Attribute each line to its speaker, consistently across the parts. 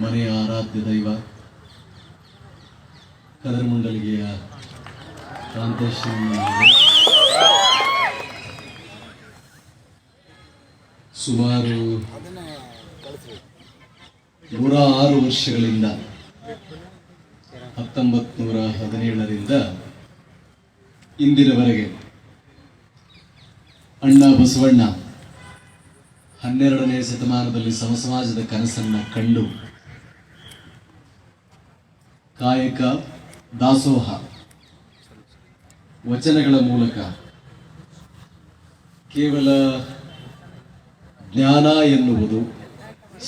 Speaker 1: ಮನೆಯ ಆರಾಧ್ಯ ದೈವ ಕದರಮಂಡಲಿಗೆಯ ಕಾಂತೇಶ್ವರ ಸುಮಾರು 106 ವರ್ಷಗಳಿಂದ 1917ರಿಂದ ಇಂದಿನವರೆಗೆ ಅಣ್ಣ ಬಸವಣ್ಣ 12ನೇ ಶತಮಾನದಲ್ಲಿ ಸಮಸಮಾಜದ ಕನಸನ್ನ ಕಂಡು ಕಾಯಕ ದಾಸೋಹ ವಚನಗಳ ಮೂಲಕ ಕೇವಲ ಜ್ಞಾನ ಎನ್ನುವುದು,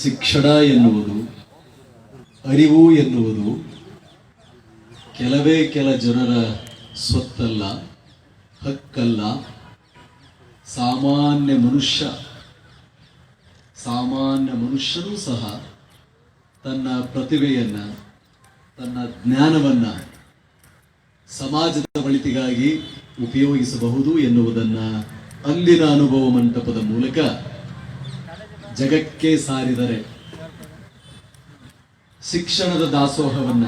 Speaker 1: ಶಿಕ್ಷಣ ಎನ್ನುವುದು, ಅರಿವು ಎನ್ನುವುದು ಕೆಲವೇ ಕೆಲ ಜನರ ಸ್ವತ್ತಲ್ಲ, ಹಕ್ಕಲ್ಲ. ಸಾಮಾನ್ಯ ಮನುಷ್ಯನೂ ಸಹ ತನ್ನ ಪ್ರತಿಭೆಯನ್ನ, ತನ್ನ ಜ್ಞಾನವನ್ನ ಸಮಾಜದ ಒಳಿತಿಗಾಗಿ ಉಪಯೋಗಿಸಬಹುದು ಎನ್ನುವುದನ್ನ ಅಂದಿನ ಅನುಭವ ಮಂಟಪದ ಮೂಲಕ ಜಗಕ್ಕೆ ಸಾರಿದರೆ, ಶಿಕ್ಷಣದ ದಾಸೋಹವನ್ನ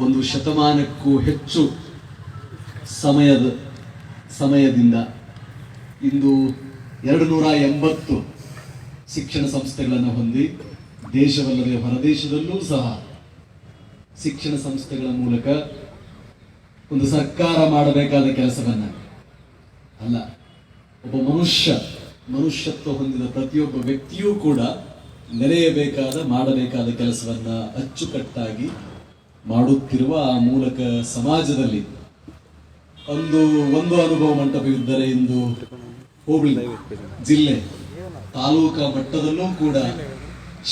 Speaker 1: 1 ಶತಮಾನಕ್ಕೂ ಹೆಚ್ಚು ಸಮಯದಿಂದ ಇಂದು 280 ಶಿಕ್ಷಣ ಸಂಸ್ಥೆಗಳನ್ನು ಹೊಂದಿ ದೇಶವಲ್ಲದೆ ಹೊರದೇಶದಲ್ಲೂ ಸಹ ಶಿಕ್ಷಣ ಸಂಸ್ಥೆಗಳ ಮೂಲಕ ಒಂದು ಸರ್ಕಾರ ಮಾಡಬೇಕಾದ ಕೆಲಸವನ್ನ ಅಲ್ಲ, ಒಬ್ಬ ಮನುಷ್ಯತ್ವ ಹೊಂದಿದ ಪ್ರತಿಯೊಬ್ಬ ವ್ಯಕ್ತಿಯೂ ಕೂಡ ಮಾಡಬೇಕಾದ ಕೆಲಸವನ್ನ ಅಚ್ಚುಕಟ್ಟಾಗಿ ಮಾಡುತ್ತಿರುವ ಆ ಮೂಲಕ ಸಮಾಜದಲ್ಲಿ ಒಂದು ಅನುಭವ ಮಂಟಪವಿದ್ದರೆ ಇಂದು ಹೋಬಳಿ, ಜಿಲ್ಲೆ, ತಾಲೂಕಾ ಮಟ್ಟದಲ್ಲೂ ಕೂಡ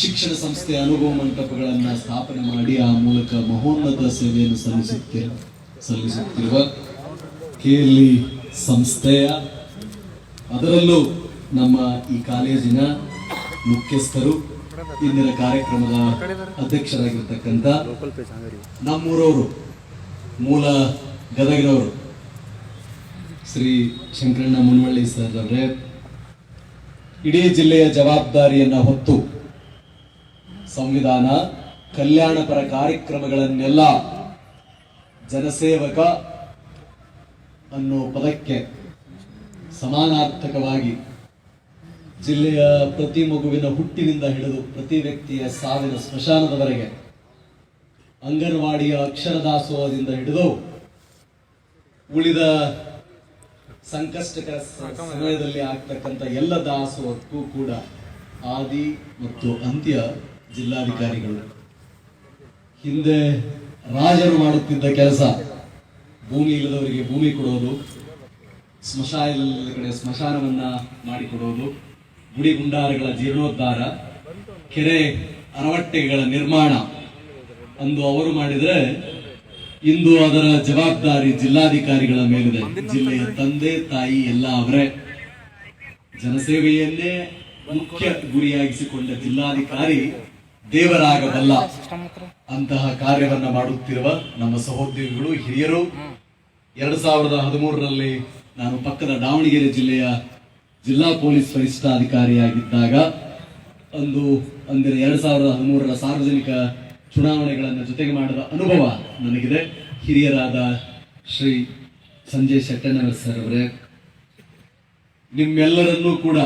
Speaker 1: ಶಿಕ್ಷಣ ಸಂಸ್ಥೆಯ ಅನುಭವ ಮಂಟಪಗಳನ್ನು ಸ್ಥಾಪನೆ ಮಾಡಿ ಆ ಮೂಲಕ ಮಹೋನ್ನತ ಸೇವೆಯನ್ನು ಸಲ್ಲಿಸುತ್ತಿರುವ KLE ಸಂಸ್ಥೆಯ, ಅದರಲ್ಲೂ ನಮ್ಮ ಈ ಕಾಲೇಜಿನ ಮುಖ್ಯಸ್ಥರು, ಇಂದಿನ ಕಾರ್ಯಕ್ರಮದ ಅಧ್ಯಕ್ಷರಾಗಿರ್ತಕ್ಕಂಥ ನಮ್ಮೂರವರು, ಮೂಲ ಗದಗಿನವರು ಶ್ರೀ ಶಂಕರಣ್ಣ ಮುನ್ವಳ್ಳಿ ಸರ್ ಅವರೇ, ಇಡೀ ಜಿಲ್ಲೆಯ ಜವಾಬ್ದಾರಿಯನ್ನ ಹೊತ್ತು ಸಂವಿಧಾನ ಕಲ್ಯಾಣಪರ ಕಾರ್ಯಕ್ರಮಗಳನ್ನೆಲ್ಲ ಜನಸೇವಕ ಅನ್ನೋ ಪದಕ್ಕೆ ಸಮಾನಾರ್ಥಕವಾಗಿ ಜಿಲ್ಲೆಯ ಪ್ರತಿ ಮಗುವಿನ ಹುಟ್ಟಿನಿಂದ ಹಿಡಿದು ಪ್ರತಿ ವ್ಯಕ್ತಿಯ ಸಾವಿನ ಸ್ಮಶಾನದವರೆಗೆ, ಅಂಗನವಾಡಿಯ ಅಕ್ಷರ ದಾಸೋಹದಿಂದ ಹಿಡಿದು ಉಳಿದ ಸಂಕಷ್ಟಕರ ಸಮಯದಲ್ಲಿ ಆಗ್ತಕ್ಕಂಥ ಎಲ್ಲ ದಾಸೋಹಕ್ಕೂ ಕೂಡ ಆದಿ ಮತ್ತು ಅಂತ್ಯ ಜಿಲ್ಲಾಧಿಕಾರಿಗಳು. ಹಿಂದೆ ರಾಜರು ಮಾಡುತ್ತಿದ್ದ ಕೆಲಸ, ಭೂಮಿ ಇಲ್ಲದವರಿಗೆ ಭೂಮಿ ಕೊಡೋದು, ಸ್ಮಶಾನ ಇಲ್ಲದ ಕಡೆ ಸ್ಮಶಾನವನ್ನ ಮಾಡಿಕೊಡೋದು, ಗುಡಿ ಗುಂಡಾರಗಳ ಜೀರ್ಣೋದ್ಧಾರ, ಕೆರೆ ಅರವಟ್ಟೆಗಳ ನಿರ್ಮಾಣ ಅಂದು ಅವರು ಮಾಡಿದರೆ, ಇಂದು ಅದರ ಜವಾಬ್ದಾರಿ ಜಿಲ್ಲಾಧಿಕಾರಿಗಳ ಮೇಲಿದೆ. ಜಿಲ್ಲೆಯ ತಂದೆ ತಾಯಿ ಎಲ್ಲ ಅವರೇ. ಜನಸೇವೆಯನ್ನೇ ಮುಖ್ಯ ಗುರಿಯಾಗಿಸಿಕೊಂಡ ಜಿಲ್ಲಾಧಿಕಾರಿ ದೇವರಾಗಬಲ್ಲ. ಅಂತಹ ಕಾರ್ಯವನ್ನ ಮಾಡುತ್ತಿರುವ ನಮ್ಮ ಸಹೋದ್ಯೋಗಿಗಳು, ಹಿರಿಯರು. 2013ರಲ್ಲಿ ನಾನು ಪಕ್ಕದ ದಾವಣಗೆರೆ ಜಿಲ್ಲೆಯ ಜಿಲ್ಲಾ ಪೊಲೀಸ್ ವರಿಷ್ಠಾಧಿಕಾರಿಯಾಗಿದ್ದಾಗ ಅಂದಿನ 2013ರ ಸಾರ್ವಜನಿಕ ಚುನಾವಣೆಗಳನ್ನು ಜೊತೆಗೆ ಮಾಡಿದ ಅನುಭವ ನನಗಿದೆ. ಹಿರಿಯರಾದ ಶ್ರೀ ಸಂಜಯ್ ಶೆಟ್ಟಣ್ಣವರ್ ಸರ್ ಅವರೇ, ನಿಮ್ಮೆಲ್ಲರನ್ನೂ ಕೂಡ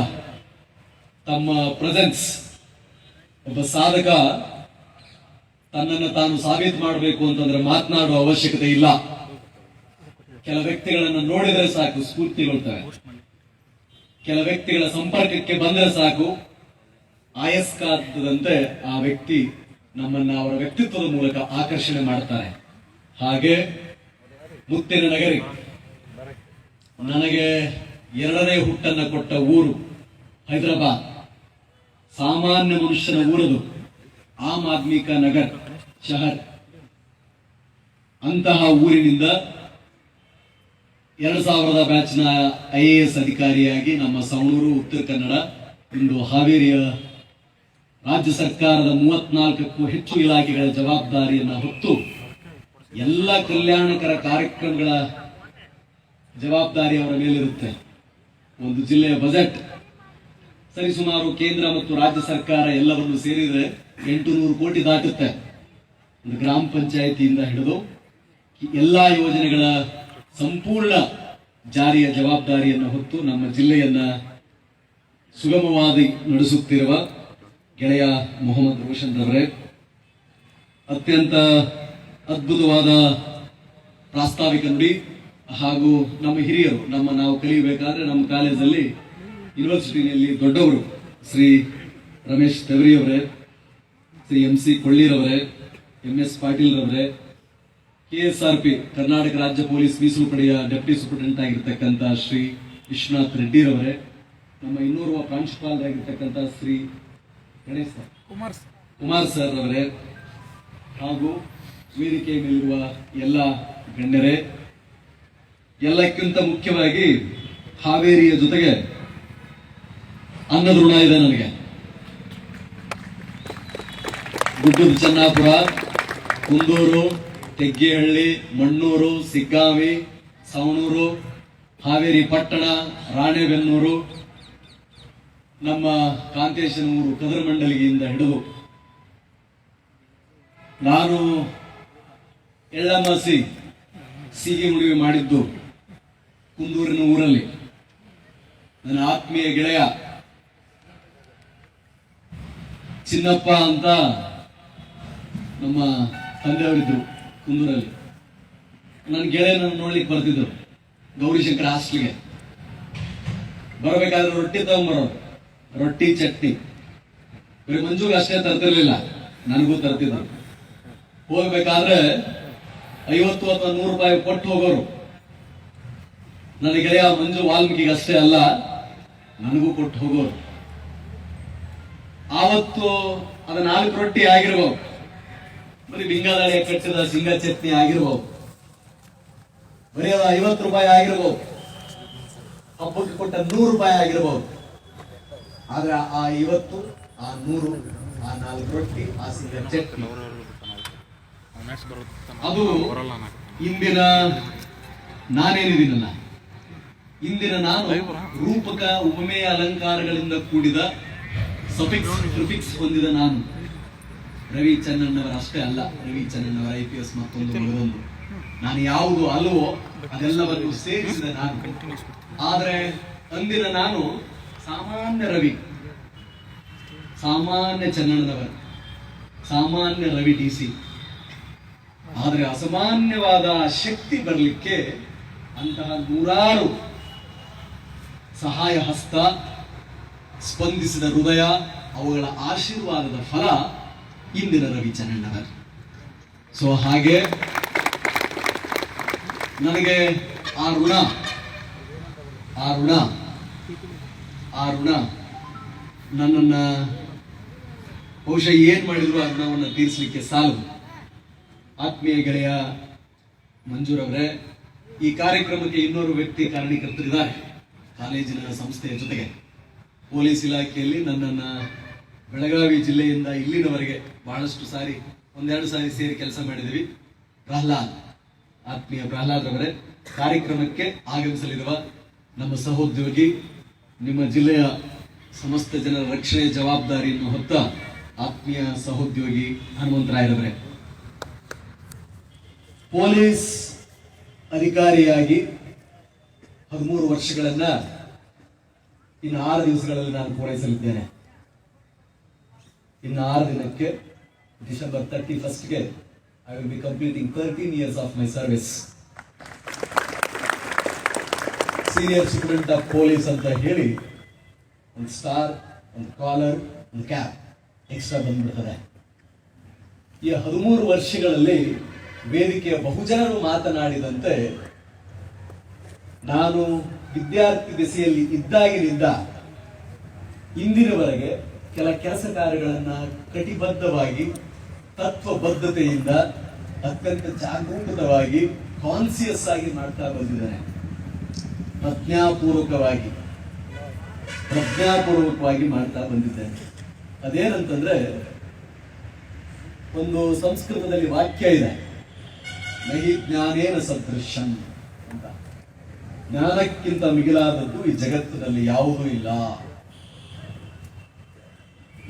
Speaker 1: ತಮ್ಮ ಪ್ರೆಸೆನ್ಸ್, ಒಬ್ಬ ಸಾಧಕ ತನ್ನನ್ನು ತಾನು ಸಾಬೀತು ಮಾಡಬೇಕು ಅಂತಂದ್ರೆ ಮಾತನಾಡುವ ಅವಶ್ಯಕತೆ ಇಲ್ಲ. ಕೆಲ ವ್ಯಕ್ತಿಗಳನ್ನು ನೋಡಿದರೆ ಸಾಕು ಸ್ಫೂರ್ತಿಗೊಳ್ತವೆ. ಕೆಲ ವ್ಯಕ್ತಿಗಳ ಸಂಪರ್ಕಕ್ಕೆ ಬಂದರೆ ಸಾಕು, ಆಯಸ್ಕಾದಂತೆ ಆ ವ್ಯಕ್ತಿ ನಮ್ಮನ್ನ ಅವರ ವ್ಯಕ್ತಿತ್ವದ ಮೂಲಕ ಆಕರ್ಷಣೆ ಮಾಡ್ತಾರೆ. ಹಾಗೆ ಮುತ್ತಿನ ನಗರಿ, ನನಗೆ 2ನೇ ಹುಟ್ಟನ್ನ ಕೊಟ್ಟ ಊರು ಹೈದರಾಬಾದ್, ಸಾಮಾನ್ಯ ಮನುಷ್ಯನ ಊರದು, ಆಮ್ ಆದ್ಮಿ ಕಾ ನಗರ್ ಶಹರ್. ಅಂತಹ ಊರಿನಿಂದ 2000 ಬ್ಯಾಚ್ನ IAS ಅಧಿಕಾರಿಯಾಗಿ ನಮ್ಮ ಸವಣೂರು, ಉತ್ತರ ಕನ್ನಡ, ಇಂದು ಹಾವೇರಿಯ ರಾಜ್ಯ ಸರ್ಕಾರದ 34ಕ್ಕೂ ಹೆಚ್ಚು ಇಲಾಖೆಗಳ ಜವಾಬ್ದಾರಿಯನ್ನು ಹೊತ್ತು ಎಲ್ಲ ಕಲ್ಯಾಣಕರ ಕಾರ್ಯಕ್ರಮಗಳ ಜವಾಬ್ದಾರಿ ಅವರ ಮೇಲಿರುತ್ತೆ. ಒಂದು ಜಿಲ್ಲೆಯ ಬಜೆಟ್ ಸರಿಸುಮಾರು ಕೇಂದ್ರ ಮತ್ತು ರಾಜ್ಯ ಸರ್ಕಾರ ಎಲ್ಲವನ್ನು ಸೇರಿದರೆ 800 ಕೋಟಿ ದಾಟುತ್ತೆ. ಒಂದು ಗ್ರಾಮ ಪಂಚಾಯಿತಿಯಿಂದ ಹಿಡಿದು ಎಲ್ಲಾ ಯೋಜನೆಗಳ ಸಂಪೂರ್ಣ ಜಾರಿಯ ಜವಾಬ್ದಾರಿಯನ್ನು ಹೊತ್ತು ನಮ್ಮ ಜಿಲ್ಲೆಯನ್ನ ಸುಗಮವಾಗಿ ನಡೆಸುತ್ತಿರುವ ಗೆಳೆಯ ಮೊಹಮ್ಮದ್ ರೋಷನ್ ರವರೇ, ಅತ್ಯಂತ ಅದ್ಭುತವಾದ ಪ್ರಾಸ್ತಾವಿಕ ನುಡಿ ಹಾಗೂ ನಮ್ಮ ಹಿರಿಯರು, ನಾವು ಕಲಿಯಬೇಕಾದ್ರೆ ನಮ್ಮ ಕಾಲೇಜಲ್ಲಿ ಯೂನಿವರ್ಸಿಟಿಯಲ್ಲಿ ದೊಡ್ಡವರು ಶ್ರೀ ರಮೇಶ್ ತೆವರಿ ಅವರೇ, Shri MC ಕೊಳ್ಳಿರವರೇ, MS Patil ರವರೇ, KSRP Karnataka ರಾಜ್ಯ ಪೊಲೀಸ್ ಮೀಸಲು ಪಡೆಯ ಡೆಪ್ಟಿ ಸೂಪರಿಂಟೆಂಡೆಂಟ್ ಆಗಿರ್ತಕ್ಕಂಥ ಶ್ರೀ ವಿಶ್ವನಾಥ್ ರೆಡ್ಡಿ ರವರೇ, ನಮ್ಮ ಇನ್ನೋರ್ವ ಪ್ರಾಂಶುಪಾಲರಾಗಿರ್ತಕ್ಕಂಥ ಶ್ರೀ ಗಣೇಶ್ ಕುಮಾರ್ ಸರ್ ಅವರೇ, ಹಾಗೂ ವೇದಿಕೆ ಮೇಲಿರುವ ಎಲ್ಲ ಗಣ್ಯರೇ, ಎಲ್ಲಕ್ಕಿಂತ ಮುಖ್ಯವಾಗಿ ಹಾವೇರಿಯ ಜೊತೆಗೆ ಅನ್ನದ ಋಣ ಇದೆ ನನಗೆ. ಗುಡ್ಡದ ಚೆನ್ನಾಪುರ, ಕುಂದೂರು, ತೆಗ್ಗಿಹಳ್ಳಿ, ಮಣ್ಣೂರು, ಸಿಗ್ಗಾವಿ, ಸವಣೂರು, ಹಾವೇರಿ ಪಟ್ಟಣ, ರಾಣೆಬೆನ್ನೂರು, ನಮ್ಮ ಕಾಂತೇಶನೂರು, ಕದರಮಂಡಲಿಗೆಯಿಂದ ಹಿಡಿದು ನಾನು ಎಳ್ಳಮಾಸಿ ಸೀಗೆ ಮುಡಿವೆ ಮಾಡಿದ್ದು ಕುಂದೂರಿನ ಊರಲ್ಲಿ. ನನ್ನ ಆತ್ಮೀಯ ಗೆಳೆಯ ಚಿನ್ನಪ್ಪ ಅಂತ ನಮ್ಮ ತಂದೆಯವರಿದ್ರು ಕುಂದೂರಲ್ಲಿ. ನನ್ನ ಗೆಳೆಯ ನನ್ನ ನೋಡ್ಲಿಕ್ಕೆ ಬರ್ತಿದ್ರು ಗೌರಿಶಂಕರ ಹಾಸ್ಟೆಲ್ಗೆ. ಬರಬೇಕಾದ್ರೆ ರೊಟ್ಟಿ ತಗೊಂಬರೋರು, ರೊಟ್ಟಿ ಚಟ್ನಿ. ಬರೀ ಮಂಜುಗೆ ಅಷ್ಟೇ ತರ್ತಿರ್ಲಿಲ್ಲ, ನನಗೂ ತರ್ತಿದ್ರು. ಹೋಗ್ಬೇಕಾದ್ರೆ 50 ಅಥವಾ 100 ರೂಪಾಯಿ ಕೊಟ್ಟು ಹೋಗೋರು. ನನ್ನ ಗೆಳೆಯ ಮಂಜು ವಾಲ್ಮೀಕಿಗೆ ಅಷ್ಟೇ ಅಲ್ಲ, ನನಗೂ ಕೊಟ್ಟು ಹೋಗೋರು. ಆವತ್ತು ಅದ 4 ರೊಟ್ಟಿ ಆಗಿರ್ಬೋದು, ಬರೀ ಬಿಂಗಾದಾಳೆ ಕಟ್ಟಿದ ಶೇಂಗಾ ಚಟ್ನಿ ಆಗಿರ್ಬೋದು, ಬರೀ ಅದು 50 ರೂಪಾಯಿ ಆಗಿರ್ಬೋದು, ಹಬ್ಬಕ್ಕೆ ಕೊಟ್ಟ 100 ರೂಪಾಯಿ ಆಗಿರ್ಬೋದು. ಆದ್ರೆ ಆ 50, ಆ 100, ಆ 4 ರೊಟ್ಟಿ, ಆ ಶೇಂಗಾ ಚಟ್ನಿ, ಅದು ಇಂದಿನ ನಾನೇನಿದ್ದೀನಲ್ಲ, ಇಂದಿನ ನಾನು ರೂಪಕ ಉಪಮೇಯ ಅಲಂಕಾರಗಳಿಂದ ಕೂಡಿದ ಸಫಿಕ್ಸ್ ಪ್ರಿಫಿಕ್ಸ್ ಹೊಂದಿದ ನಾನು ರವಿ ಚನ್ನಣ್ಣವರ ಅಷ್ಟೇ ಅಲ್ಲ, ರವಿ ಚನ್ನಣ್ಣವರ IPS ಮತ್ತೊಂದು ಮಗದೊಂದು. ನಾನು ಯಾವುದು ಅಲ್ವೋ ಅದೆಲ್ಲವನ್ನು ಸೇರಿಸಿದ ನಾನು. ಆದ್ರೆ ಅಂದಿನ ನಾನು ಸಾಮಾನ್ಯ ರವಿ, ಸಾಮಾನ್ಯ ಚನ್ನಣ್ಣನವರ, ಸಾಮಾನ್ಯ ರವಿ DC. ಆದರೆ ಅಸಾಮಾನ್ಯವಾದ ಶಕ್ತಿ ಬರಲಿಕ್ಕೆ ಅಂತಹ 100 ಸಹಾಯ ಹಸ್ತ, ಸ್ಪಂದಿಸಿದ ಹೃದಯ, ಅವುಗಳ ಆಶೀರ್ವಾದದ ಫಲ ಇಂದಿನ ರವಿ ಚನ್ನಣ್ಣನವರ್. ಸೊ ಹಾಗೆ ನನಗೆ ಆ ಋಣ ನನ್ನನ್ನ ಬಹುಶಃ ಏನ್ ಮಾಡಿದ್ರು ಆ ಋಣವನ್ನು ತೀರಿಸಲಿಕ್ಕೆ ಸಾಲದು. ಆತ್ಮೀಯ ಗೆಳೆಯ ಮಂಜೂರವರೇ, ಈ ಕಾರ್ಯಕ್ರಮಕ್ಕೆ ಇನ್ನೋರು ವ್ಯಕ್ತಿ ಕಾರಣೀಕರ್ತರಿದ್ದಾರೆ. ಕಾಲೇಜಿನ ಸಂಸ್ಥೆಯ ಜೊತೆಗೆ ಪೊಲೀಸ್ ಇಲಾಖೆಯಲ್ಲಿ ನನ್ನನ್ನ ಬೆಳಗಾವಿ ಜಿಲ್ಲೆಯಿಂದ ಇಲ್ಲಿನವರೆಗೆ ಬಹಳಷ್ಟು ಸಾರಿ, 1-2 ಸಾರಿ ಸೇರಿ ಕೆಲಸ ಮಾಡಿದ್ವಿ. ಪ್ರಹ್ಲಾದ್, ಆತ್ಮೀಯ ಪ್ರಹ್ಲಾದ್ ರವರೇ, ಕಾರ್ಯಕ್ರಮಕ್ಕೆ ಆಗಮಿಸಲಿರುವ ನಮ್ಮ ಸಹೋದ್ಯೋಗಿ, ನಿಮ್ಮ ಜಿಲ್ಲೆಯ ಸಮಸ್ತ ಜನರ ರಕ್ಷಣೆಯ ಜವಾಬ್ದಾರಿಯನ್ನು ಹೊತ್ತ ಆತ್ಮೀಯ ಸಹೋದ್ಯೋಗಿ ಹನುಮಂತರಾಯರವರೇ, ಪೊಲೀಸ್ ಅಧಿಕಾರಿಯಾಗಿ 13 ವರ್ಷಗಳನ್ನ ಇನ್ನು 6 ದಿವಸಗಳಲ್ಲಿ ನಾನು ಪೂರೈಸಲಿದ್ದೇನೆ. ಇನ್ನು 6 ದಿನಕ್ಕೆ ಡಿಸೆಂಬರ್ 31ಗೆ I will be completing 13 years of my service. Senior superintendent of police ಅಂತ ಹೇಳಿ ಒಂದು ಸ್ಟಾರ್, ಒಂದು ಕಾಲರ್, ಒಂದು ಕ್ಯಾಪ್ ಎಕ್ಸ್ಟ್ರಾ ಬಂದ್ಬಿಡ್ತದೆ. ಈ 13 ವರ್ಷಗಳಲ್ಲಿ ವೇದಿಕೆಯ ಬಹುಜನರು ಮಾತನಾಡಿದಂತೆ ನಾನು ವಿದ್ಯಾರ್ಥಿ ದೆಸೆಯಲ್ಲಿ ಇದ್ದಾಗಿನಿಂದ ಇಂದಿನವರೆಗೆ ಕೆಲ ಕೆಲಸ ಕಾರ್ಯಗಳನ್ನ ಕಟಿಬದ್ಧವಾಗಿ, ತತ್ವಬದ್ಧತೆಯಿಂದ, ಅತ್ಯಂತ ಜಾಗರೂಕತವಾಗಿ, ಕಾನ್ಸಿಯಸ್ ಆಗಿ ಮಾಡ್ತಾ ಬಂದಿದ್ದೇನೆ. ಪ್ರಜ್ಞಾಪೂರ್ವಕವಾಗಿ ಮಾಡ್ತಾ ಬಂದಿದ್ದೇನೆ. ಅದೇನಂತಂದ್ರೆ, ಒಂದು ಸಂಸ್ಕೃತದಲ್ಲಿ ವಾಕ್ಯ ಇದೆ, ನಹಿ ಜ್ಞಾನೇನ ಸದೃಶಂ ಅಂತ. ಜ್ಞಾನಕ್ಕಿಂತ ಮಿಗಿಲಾದದ್ದು ಈ ಜಗತ್ತಿನಲ್ಲಿ ಯಾವುದೂ ಇಲ್ಲ.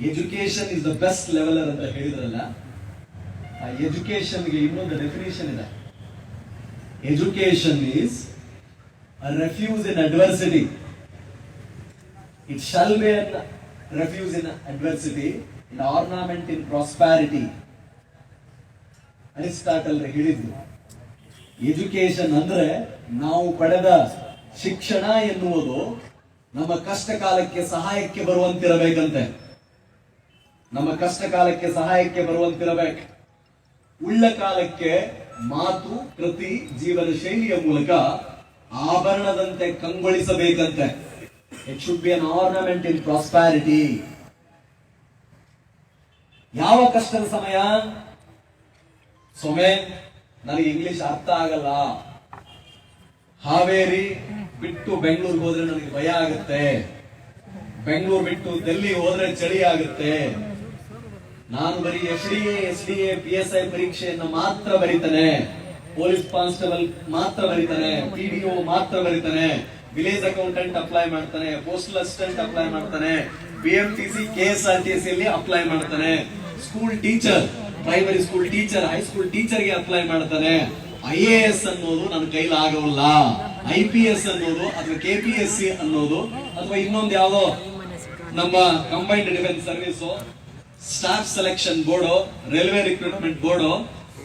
Speaker 1: Education is the best leveller ಅಂತ ಹೇಳಿದ್ರಲ್ಲ, ಆ ಎಜುಕೇಶನ್ಗೆ ಇನ್ನೊಂದು ಡೆಫಿನೇಷನ್ ಇದೆ. Education is a refuge in adversity. It shall be an refuge in adversity, in ornament in prosperity. Aristotle ಹೇಳಿದ್ರು, ಎಜುಕೇಶನ್ ಅಂದ್ರೆ ನಾವು ಪಡೆದ ಶಿಕ್ಷಣ ಎನ್ನುವುದು ನಮ್ಮ ಕಷ್ಟ ಕಾಲಕ್ಕೆ ಸಹಾಯಕ್ಕೆ ಬರುವಂತಿರಬೇಕಂತೆ. ನಮ್ಮ ಕಷ್ಟ ಕಾಲಕ್ಕೆ ಸಹಾಯಕ್ಕೆ ಬರುವಂತಿರಬೇಕು. ಉಳ್ಳ ಕಾಲಕ್ಕೆ ಮಾತು, ಕೃತಿ, ಜೀವನ ಶೈಲಿಯ ಮೂಲಕ ಆಭರಣದಂತೆ ಕಂಗೊಳಿಸಬೇಕಂತೆ. It should be an ornament in prosperity. ಯಾವ ಕಷ್ಟದ ಸಮಯ? ಸೊಮೆ ನನಗೆ ಇಂಗ್ಲಿಷ್ ಅರ್ಥ ಆಗಲ್ಲ, ಹಾವೇರಿ ಬಿಟ್ಟು ಬೆಂಗಳೂರಿಗೆ ಹೋದ್ರೆ ನನಗೆ ಭಯ ಆಗುತ್ತೆ, ಬೆಂಗಳೂರು ಬಿಟ್ಟು ಡೆಲ್ಲಿ ಹೋದ್ರೆ ಚಳಿ ಆಗುತ್ತೆ, ನಾನು ಬರೀ ಎಸ್ ಡಿ ಎ PSI ಪರೀಕ್ಷೆಯನ್ನು ಮಾತ್ರ ಬರೀತಾನೆ, ಪೊಲೀಸ್ ಕಾನ್ಸ್ಟೇಬಲ್ ಮಾತ್ರ ಬರೀತಾನೆ, PDO ಮಾತ್ರ ಬರೀತಾನೆ, ವಿಲೇಜ್ ಅಕೌಂಟೆಂಟ್ ಅಪ್ಲೈ ಮಾಡ್ತಾನೆ, ಪೋಸ್ಟಲ್ ಅಸಿಸ್ಟೆಂಟ್ ಅಪ್ಲೈ ಮಾಡ್ತಾನೆ, BMTC KSRTC ಅಲ್ಲಿ ಅಪ್ಲೈ ಮಾಡ್ತಾನೆ, school teacher, primary school teacher, high school ಟೀಚರ್ಗೆ ಅಪ್ಲೈ ಮಾಡ್ತಾನೆ. IAS ಅನ್ನೋದು ನನ್ನ ಕೈಲಿ ಆಗೋಲ್ಲ, IPS ಅನ್ನೋದು ಅಥವಾ KPSC ಅನ್ನೋದು ಅಥವಾ ಇನ್ನೊಂದು ಯಾವುದೋ ನಮ್ಮ combined defence service, staff selection board, railway recruitment board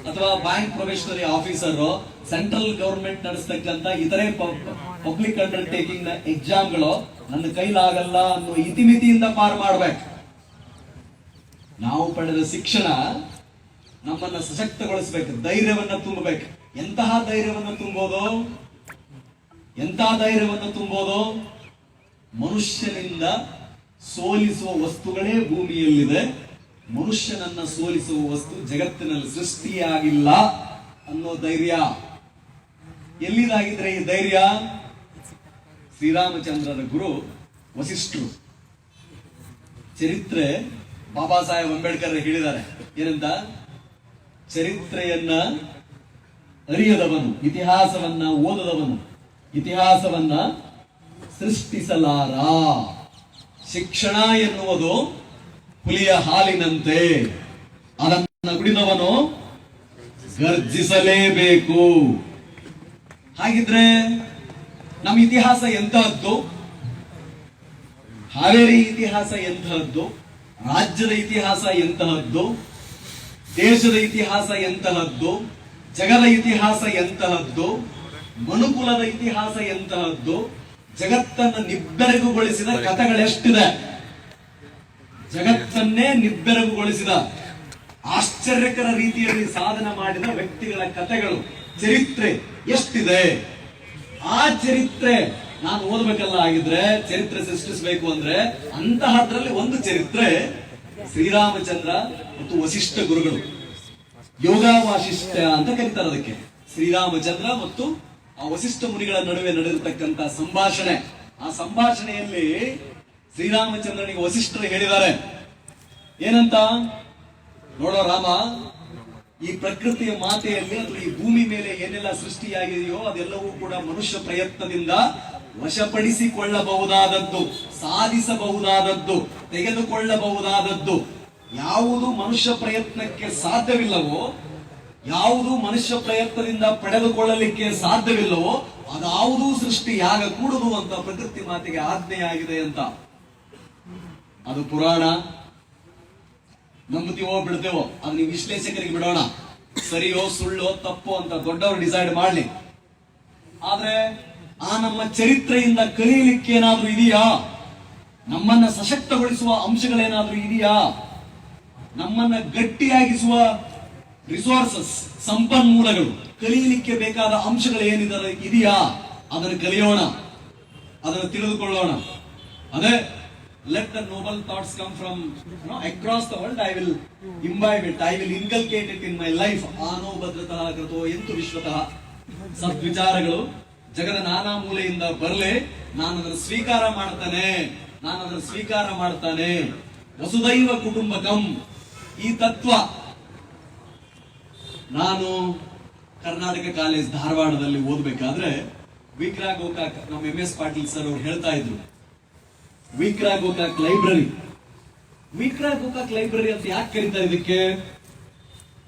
Speaker 1: ಅಥವಾ bank probationary officer, central government ನಡೆಸ್ತಕ್ಕಂತ ಇತರೆ ಪಬ್ಲಿಕ್ ಅಂಡರ್ಟೇಕಿಂಗ್ ನ ಎಕ್ಸಾಮ್ಗಳು ನನ್ನ ಕೈಲಾಗಲ್ಲ ಅನ್ನೋ ಇತಿಮಿತಿಯಿಂದ ಪಾರು ಮಾಡ್ಬೇಕು. ನಾವು ಪಡೆದ ಶಿಕ್ಷಣ ನಮ್ಮನ್ನ ಸಶಕ್ತಗೊಳಿಸಬೇಕು, ಧೈರ್ಯವನ್ನ ತುಂಬಬೇಕು. ಎಂತಹ ಧೈರ್ಯವನ್ನ ತುಂಬೋದು? ಎಂತಹ ಧೈರ್ಯವನ್ನ ತುಂಬೋದು? ಮನುಷ್ಯನಿಂದ ಸೋಲಿಸುವ ವಸ್ತುಗಳೇ ಭೂಮಿಯಲ್ಲಿದೆ, ಮನುಷ್ಯನನ್ನ ಸೋಲಿಸುವ ವಸ್ತು ಜಗತ್ತಿನಲ್ಲಿ ಸೃಷ್ಟಿಯಾಗಿಲ್ಲ ಅನ್ನೋ ಧೈರ್ಯ ಎಲ್ಲಿದಾಗಿದ್ರೆ ಈ ಧೈರ್ಯ? ಶ್ರೀರಾಮಚಂದ್ರನ ಗುರು ವಸಿಷ್ಠರು. ಚರಿತ್ರೆ ಬಾಬಾ ಸಾಹೇಬ್ ಅಂಬೇಡ್ಕರ್ ಹೇಳಿದ್ದಾರೆ ಏನಂತ? ಚರಿತ್ರೆಯನ್ನ ಅರಿಯದವನು, ಇತಿಹಾಸವನ್ನ ಓದದವನು ಇತಿಹಾಸವನ್ನ ಸೃಷ್ಟಿಸಲಾರ. ಶಿಕ್ಷಣ ಎನ್ನುವುದು ಹುಲಿಯ ಹಾಲಿನಂತೆ, ಅದನ್ನು ಕುಡಿದವನು ಗರ್ಜಿಸಲೇಬೇಕು. ಹಾಗಿದ್ರೆ ನಮ್ಮ ಇತಿಹಾಸ ಎಂತಹದ್ದು? ಹಾವೇರಿ ಇತಿಹಾಸ ಎಂತಹದ್ದು? ರಾಜ್ಯದ ಇತಿಹಾಸ ಎಂತಹದ್ದು? ದೇಶದ ಇತಿಹಾಸ ಎಂತಹದ್ದು? ಜಗದ ಇತಿಹಾಸ ಎಂತಹದ್ದು? ಮನುಕುಲದ ಇತಿಹಾಸ ಎಂತಹದ್ದು? ಜಗತ್ತನ್ನು ನಿಬ್ಬೆರಗುಗೊಳಿಸಿದ ಕಥೆಗಳೆಷ್ಟಿದೆ? ಜಗತ್ತನ್ನೇ ನಿಬ್ಬೆರಗುಗೊಳಿಸಿದ, ಆಶ್ಚರ್ಯಕರ ರೀತಿಯಲ್ಲಿ ಸಾಧನೆ ಮಾಡಿದ ವ್ಯಕ್ತಿಗಳ ಕಥೆಗಳು, ಚರಿತ್ರೆ ಎಷ್ಟಿದೆ? ಆ ಚರಿತ್ರೆ ನಾನು ಓದಬೇಕಲ್ಲ. ಆಗಿದ್ರೆ ಚರಿತ್ರೆ ಸೃಷ್ಟಿಸಬೇಕು ಅಂದ್ರೆ ಅಂತಹದ್ರಲ್ಲಿ ಒಂದು ಚರಿತ್ರೆ ಶ್ರೀರಾಮಚಂದ್ರ ಮತ್ತು ವಸಿಷ್ಠ ಗುರುಗಳು, ಯೋಗ ವಾಸಿಷ್ಠ ಅಂತ ಕರೀತಾರೆ ಅದಕ್ಕೆ. ಶ್ರೀರಾಮಚಂದ್ರ ಮತ್ತು ಆ ವಸಿಷ್ಠ ಮುನಿಗಳ ನಡುವೆ ನಡೆದಿರ್ತಕ್ಕಂಥ ಸಂಭಾಷಣೆ. ಆ ಸಂಭಾಷಣೆಯಲ್ಲಿ ಶ್ರೀರಾಮಚಂದ್ರನಿಗೆ ವಸಿಷ್ಠರು ಹೇಳಿದ್ದಾರೆ ಏನಂತ? ನೋಡೋ ರಾಮ, ಈ ಪ್ರಕೃತಿಯ ಮಾತೆಯಲ್ಲಿ ಅಥವಾ ಈ ಭೂಮಿ ಮೇಲೆ ಏನೆಲ್ಲ ಸೃಷ್ಟಿಯಾಗಿದೆಯೋ ಅದೆಲ್ಲವೂ ಕೂಡ ಮನುಷ್ಯ ಪ್ರಯತ್ನದಿಂದ ವಶಪಡಿಸಿಕೊಳ್ಳಬಹುದಾದದ್ದು, ಸಾಧಿಸಬಹುದಾದದ್ದು, ತೆಗೆದುಕೊಳ್ಳಬಹುದಾದದ್ದು. ಯಾವುದು ಮನುಷ್ಯ ಪ್ರಯತ್ನಕ್ಕೆ ಸಾಧ್ಯವಿಲ್ಲವೋ, ಯಾವುದು ಮನುಷ್ಯ ಪ್ರಯತ್ನದಿಂದ ಪಡೆದುಕೊಳ್ಳಲಿಕ್ಕೆ ಸಾಧ್ಯವಿಲ್ಲವೋ ಅದಾವುದೂ ಸೃಷ್ಟಿಯಾಗಕೂಡದು ಅಂತ ಪ್ರಕೃತಿ ಮಾತಿಗೆ ಆಜ್ಞೆಯಾಗಿದೆ ಅಂತ. ಅದು ಪುರಾಣ. ನಂಬುತ್ತೀವೋ ಬಿಡ್ತೇವೋ ಅದು ನೀವು ವಿಶ್ಲೇಷಕರಿಗೆ ಬಿಡೋಣ. ಸರಿಯೋ ಸುಳ್ಳೋ ತಪ್ಪೋ ಅಂತ ದೊಡ್ಡವರು ಡಿಸೈಡ್ ಮಾಡ್ಲಿ. ಆದ್ರೆ ಆ ನಮ್ಮ ಚರಿತ್ರೆಯಿಂದ ಕಲಿಯಲಿಕ್ಕೆ ಏನಾದ್ರೂ ಇದೆಯಾ? ನಮ್ಮನ್ನ ಸಶಕ್ತಗೊಳಿಸುವ ಅಂಶಗಳೇನಾದ್ರೂ ಇದೆಯಾ? ನಮ್ಮನ್ನ ಗಟ್ಟಿಯಾಗಿಸುವ ರಿಸೋರ್ಸಸ್, ಸಂಪನ್ಮೂಲಗಳು, ಕಲಿಯಲಿಕ್ಕೆ ಬೇಕಾದ ಅಂಶಗಳು ಏನಿದೆ ಇದೆಯಾ? ಅದನ್ನು ಕಲಿಯೋಣ, ಅದನ್ನು ತಿಳಿದುಕೊಳ್ಳೋಣ. ಅದೇ let the noble thoughts come from across the world. I will imbibe it, I will inculcate it in my life. ಆನೋ ಭದ್ರತಃ ಕೃತೋ ಎಂತು ವಿಶ್ವತಃ. ಸದ್ವಿಚಾರಗಳು ಜಗದ ನಾನಾ ಮೂಲೆಯಿಂದ ಬರಲೆ, ನಾನು ಅದನ್ನು ಸ್ವೀಕಾರ ಮಾಡ್ತಾನೆ, ನಾನು ಅದನ್ನು ಸ್ವೀಕಾರ ಮಾಡ್ತಾನೆ. ವಸುದೈವ ಕುಟುಂಬಕಂ ಈ ತತ್ವ. ನಾನು ಕರ್ನಾಟಕ ಕಾಲೇಜ್ ಧಾರವಾಡದಲ್ಲಿ ಓದಬೇಕಾದ್ರೆ ವಿಕ್ರಾ ಗೋಕಾಕ್, ನಮ್ಮ MS ಪಾಟೀಲ್ ಸರ್ ಅವರು ಹೇಳ್ತಾ ಇದ್ರು, ವಿಕ್ರಾ ಗೋಕಾಕ್ ಲೈಬ್ರರಿ ವಿಕ್ರಾ ಗೋಕಾಕ್ ಲೈಬ್ರರಿ ಅಂತ ಯಾಕೆ ಕರೀತಾರೆ ಇದಕ್ಕೆ?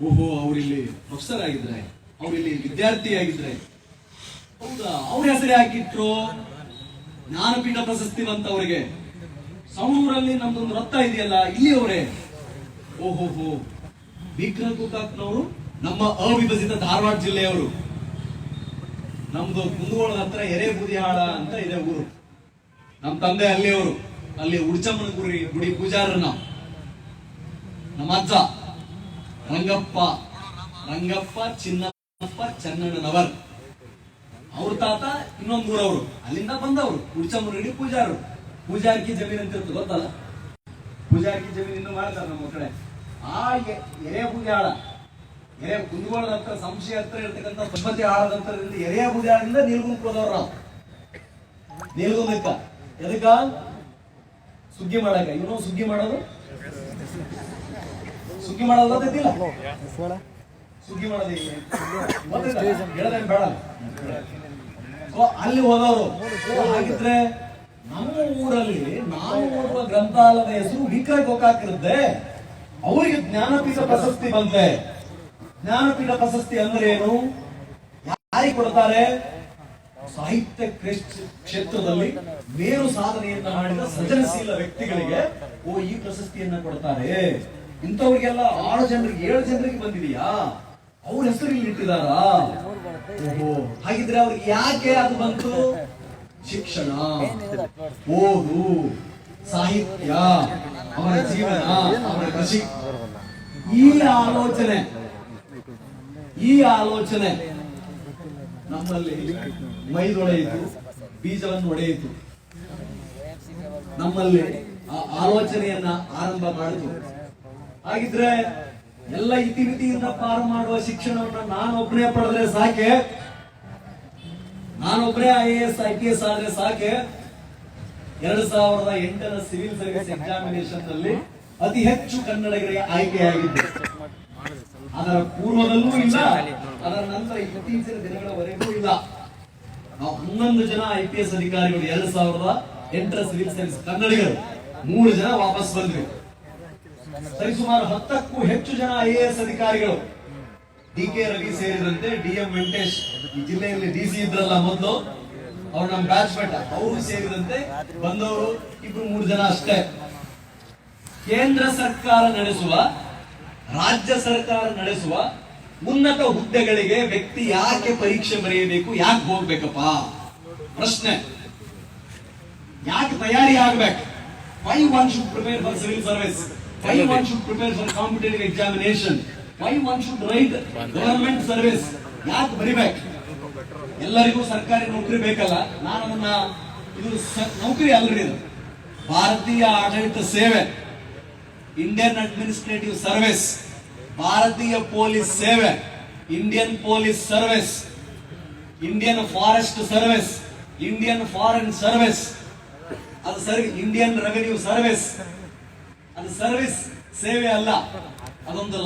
Speaker 1: ಓಹೋ, ಅವರಿಲ್ಲಿ ಪ್ರೊಫೆಸರ್ ಆಗಿದ್ರೆ, ಅವರಿಲ್ಲಿ ವಿದ್ಯಾರ್ಥಿ ಆಗಿದ್ರೆ, ಹೌದಾ, ಅವ್ರ ಹೆಸರೇ ಹಾಕಿಟ್ರು ಜ್ಞಾನಪೀಠ ಪ್ರಶಸ್ತಿ ಬಂತವರಿಗೆ. ಸವಣೂರಲ್ಲಿ ನಮ್ದೊಂದು ರಥ ಇದೆಯಲ್ಲ, ಇಲ್ಲಿ ಅವರೇ. ಓಹೋಹೋ, ವಿಕ್ರಾ ಗೋಕಾಕ್ನವರು ನಮ್ಮ ಅವಿಭಜಿತ ಧಾರವಾಡ ಜಿಲ್ಲೆಯವರು. ನಮ್ದು ಕುಂದಗೋಳದ ಹತ್ರ ಎರೆಬೂದಿಹಾಳ ಅಂತ ಇದೆ ಊರು. ನಮ್ಮ ತಂದೆ ಅಲ್ಲಿಯವರು, ಅಲ್ಲಿ ಉಡ್ಚಮ್ಮನ ಗುಡಿ ಪೂಜಾರರು ನಾವು. ನಮ್ಮ ಅಜ್ಜ ರಂಗಪ್ಪ ಚಿನ್ನಪ್ಪ ಚನ್ನಣ್ಣನವರ್, ಅವ್ರ ತಾತ ಇನ್ನೊಂದು ಊರವರು, ಅಲ್ಲಿಂದ ಬಂದವರು. ಉಡ್ಚಮ್ಮನ ಗುಡಿ ಪೂಜಾರರು. ಪೂಜಾರ್ಕಿ ಜಮೀನ್ ಅಂತ ಇರ್ತದೆ, ಗೊತ್ತಲ್ಲ? ಪೂಜಾರ್ಕಿ ಜಮೀನ್ ಇನ್ನೂ ಮಾಡ್ತಾರೆ ನಮ್ಮ ಕಡೆ. ಆ ಎರೆಬೂದಿಹಾಳ, ಕುಂದಗೋಳದ ಹತ್ರ ಸಂಶಯ ಹತ್ರ ಇರ್ತಕ್ಕಂಥ ಪದ್ಮತಿ ಹಾಳದ ಹತ್ರ ಎರೆಬೂದಿಹಾಳದಿಂದ ನೀಲ್ಗುಂದಕ್ಕೆ ಹೋದವ್ರು ನಾವು. ನೀಲ್ಗುಂದಕ್ಕ ಎದಕ್ಕ? ಸುಗ್ಗಿ ಮಾಡಕ. ಇವನು ಸುಗ್ಗಿ ಮಾಡೋದು, ಸುಗ್ಗಿ ಮಾಡೋದು ಗೊತ್ತಿಲ್ಲ. ಸುಗ್ಗಿ ಮಾಡೋದು ಹೇಳದೇನು ಬೇಡ. ಅಲ್ಲಿ ಹೋದವರು. ಹಾಗಿದ್ರೆ ನಮ್ಮ ಊರಲ್ಲಿ ನಾವು ಓದುವ ಗ್ರಂಥಾಲಯದ ಹೆಸರು ವಿಕ್ರಾ ಗೋಕಾಕ್ ಇರುತ್ತೆ. ಅವರಿಗೆ ಜ್ಞಾನಪೀಠ ಪ್ರಶಸ್ತಿ ಬಂತೆ. ಜ್ಞಾನಪೀಠ ಪ್ರಶಸ್ತಿ ಅಂದ್ರೆ ಏನು? ಯಾರಿಗೆ ಕೊಡ್ತಾರೆ? ಸಾಹಿತ್ಯ ಕ್ಷೇತ್ರದಲ್ಲಿ ಮೇರು ಸಾಧನೆಯನ್ನ ಮಾಡಿದ ಸೃಜನಶೀಲ ವ್ಯಕ್ತಿಗಳಿಗೆ ಈ ಪ್ರಶಸ್ತಿಯನ್ನ ಕೊಡ್ತಾರೆ. ಇಂಥವ್ರಿಗೆಲ್ಲ 6 ಜನರಿಗೆ 7 ಜನರಿಗೆ ಬಂದಿದೆಯಾ? ಅವ್ರ ಹೆಸರು ಇಲ್ಲಿ ಇಟ್ಟಿದಾರಾ? ಹಾಗಿದ್ರೆ ಅವ್ರಿಗೆ ಯಾಕೆ ಅದು ಬಂತು? ಶಿಕ್ಷಣ, ಓದು, ಸಾಹಿತ್ಯ, ಅವರ ಜೀವನ, ಅವರ ಕೃಷಿ, ಈ ಆಲೋಚನೆ ನಮ್ಮಲ್ಲಿ ಮೈದೊಳೆಯಿತು, ಬೀಜವನ್ನು ಒಡೆಯಿತು. ನಮ್ಮಲ್ಲಿ ಆ ಆಲೋಚನೆಯನ್ನ ಆರಂಭ ಮಾಡಿತು. ಹಾಗಿದ್ರೆ ಎಲ್ಲ ಇತಿಮಿತಿಯಿಂದ ಪಾರು ಮಾಡುವ ಶಿಕ್ಷಣವನ್ನ ನಾನೊಬ್ಬನೇ ಪಡೆದ್ರೆ ಸಾಕೆ? ನಾನೊಬ್ಬನೇ IAS IPS ಆದ್ರೆ ಸಾಕೆ? 2008ರ ಸಿವಿಲ್ ಸರ್ವಿಸ್ ಎಕ್ಸಾಮಿನೇಷನ್ ನಲ್ಲಿ ಅತಿ ಹೆಚ್ಚು ಕನ್ನಡಿಗರಿಗೆ ಆಯ್ಕೆಯಾಗಿದ್ದು. ಅದರ ಪೂರ್ವದಲ್ಲೂ ಇಲ್ಲ, ಅದರ ನಂತರ ಇತ್ತೀಚಿನ ದಿನಗಳವರೆಗೂ ಇಲ್ಲ. ನಾವು 11 ಜನ IPS ಅಧಿಕಾರಿಗಳು 2008ರ ಸಿವಿಲ್ ಸರ್ವಿಸ್ ಕನ್ನಡಿಗರು, 3 ಜನ ವಾಪಸ್ ಬಂದ್ವಿ. ಸರಿಸುಮಾರು 10ಕ್ಕೂ ಹೆಚ್ಚು ಜನ IAS ಅಧಿಕಾರಿಗಳು, DK ರವಿ ಸೇರಿದಂತೆ DM ವೆಂಕಟೇಶ್, ಈ ಜಿಲ್ಲೆಯಲ್ಲಿ DC ಇದ್ರಲ್ಲ ಮೊದಲು, ಅವ್ರು ನಮ್ಮ ಬ್ಯಾಚ್ ಮೇಟ್, ಅವರು ಸೇರಿದಂತೆ ಬಂದವರು 2-3 ಜನ ಅಷ್ಟೇ. ಕೇಂದ್ರ ಸರ್ಕಾರ ನಡೆಸುವ, ರಾಜ್ಯ ಸರ್ಕಾರ ನಡೆಸುವ ಉನ್ನತ ಹುದ್ದೆಗಳಿಗೆ ವ್ಯಕ್ತಿ ಯಾಕೆ ಪರೀಕ್ಷೆ ಬರೆಯಬೇಕು? ಯಾಕೆ ಹೋಗ್ಬೇಕಪ್ಪ? ಪ್ರಶ್ನೆ. ಯಾಕೆ ತಯಾರಿ ಆಗ್ಬೇಕು? Why one should prepare for civil service? Why one should prepare for competitive examination? Why one should write government service? ಯಾಕೆ ಬರಿಬೇಕು? ಎಲ್ಲರಿಗೂ ಸರ್ಕಾರಿ ನೌಕರಿ ಬೇಕಲ್ಲ. ನಾನು ಅದನ್ನ, ಇದು ನೌಕರಿ ಅಲ್ರಿ, ಇದು ಭಾರತೀಯ ಆಡಳಿತ ಸೇವೆ, ಇಂಡಿಯನ್ ಅಡ್ಮಿನಿಸ್ಟ್ರೇಟಿವ್ ಸರ್ವಿಸ್, ಭಾರತೀಯ ಪೊಲೀಸ್ ಸೇವೆ, Indian police service, Indian forest service, Indian foreign service, ಅದು ಇಂಡಿಯನ್ ರೆವೆನ್ಯೂ ಸರ್ವಿಸ್. ಅದು ಸರ್ವಿಸ್ ಸೇವೆ ಅಲ್ಲ, ಅದೊಂದು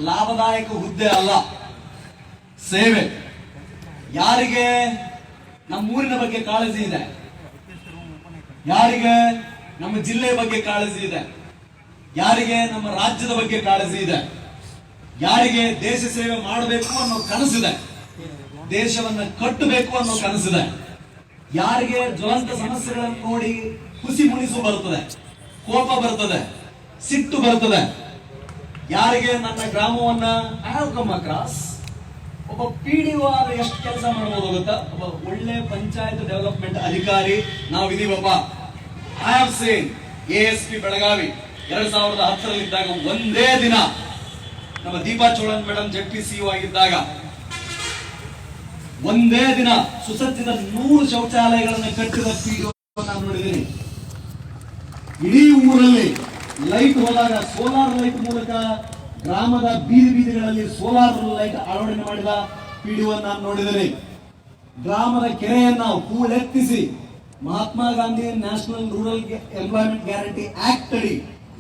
Speaker 1: ಲಾಭದಾಯಕ ಹುದ್ದೆ ಅಲ್ಲ, ಸೇವೆ. ಯಾರಿಗೆ ನಮ್ಮೂರಿನ ಬಗ್ಗೆ ಕಾಳಜಿ ಇದೆ, ಯಾರಿಗೆ ನಮ್ಮ ಜಿಲ್ಲೆಯ ಬಗ್ಗೆ ಕಾಳಜಿ ಇದೆ, ಯಾರಿಗೆ ನಮ್ಮ ರಾಜ್ಯದ ಬಗ್ಗೆ ಕಾಳಜಿ ಇದೆ, ಯಾರಿಗೆ ದೇಶ ಸೇವೆ ಮಾಡಬೇಕು ಅನ್ನೋ ಕನಸಿದೆ, ದೇಶವನ್ನ ಕಟ್ಟಬೇಕು ಅನ್ನೋ ಕನಸಿದೆ, ಯಾರಿಗೆ ಜ್ವಲಂತ ಸಮಸ್ಯೆಗಳನ್ನು ನೋಡಿ ಖುಷಿ ಮುನಿಸು ಬರುತ್ತದೆ, ಕೋಪ ಬರ್ತದೆ, ಸಿಟ್ಟು ಬರ್ತದೆ, ಯಾರಿಗೆ ನನ್ನ ಗ್ರಾಮವನ್ನ ಕ್ರಾಸ್, ಒಬ್ಬ PDO ಆದ್ರೆ ಎಷ್ಟು ಕೆಲಸ ಮಾಡಬಹುದು ಗೊತ್ತಾ? ಒಬ್ಬ ಒಳ್ಳೆ ಪಂಚಾಯತ್ ಡೆವಲಪ್ಮೆಂಟ್ ಅಧಿಕಾರಿ ನಾವಿದೀವಪ್ಪ. I have seen ASP Belagavi 2010ರಲ್ಲಿದ್ದಾಗ ಒಂದೇ ದಿನ ನಮ್ಮ ದೀಪಾ ಚೋಳನ್ ಮೇಡಮ್ ZPCO ಆಗಿದ್ದಾಗ ಒಂದೇ ದಿನ ಸುಸಜ್ಜಿತ 100 ಶೌಚಾಲಯಗಳನ್ನು ಕಟ್ಟಿದ PDO ನಾನು ನೋಡಿದ್ದೀನಿ. ಇಡೀ ಊರಲ್ಲಿ ಲೈಟ್ ಹೋದಾಗ ಸೋಲಾರ್ ಲೈಟ್ ಮೂಲಕ ಗ್ರಾಮದ ಬೀದಿಗಳಲ್ಲಿ ಸೋಲಾರ್ ಲೈಟ್ ಅಳವಡಿಕೆ ಮಾಡಿದ PDO ನಾನು ನೋಡಿದ್ದೀನಿ. ಗ್ರಾಮದ ಕೆರೆಯನ್ನ ಹೂಳೆತ್ತಿಸಿ Mahatma Gandhi national rural employment guarantee act ಅಡಿ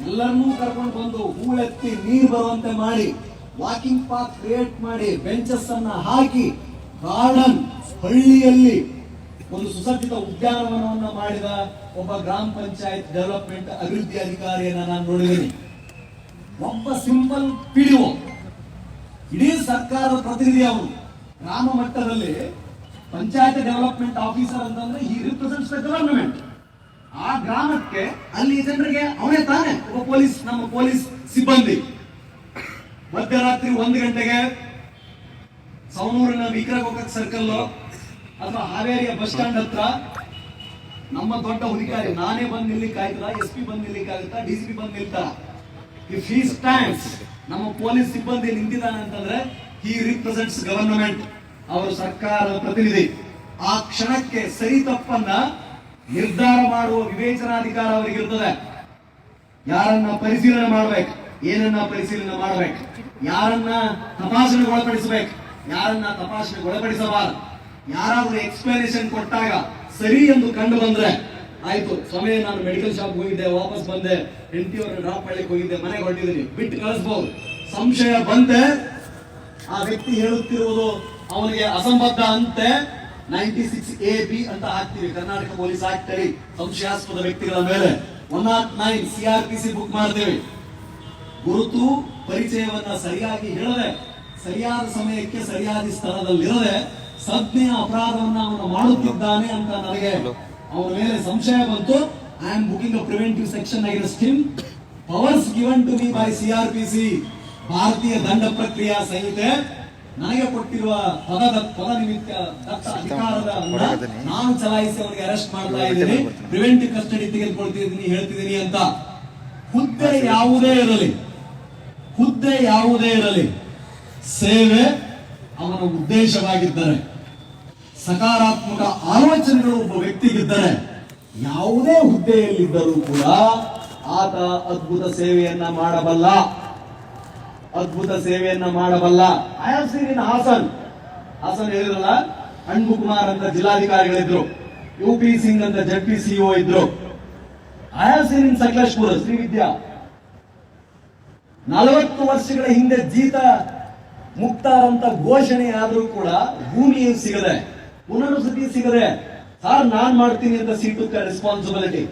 Speaker 1: ಎಲ್ಲರನ್ನೂ ಕರ್ಕೊಂಡು ಬಂದು ಹೂಳೆತ್ತಿ ನೀರು ಬರುವಂತೆ ಮಾಡಿ, ವಾಕಿಂಗ್ ಪಾತ್ ಕ್ರಿಯೇಟ್ ಮಾಡಿ, ಬೆಂಚಸ್ ಅನ್ನ ಹಾಕಿ, ಗಾರ್ಡನ್ ಹಳ್ಳಿಯಲ್ಲಿ ಒಂದು ಸುಸಜ್ಜಿತ ಉದ್ಯಾನವನವನ್ನು ಮಾಡಿದ ಒಬ್ಬ ಗ್ರಾಮ ಪಂಚಾಯತ್ ಡೆವಲಪ್ಮೆಂಟ್ ಅಭಿವೃದ್ಧಿ ಅಧಿಕಾರಿಯನ್ನ ನಾನು ನೋಡಿದ್ದೀನಿ. ಒಬ್ಬ ಸಿಂಪಲ್ ಪಿಡಿಒ, ಇಡೀ ಸರ್ಕಾರದ ಪ್ರತಿನಿಧಿ ಅವನು. ಗ್ರಾಮ ಮಟ್ಟದಲ್ಲಿ ಪಂಚಾಯತ್ ಡೆವಲಪ್ಮೆಂಟ್ ಆಫೀಸರ್ ಅಂತಂದ್ರೆ ಈ ರಿಪ್ರೆಸೆಂಟ್ಸ್ ದ ಗವರ್ನಮೆಂಟ್. ಆ ಗ್ರಾಮಕ್ಕೆ ಅಲ್ಲಿ ಜನರಿಗೆ ಅವನೇ ತಾನೆ ಒಬ್ಬ ಪೊಲೀಸ್, ನಮ್ಮ ಪೊಲೀಸ್ ಸಿಬ್ಬಂದಿ. ಮಧ್ಯರಾತ್ರಿ 1 ಗಂಟೆಗೆ ಸವಣೂರಿನ ವಿಕ್ರಗೋಕಕ್ ಸರ್ಕಲ್ ಅಥವಾ ಹಾವೇರಿಯ ಬಸ್ ಸ್ಟ್ಯಾಂಡ್ ಹತ್ರ ನಮ್ಮ ದೊಡ್ಡ ಅಧಿಕಾರಿ, ನಾನೇ ಬಂದು ನಿಲ್ಲಿಕ್ಕೆ ಆಯ್ತದ, SP ಬಂದು ನಿಲ್ಲಿಕ್ಕೆ ಆಗುತ್ತಾ, DCP ಬಂದು ನಿಲ್ತಾರ. ಇಫ್ ಹಿ ಸ್ಟ್ಯಾಂಡ್ಸ್, ನಮ್ಮ ಪೊಲೀಸ್ ಸಿಬ್ಬಂದಿ ನಿಂತಿದ್ದಾನೆ ಅಂತಂದ್ರೆ ಹಿ ರಿಪ್ರೆಸೆಂಟ್ಸ್ ಗವರ್ನಮೆಂಟ್, ಅವರು ಸರ್ಕಾರದ ಪ್ರತಿನಿಧಿ. ಆ ಕ್ಷಣಕ್ಕೆ ಸರಿ ತಪ್ಪನ್ನ ನಿರ್ಧಾರ ಮಾಡುವ ವಿವೇಚನಾಧಿಕಾರ ಅವರಿಗಿರ್ತದೆ. ಯಾರನ್ನ ಪರಿಶೀಲನೆ ಮಾಡ್ಬೇಕು, ಏನನ್ನ ಪರಿಶೀಲನೆ ಮಾಡ್ಬೇಕು, ಯಾರನ್ನ ತಪಾಸಣೆಗೆ ಒಳಪಡಿಸಬೇಕು, ಯಾರನ್ನ ತಪಾಸಣೆಗೆ ಒಳಪಡಿಸಬಾರದು. ಯಾರಾದ್ರೂ ಎಕ್ಸ್ಪ್ಲನೇಷನ್ ಕೊಟ್ಟಾಗ ಸರಿ ಎಂದು ಕಂಡು ಬಂದ್ರೆ ಆಯ್ತು, ಸ್ವಾಮಿ ನಾನು ಮೆಡಿಕಲ್ ಶಾಪ್ ಹೋಗಿದ್ದೆ, ವಾಪಸ್ ಬಂದೆ, ಹೆಂಡತಿಯವ್ರನ್ನ ಡ್ರಾಪ್ ಮಾಡ್ಲಿಕ್ಕೆ ಹೋಗಿದ್ದೆ, ಮನೆಗೆ ಹೊರಟಿದ್ದೀನಿ, ಬಿಟ್ಟು ಕಳಿಸಬಹುದು. ಸಂಶಯ ಬಂದೆ, ಆ ವ್ಯಕ್ತಿ ಹೇಳುತ್ತಿರುವುದು ಅವನಿಗೆ ಅಸಂಬದ್ಧ ಅಂತೆ 96AB ಅಂತ ಹಾಕ್ತೀವಿ ಕರ್ನಾಟಕ ಪೊಲೀಸ್ ಆಕ್ಟ್ ಅಲ್ಲಿ. ಸಂಶಯಾಸ್ಪದ ವ್ಯಕ್ತಿಗಳ ಮೇಲೆ 109 CRPC ಬುಕ್ ಮಾಡ್ತೇವೆ. ಗುರುತು ಪರಿಚಯವನ್ನ ಸರಿಯಾಗಿ ಹೇಳದೆ, ಸರಿಯಾದ ಸಮಯಕ್ಕೆ ಸರಿಯಾದ ಸ್ಥಳದಲ್ಲಿರದೆ ಸಂಜ್ಞೆಯ ಅಪರಾಧವನ್ನ ಅವನು ಮಾಡುತ್ತಿದ್ದಾನೆ ಅಂತ ನನಗೆ ಅವನ ಮೇಲೆ ಸಂಶಯ ಬಂತು. I am booking a preventive section against him. Powers given to me by CRPC, ಭಾರತೀಯ ದಂಡ ಪ್ರಕ್ರಿಯಾ ಸಂಹಿತೆ ನನಗೆ ಕೊಟ್ಟಿರುವ ಪದ ನಿಮಿತ್ತ ದತ್ತ ಅಧಿಕಾರದ ನಾನು ಚಲಾಯಿಸಿ ಅವನಿಗೆ ಅರೆಸ್ಟ್ ಮಾಡ್ತಾ ಇದ್ದೀನಿ, ಪ್ರಿವೆಂಟಿವ್ ಕಸ್ಟಡಿ ತೆಗೆದುಕೊಳ್ತಿದ್ದೀನಿ, ಹೇಳ್ತಿದ್ದೀನಿ ಅಂತ. ಹುದ್ದೆ ಯಾವುದೇ ಇರಲಿ, ಸೇವೆ ಅವನ ಉದ್ದೇಶವಾಗಿದ್ದರೆ, ಸಕಾರಾತ್ಮಕ ಆಲೋಚನೆಗಳು ಒಬ್ಬ ವ್ಯಕ್ತಿಗಿದ್ದರೆ, ಯಾವುದೇ ಹುದ್ದೆಯಲ್ಲಿದ್ದರೂ ಕೂಡ ಆತ ಅದ್ಭುತ ಸೇವೆಯನ್ನ ಮಾಡಬಲ್ಲ. I have seen in Hassan ಹೇಳಿದ್ರಲ್ಲ, ಅಣ್ಬು ಕುಮಾರ್ ಅಂತ ಜಿಲ್ಲಾಧಿಕಾರಿಗಳಿದ್ರು, UP ಸಿಂಗ್ ಅಂತ ZP CO ಇದ್ರು. I have seen in Sakleshpur Srividya 40 ವರ್ಷಗಳ ಹಿಂದೆ ಜೀತ ಮುಕ್ತಾರಂತ ಘೋಷಣೆ ಆದ್ರೂ ಕೂಡ ಭೂಮಿಯು ಸಿಗದೆ, ಪುನರ್ವಸತಿ ಸಿಗದೆ, ಸಾರ್ ನಾನ್ ಮಾಡ್ತೀನಿ ಅಂತ ಸೀಟುಕ್ಕ ರೆಸ್ಪಾನ್ಸಿಬಿಲಿಟಿ.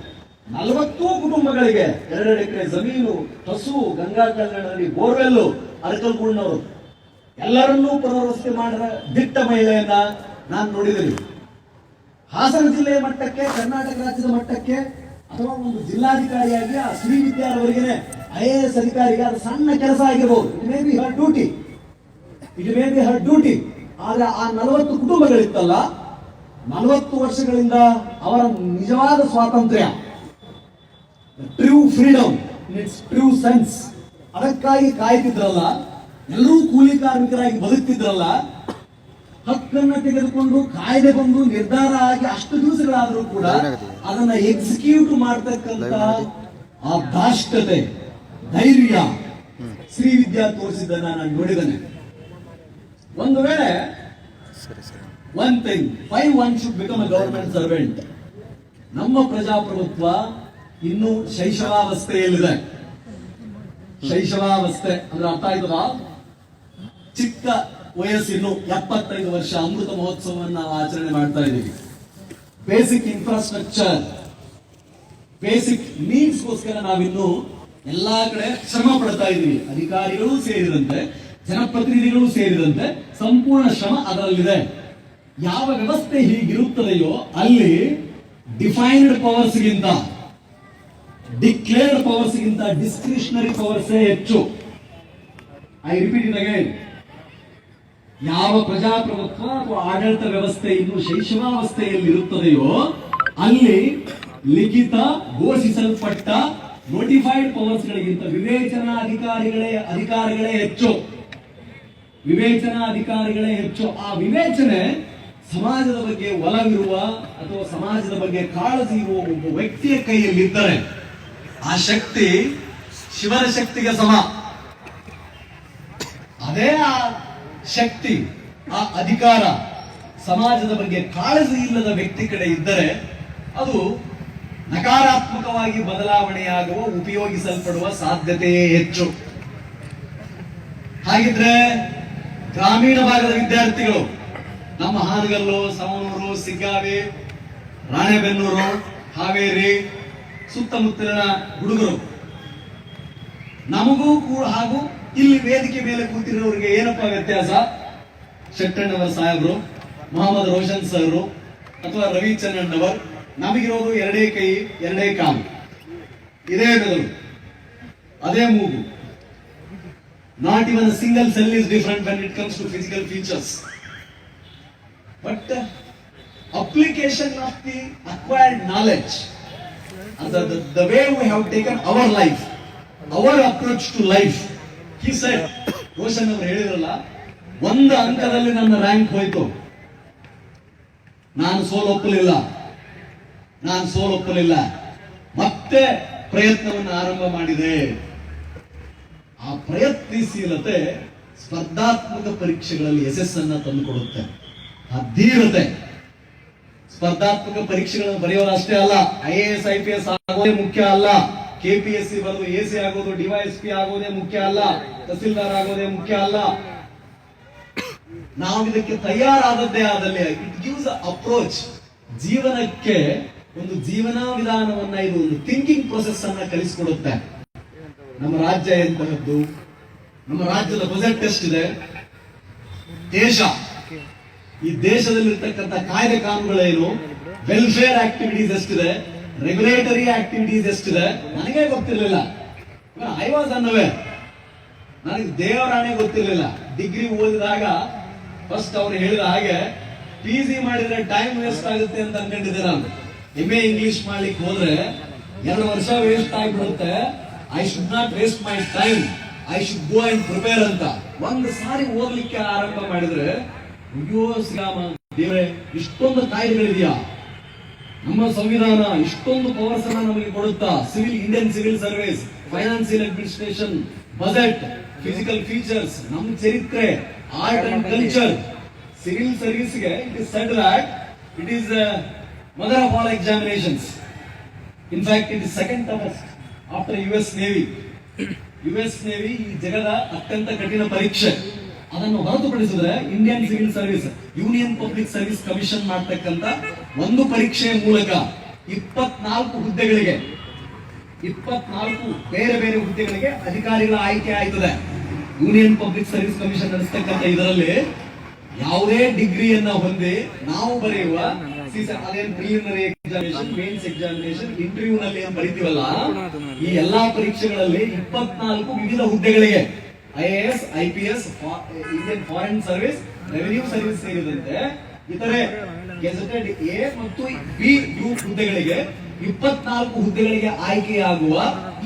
Speaker 1: 40 ಕುಟುಂಬಗಳಿಗೆ 2 ಎಕರೆ ಜಮೀನು, ಹಸು, ಗಂಗಾ ಕಲ್ಯಾಣದಲ್ಲಿ ಬೋರ್ವೆಲ್ಲು, ಅರಕಲ್ಗೂಡ್ನವರು ಎಲ್ಲರನ್ನೂ ಪುನರ್ವಸತಿ ಮಾಡಿದ ದಿಟ್ಟ ಮಹಿಳೆಯನ್ನ ನಾನು ನೋಡಿದ್ದೀನಿ. ಹಾಸನ ಜಿಲ್ಲೆಯ ಮಟ್ಟಕ್ಕೆ, ಕರ್ನಾಟಕ ರಾಜ್ಯದ ಮಟ್ಟಕ್ಕೆ, ಅಥವಾ ಒಂದು ಜಿಲ್ಲಾಧಿಕಾರಿಯಾಗಿ ಆ ಶ್ರೀವಿದ್ಯಾರವರೆಗೆ IAS ಅಧಿಕಾರಿಗೆ ಅದು ಸಣ್ಣ ಕೆಲಸ ಆಗಿರಬಹುದು. It may be Har duty. ಆದ್ರೆ ಆ 40 ಕುಟುಂಬಗಳಿತ್ತಲ್ಲ, 40 ವರ್ಷಗಳಿಂದ ಅವರ ನಿಜವಾದ ಸ್ವಾತಂತ್ರ್ಯ, true freedom in its true sense, ಅದಕ್ಕಾಗಿ ಕಾಯ್ತಿದ್ರಲ್ಲ, ಎಲ್ಲರೂ ಕೂಲಿ ಕಾರ್ಮಿಕರಾಗಿ ಬದುಕ್ತಿದ್ರಲ್ಲ, ಹಕ್ಕನ್ನ ತೆಗೆದುಕೊಂಡು ಕಾಯ್ದೆ ಬಂದು ನಿರ್ಧಾರ ಆಗಿ ಅಷ್ಟು ದಿವಸಗಳಾದರೂ ಕೂಡ ಅದನ್ನ ಎಕ್ಸಿಕ್ಯೂಟ್ ಮಾಡ್ತಕ್ಕಂತ ಆ ದಾಷ್ಟತೆ, ಧೈರ್ಯ ಶ್ರೀವಿದ್ಯಾ ತೋರಿಸಿದ್ದನ್ನ ನಾನು ನೋಡಿದ್ದೇನೆ. ಒಂದು ವೇಳೆ one thing, why one should become a government servant. ನಮ್ಮ ಪ್ರಜಾಪ್ರಭುತ್ವ ಇನ್ನೂ ಶೈಶವಾವಸ್ಥೆಯಲ್ಲಿದೆ. ಶೈಶವಾವಸ್ಥೆ ಅಂದ್ರೆ ಅರ್ಥ ಆಯ್ತದ? ಚಿಕ್ಕ ವಯಸ್ಸಿನ್ನು 75 ವರ್ಷ ಅಮೃತ ಮಹೋತ್ಸವವನ್ನು ನಾವು ಆಚರಣೆ ಮಾಡ್ತಾ ಇದ್ದೀವಿ. ಬೇಸಿಕ್ ಇನ್ಫ್ರಾಸ್ಟ್ರಕ್ಚರ್, ಬೇಸಿಕ್ ನೀಡ್ಸ್ಗೋಸ್ಕರ ನಾವಿನ್ನು ಎಲ್ಲಾ ಕಡೆ ಶ್ರಮ ಪಡ್ತಾ ಇದ್ದೀವಿ. ಅಧಿಕಾರಿಗಳು ಸೇರಿದಂತೆ, ಜನಪ್ರತಿನಿಧಿಗಳು ಸೇರಿದಂತೆ ಸಂಪೂರ್ಣ ಶ್ರಮ ಅದರಲ್ಲಿದೆ. ಯಾವ ವ್ಯವಸ್ಥೆ ಹೀಗಿರುತ್ತದೆಯೋ ಅಲ್ಲಿ ಡಿಫೈನ್ಡ್ ಪವರ್ಸ್ಗಿಂತ, ಡಿಕ್ಲೇರ್ಡ್ ಪವರ್ಸ್ಗಿಂತ ಡಿಸ್ಕ್ರಿಷನರಿ ಪವರ್ಸೇ ಹೆಚ್ಚು. I repeat it again. ಯಾವ ಪ್ರಜಾಪ್ರಭುತ್ವ ಅಥವಾ ಆಡಳಿತ ವ್ಯವಸ್ಥೆ ಇನ್ನು ಶೈಶವಾವಸ್ಥೆಯಲ್ಲಿರುತ್ತದೆಯೋ ಅಲ್ಲಿ ಲಿಖಿತ ಘೋಷಿಸಲ್ಪಟ್ಟ ನೋಟಿಫೈಡ್ ಪವರ್ಸ್ ಗಳಿಗಿಂತ ಅಧಿಕಾರಿಗಳೇ ಹೆಚ್ಚು. ಆ ವಿವೇಚನೆ ಸಮಾಜದ ಬಗ್ಗೆ ಒಲವಿರುವ ಅಥವಾ ಸಮಾಜದ ಬಗ್ಗೆ ಕಾಳಜಿ ಇರುವ ಒಬ್ಬ ವ್ಯಕ್ತಿಯ ಕೈಯಲ್ಲಿದ್ದರೆ ಆ ಶಕ್ತಿ ಶಿವನ ಶಕ್ತಿಗೆ ಸಮ. ಅದೇ ಆ ಶಕ್ತಿ, ಆ ಅಧಿಕಾರ ಸಮಾಜದ ಬಗ್ಗೆ ಕಾಳಜಿ ಇಲ್ಲದ ವ್ಯಕ್ತಿ ಕಡೆ ಇದ್ದರೆ ಅದು ನಕಾರಾತ್ಮಕವಾಗಿ ಬದಲಾವಣೆಯಾಗುವ, ಉಪಯೋಗಿಸಲ್ಪಡುವ ಸಾಧ್ಯತೆಯೇ ಹೆಚ್ಚು. ಹಾಗಿದ್ರೆ ಗ್ರಾಮೀಣ ಭಾಗದ ವಿದ್ಯಾರ್ಥಿಗಳು, ನಮ್ಮ ಹಾನಗಲ್ಲು, ಸವಣೂರು, ಸಿಗ್ಗಾವಿ, ರಾಣೆಬೆನ್ನೂರು, ಹಾವೇರಿ ಸುತ್ತಮುತ್ತಲಿನ ಹುಡುಗರು. ನಮಗೂ ಕೂಡ ಹಾಗೂ ಇಲ್ಲಿ ವೇದಿಕೆ ಮೇಲೆ ಕೂತಿರೋರಿಗೆ ಏನಪ್ಪಾ ವ್ಯತ್ಯಾಸ? ಶೆಟ್ಟಣ್ಣವರ ಸಾಹೇಬರು, ಮೊಹಮ್ಮದ್ ರೋಷನ್ ಸರ್ ಅಥವಾ ರವಿಚಂದ್ರಣ್ಣವರ್, ನಮಗಿರೋದು ಎರಡೇ ಕೈ, ಎರಡೇ ಕಾಲು, ಇದೇ ಮೆದುಳು, ಅದೇ ಮೂಗು. Not even a single cell is different when it comes to physical features. But application of the acquired knowledge and the way we have taken our life, our approach to life. He said, Roshan ಅವರು ಹೇಳಿದ್ರಲ್ಲ, ಒಂದು ಅಂಕದಲ್ಲಿ ನನ್ನ rank ಹೋಯ್ತು, ನಾನು ಸೋಲೊಪ್ಪಲಿಲ್ಲ, ಮತ್ತೆ ಪ್ರಯತ್ನವನ್ನು ಆರಂಭ ಮಾಡಿದೆ. ಆ ಪ್ರಯತ್ನಶೀಲತೆ ಸ್ಪರ್ಧಾತ್ಮಕ ಪರೀಕ್ಷೆಗಳಲ್ಲಿ ಯಶಸ್ಸನ್ನ ತಂದುಕೊಡುತ್ತೆ. ಆ ಧೀರತೆ ಸ್ಪರ್ಧಾತ್ಮಕ ಪರೀಕ್ಷೆಗಳನ್ನು ಬರೆಯೋದು ಅಷ್ಟೇ ಅಲ್ಲ, IAS IPS ಆಗೋದೇ ಮುಖ್ಯ ಅಲ್ಲ, KPSC ಬರೆದು AC ಆಗೋದು, DYSP ಆಗೋದೇ ಮುಖ್ಯ ಅಲ್ಲ, ತಹಸೀಲ್ದಾರ್ ಆಗೋದೇ ಮುಖ್ಯ ಅಲ್ಲ. ನಾವು ಇದಕ್ಕೆ ತಯಾರಾದದ್ದೇ ಆದಲ್ಲಿ ಇಟ್ ಗಿವ್ಸ್ ಅಪ್ರೋಚ್, ಜೀವನಕ್ಕೆ ಒಂದು ಜೀವನಾ ವಿಧಾನವನ್ನ, ಇದು ಒಂದು ಥಿಂಕಿಂಗ್ ಪ್ರೊಸೆಸ್ ಅನ್ನ ಕಲಿಸಿಕೊಡುತ್ತೆ. ನಮ್ಮ ರಾಜ್ಯ ಎಂತಹದ್ದು, ನಮ್ಮ ರಾಜ್ಯದ ಬಜೆಟ್ ಎಷ್ಟಿದೆ, ಈ ದೇಶದಲ್ಲಿರ್ತಕ್ಕಂಥ ಕಾಯ್ದೆ ಕಾನೂನುಗಳೇನು, ವೆಲ್ಫೇರ್ ಆಕ್ಟಿವಿಟೀಸ್ ಎಷ್ಟಿದೆ, ರೆಗ್ಯುಲೇಟರಿ ಆಕ್ಟಿವಿಟೀಸ್ ಎಷ್ಟಿದೆ, ನನಗೆ ಗೊತ್ತಿರಲಿಲ್ಲ. ಐ ವಾಸ್ ಅನ್ಅವೇರ್, ನನಗೆ ದೇವರಾಣೆ ಗೊತ್ತಿರಲಿಲ್ಲ. ಡಿಗ್ರಿ ಓದಿದಾಗ ಫಸ್ಟ್ ಅವ್ರು ಹೇಳಿದ ಹಾಗೆ PG ಮಾಡಿದ್ರೆ ಟೈಮ್ ವೇಸ್ಟ್ ಆಗುತ್ತೆ ಅಂತ ಅನ್ಕೊಂಡಿದ್ದೆ ನಾನು. MA ಇಂಗ್ಲಿಷ್ ಮಾಡ್ಲಿಕ್ಕೆ ಹೋದ್ರೆ 2 ವರ್ಷ ವೇಸ್ಟ್ ಆಗಿಬಿಡುತ್ತೆ. I should not waste my time, I should go and prepare ಅಂತ ಒಂದು ಸಾರಿ ಓದ್ಲಿಕ್ಕೆ ಆರಂಭ ಮಾಡಿದ್ರೆ, ಅಯ್ಯೋ ಶ್ರೀರಾಮ ದೇವರೇ, ಇಷ್ಟೊಂದು ಕಾಯ್ದೆಗಳಿದೆಯಾ, ನಮ್ಮ ಸಂವಿಧಾನ ಇಷ್ಟೊಂದು ಪವರ್ಸ್ ಅನ್ನ ನಮಗೆ ಕೊಡುತ್ತಾ, Indian civil service, financial administration, budget, physical features, ನಮ್ಮ ಚರಿತ್ರೆ, ಆರ್ಟ್ ಅಂಡ್ ಕಲ್ಚರ್. ಸಿವಿಲ್ ಸರ್ವಿಸ್ಗೆ it is said that it is mother of all examinations. In fact it is second toughest after US Navy. US Navy ಈ ಜಗದ ಅತ್ಯಂತ ಕಠಿಣ ಪರೀಕ್ಷೆ. ಅದನ್ನು ಹೊರತುಪಡಿಸಿದ್ರೆ Indian civil service, union public service commission ಮಾಡ್ತಕ್ಕಂಥ ಒಂದು ಪರೀಕ್ಷೆಯ ಮೂಲಕ 24 ಹುದ್ದೆಗಳಿಗೆ, 24 ಬೇರೆ ಬೇರೆ ಹುದ್ದೆಗಳಿಗೆ ಅಧಿಕಾರಿಗಳ ಆಯ್ಕೆ ಆಯ್ತದೆ. ಯೂನಿಯನ್ ಪಬ್ಲಿಕ್ ಸರ್ವಿಸ್ ಕಮಿಷನ್ ನಡೆಸ್ತಕ್ಕಂಥ ಇದರಲ್ಲಿ ಯಾವುದೇ ಡಿಗ್ರಿಯನ್ನ ಹೊಂದಿ ನಾವು ಬರೆಯುವ ಅದೇನ್ preliminary examination, mains examination, interview ನಲ್ಲಿ ಏನ್ ಬರೀತೀವಲ್ಲ, ಈ ಎಲ್ಲಾ ಪರೀಕ್ಷೆಗಳಲ್ಲಿ 24 ವಿವಿಧ ಹುದ್ದೆಗಳಿಗೆ IAS IPS, Indian foreign service, revenue service ಸೇರಿದಂತೆ ಇತರೆ ಗೆಜೆಟೆಡ್ A ಮತ್ತು B ಹುದ್ದೆಗಳಿಗೆ 24 ಹುದ್ದೆಗಳಿಗೆ ಆಯ್ಕೆಯಾಗುವ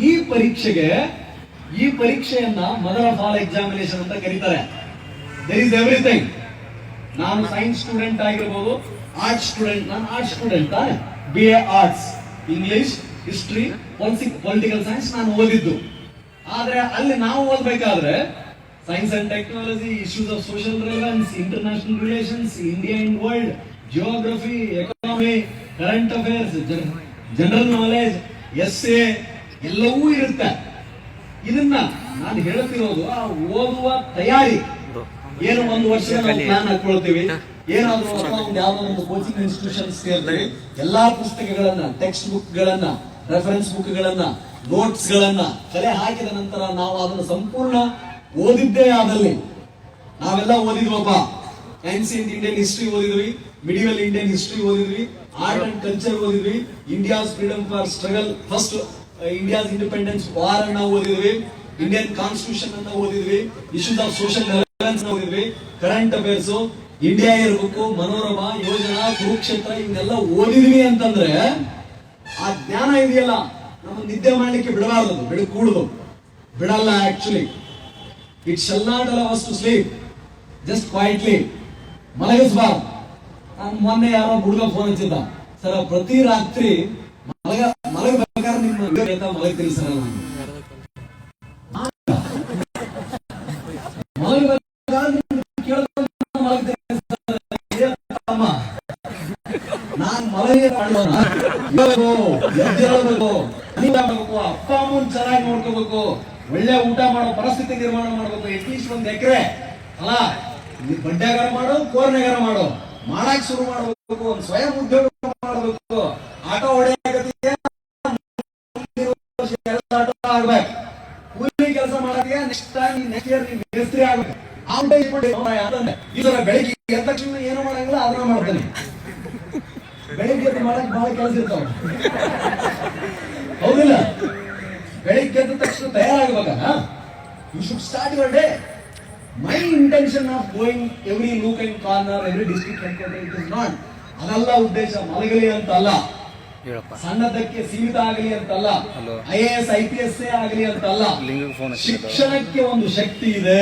Speaker 1: ಈ ಪರೀಕ್ಷೆಯನ್ನ ಮದರ್ ಆಫ್ ಆಲ್ ಎಕ್ಸಾಮಿನೇಷನ್ ಅಂತ ಕರೀತಾರೆ. There is everything. ನಾನು ಸೈನ್ಸ್ ಸ್ಟೂಡೆಂಟ್ ಆಗಿರ್ಬೋದು, ಆರ್ಟ್ಸ್ ಸ್ಟೂಡೆಂಟ್, ನಾನು arts student, BA arts, English, history, political science ನಾನು ಓದಿದ್ದು. ಆದ್ರೆ ಅಲ್ಲಿ ನಾವು ಓದ್ಬೇಕಾದ್ರೆ science and technology, issues of social relevance, international relations, India and world, geography, economy, current affairs, general knowledge, essay ಎಲ್ಲವೂ ಇರುತ್ತೆ. ಇದನ್ನ ನಾನು ಹೇಳ್ತಿರೋದು ಆ ಓದುವ ತಯಾರಿ. ಏನು ಒಂದು ವರ್ಷ ನಾವು ಪ್ಲಾನ್ ಹಾಕೊಳ್ತೀವಿ, ಏನಾದ್ರೂ ಯಾವ್ದೋ ಒಂದು ಕೋಚಿಂಗ್ ಇನ್ಸ್ಟಿಟ್ಯೂಷನ್ ಸೇರ್ತೀವಿ, ಎಲ್ಲಾ ಪುಸ್ತಕಗಳನ್ನ, ಟೆಕ್ಸ್ಟ್ ಬುಕ್ ಗಳನ್ನ, ರೆಫರೆನ್ಸ್ ಬುಕ್ ಗಳನ್ನ, ನೋಟ್ಸ್ ಗಳನ್ನ ಕಲೆ ಹಾಕಿದ ನಂತರ ನಾವು ಅದನ್ನು ಸಂಪೂರ್ಣ ಓದಿದ್ದೇ ಆದಲ್ಲಿ, ನಾವೆಲ್ಲ ಓದಿದ್ವಪ್ಪ, ಏನ್ಸಿಯಂಟ್ ಇಂಡಿಯನ್ ಹಿಸ್ಟ್ರಿ ಓದಿದ್ವಿ, ಮಿಡಿವಲ್ ಇಂಡಿಯನ್ ಹಿಸ್ಟ್ರಿ ಓದಿದ್ವಿ, ಆರ್ಟ್ ಅಂಡ್ ಕಲ್ಚರ್ ಓದಿದ್ವಿ, India's freedom for struggle, first India's independence war ಅನ್ನ ಓದಿದ್ವಿ, ಇಂಡಿಯನ್ ಕಾನ್ಸ್ಟಿಟ್ಯೂಷನ್ ಅನ್ನ ಓದಿದ್ವಿ, ಇಶ್ಯೂಸ್ ಆಫ್ ಸೋಷಿಯಲ್ ರೆಲೆವೆನ್ಸ್ ಓದಿದ್ವಿ, ಕರೆಂಟ್ ಅಫೇರ್ಸ್, ಇಂಡಿಯಾ ಇರ್ಬೇಕು, ಮನೋರಮ, ಯೋಜನಾ, ಕುರುಕ್ಷೇತ್ರ, ಇವನ್ನೆಲ್ಲ ಓದಿದ್ವಿ ಅಂತಂದ್ರೆ ಆ ಜ್ಞಾನ ಇದೆಯಲ್ಲ, ನಮ್ಮ ನಿದ್ದೆ ಮಾಡ್ಲಿಕ್ಕೆ ಬಿಡಬಾರದು, ಬಿಡಲ್ಲ. Actually it shall not allow us to sleep, just quietly ಮಲಗಿಸಬಾರ್ದು. ನಾನು ಮೊನ್ನೆ ಯಾರೋ ಹುಡುಗ ಫೋನ್ ಹಚ್ಚಿದ್ದ, ಸರ್ ಪ್ರತಿ ರಾತ್ರಿ ಮಲಗಬೇಕಾದ್ರೆ ನಿಮ್ಮ ಮಲಗ್ತೀನಿ ಸರ್, ನಾನು ಮಲಗಿ ಅಪ್ಪ ಅಮ್ಮನ್ ಚೆನ್ನಾಗಿ ನೋಡ್ಕೋಬೇಕು, ಒಳ್ಳೆ ಊಟ ಮಾಡೋ ಪರಿಸ್ಥಿತಿ ನಿರ್ಮಾಣ ಮಾಡಬೇಕು, ಅಟ್ಲೀಸ್ಟ್ 1 ಎಕರೆ ಅಲ್ಲ, ಬಡ್ಡೆಗಾರ ಮಾಡೋ, ಕೋರ್ನೆಗಾರ ಮಾಡೋ, ಮಾಡಕ್ ಶುರು ಮಾಡಬೇಕು, ಒಂದು ಸ್ವಯಂ ಉದ್ಯೋಗ ಮಾಡಬೇಕು.
Speaker 2: ಆಗ್ಬೇಕು. ಆಟೋ ಹೊಡೆಯಕತ್ತೀಯ ಆಟೋ ಆಗ್ಬೇಕು. ಕೂಲಿ ಕೆಲಸ ಮಾಡತ್ತೀಯ ನೆಕ್ಸ್ಟ್ ಟೈಮ್ ನೆಕ್ಸ್ಟ್ ಇಯರ್ ನೀನ್ ಮೇಸ್ತ್ರಿ ಆಗ್ಬೇಕು. ಈ ಸಲ ಬೆಳಿಗ್ಗೆ ಎದ್ದ ತಕ್ಷಣ ಏನು ಮಾಡಂಗಿಲ್ಲ ಅದನ್ನ ಮಾಡ್ತಾನೆ. ಬೆಳಿಗ್ಗೆ ಎದ್ದು ಮಾಡಕ್ ಬಹಳ ಕೆಲಸ ಇರ್ತಾವ, ಹೌದಿಲ್ಲ? ಬೆಳಿಗ್ಗೆ ಎದ್ದ ತಕ್ಷಣ ತಯಾರಾಗಬೇಕಲ್ಲ. You should start your day. My intention of going every nook and corner, every district headquarter, it is not. ಅದಲ್ಲ ಉದ್ದೇಶ. ಮಲಗಲಿ ಅಂತಲ್ಲ, ಸಣ್ಣದಕ್ಕೆ ಸೀಮಿತ ಆಗಲಿ ಅಂತಲ್ಲ, IAS IPS ಆಗಲಿ ಅಂತಲ್ಲ. ಶಿಕ್ಷಣಕ್ಕೆ ಒಂದು ಶಕ್ತಿ ಇದೆ.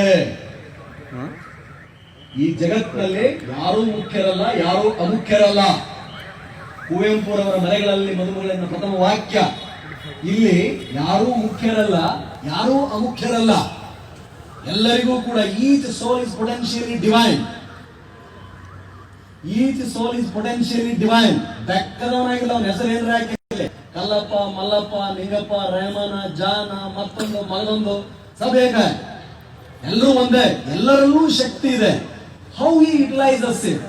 Speaker 2: ಈ ಜಗತ್ತಿನಲ್ಲಿ ಯಾರೂ ಮುಖ್ಯರಲ್ಲ, ಯಾರೂ ಅಮುಖ್ಯರಲ್ಲ. ಕುವೆಂಪುರವರ ಮನೆಗಳಲ್ಲಿ ಮದುಮಗಳೆಂದ ಪ್ರಥಮ ವಾಕ್ಯ. ಇಲ್ಲಿ ಯಾರೂ ಮುಖ್ಯರಲ್ಲ, ಯಾರೂ ಅಮುಖ್ಯರಲ್ಲ. ಎಲ್ಲರಿಗೂ ಕೂಡ each soul is potentially divine. Each soul is potentially divine. ಬೆಕ್ಕದವನಾಗಿಲ್ಲ, ಅವನ ಹೆಸರು ಏನ್ರ ಹಾಕಿಲ್ಲ, ಕಲ್ಲಪ್ಪ, ಮಲ್ಲಪ್ಪ, ನಿಂಗಪ್ಪ, ರೆಹಮಾನ, ಜಾನ, ಮತ್ತೊಂದು ಮಗದೊಂದು ಸಬೇಕ, ಎಲ್ಲರೂ ಒಂದೇ. ಎಲ್ಲರಲ್ಲೂ ಶಕ್ತಿ ಇದೆ. How he utilises it,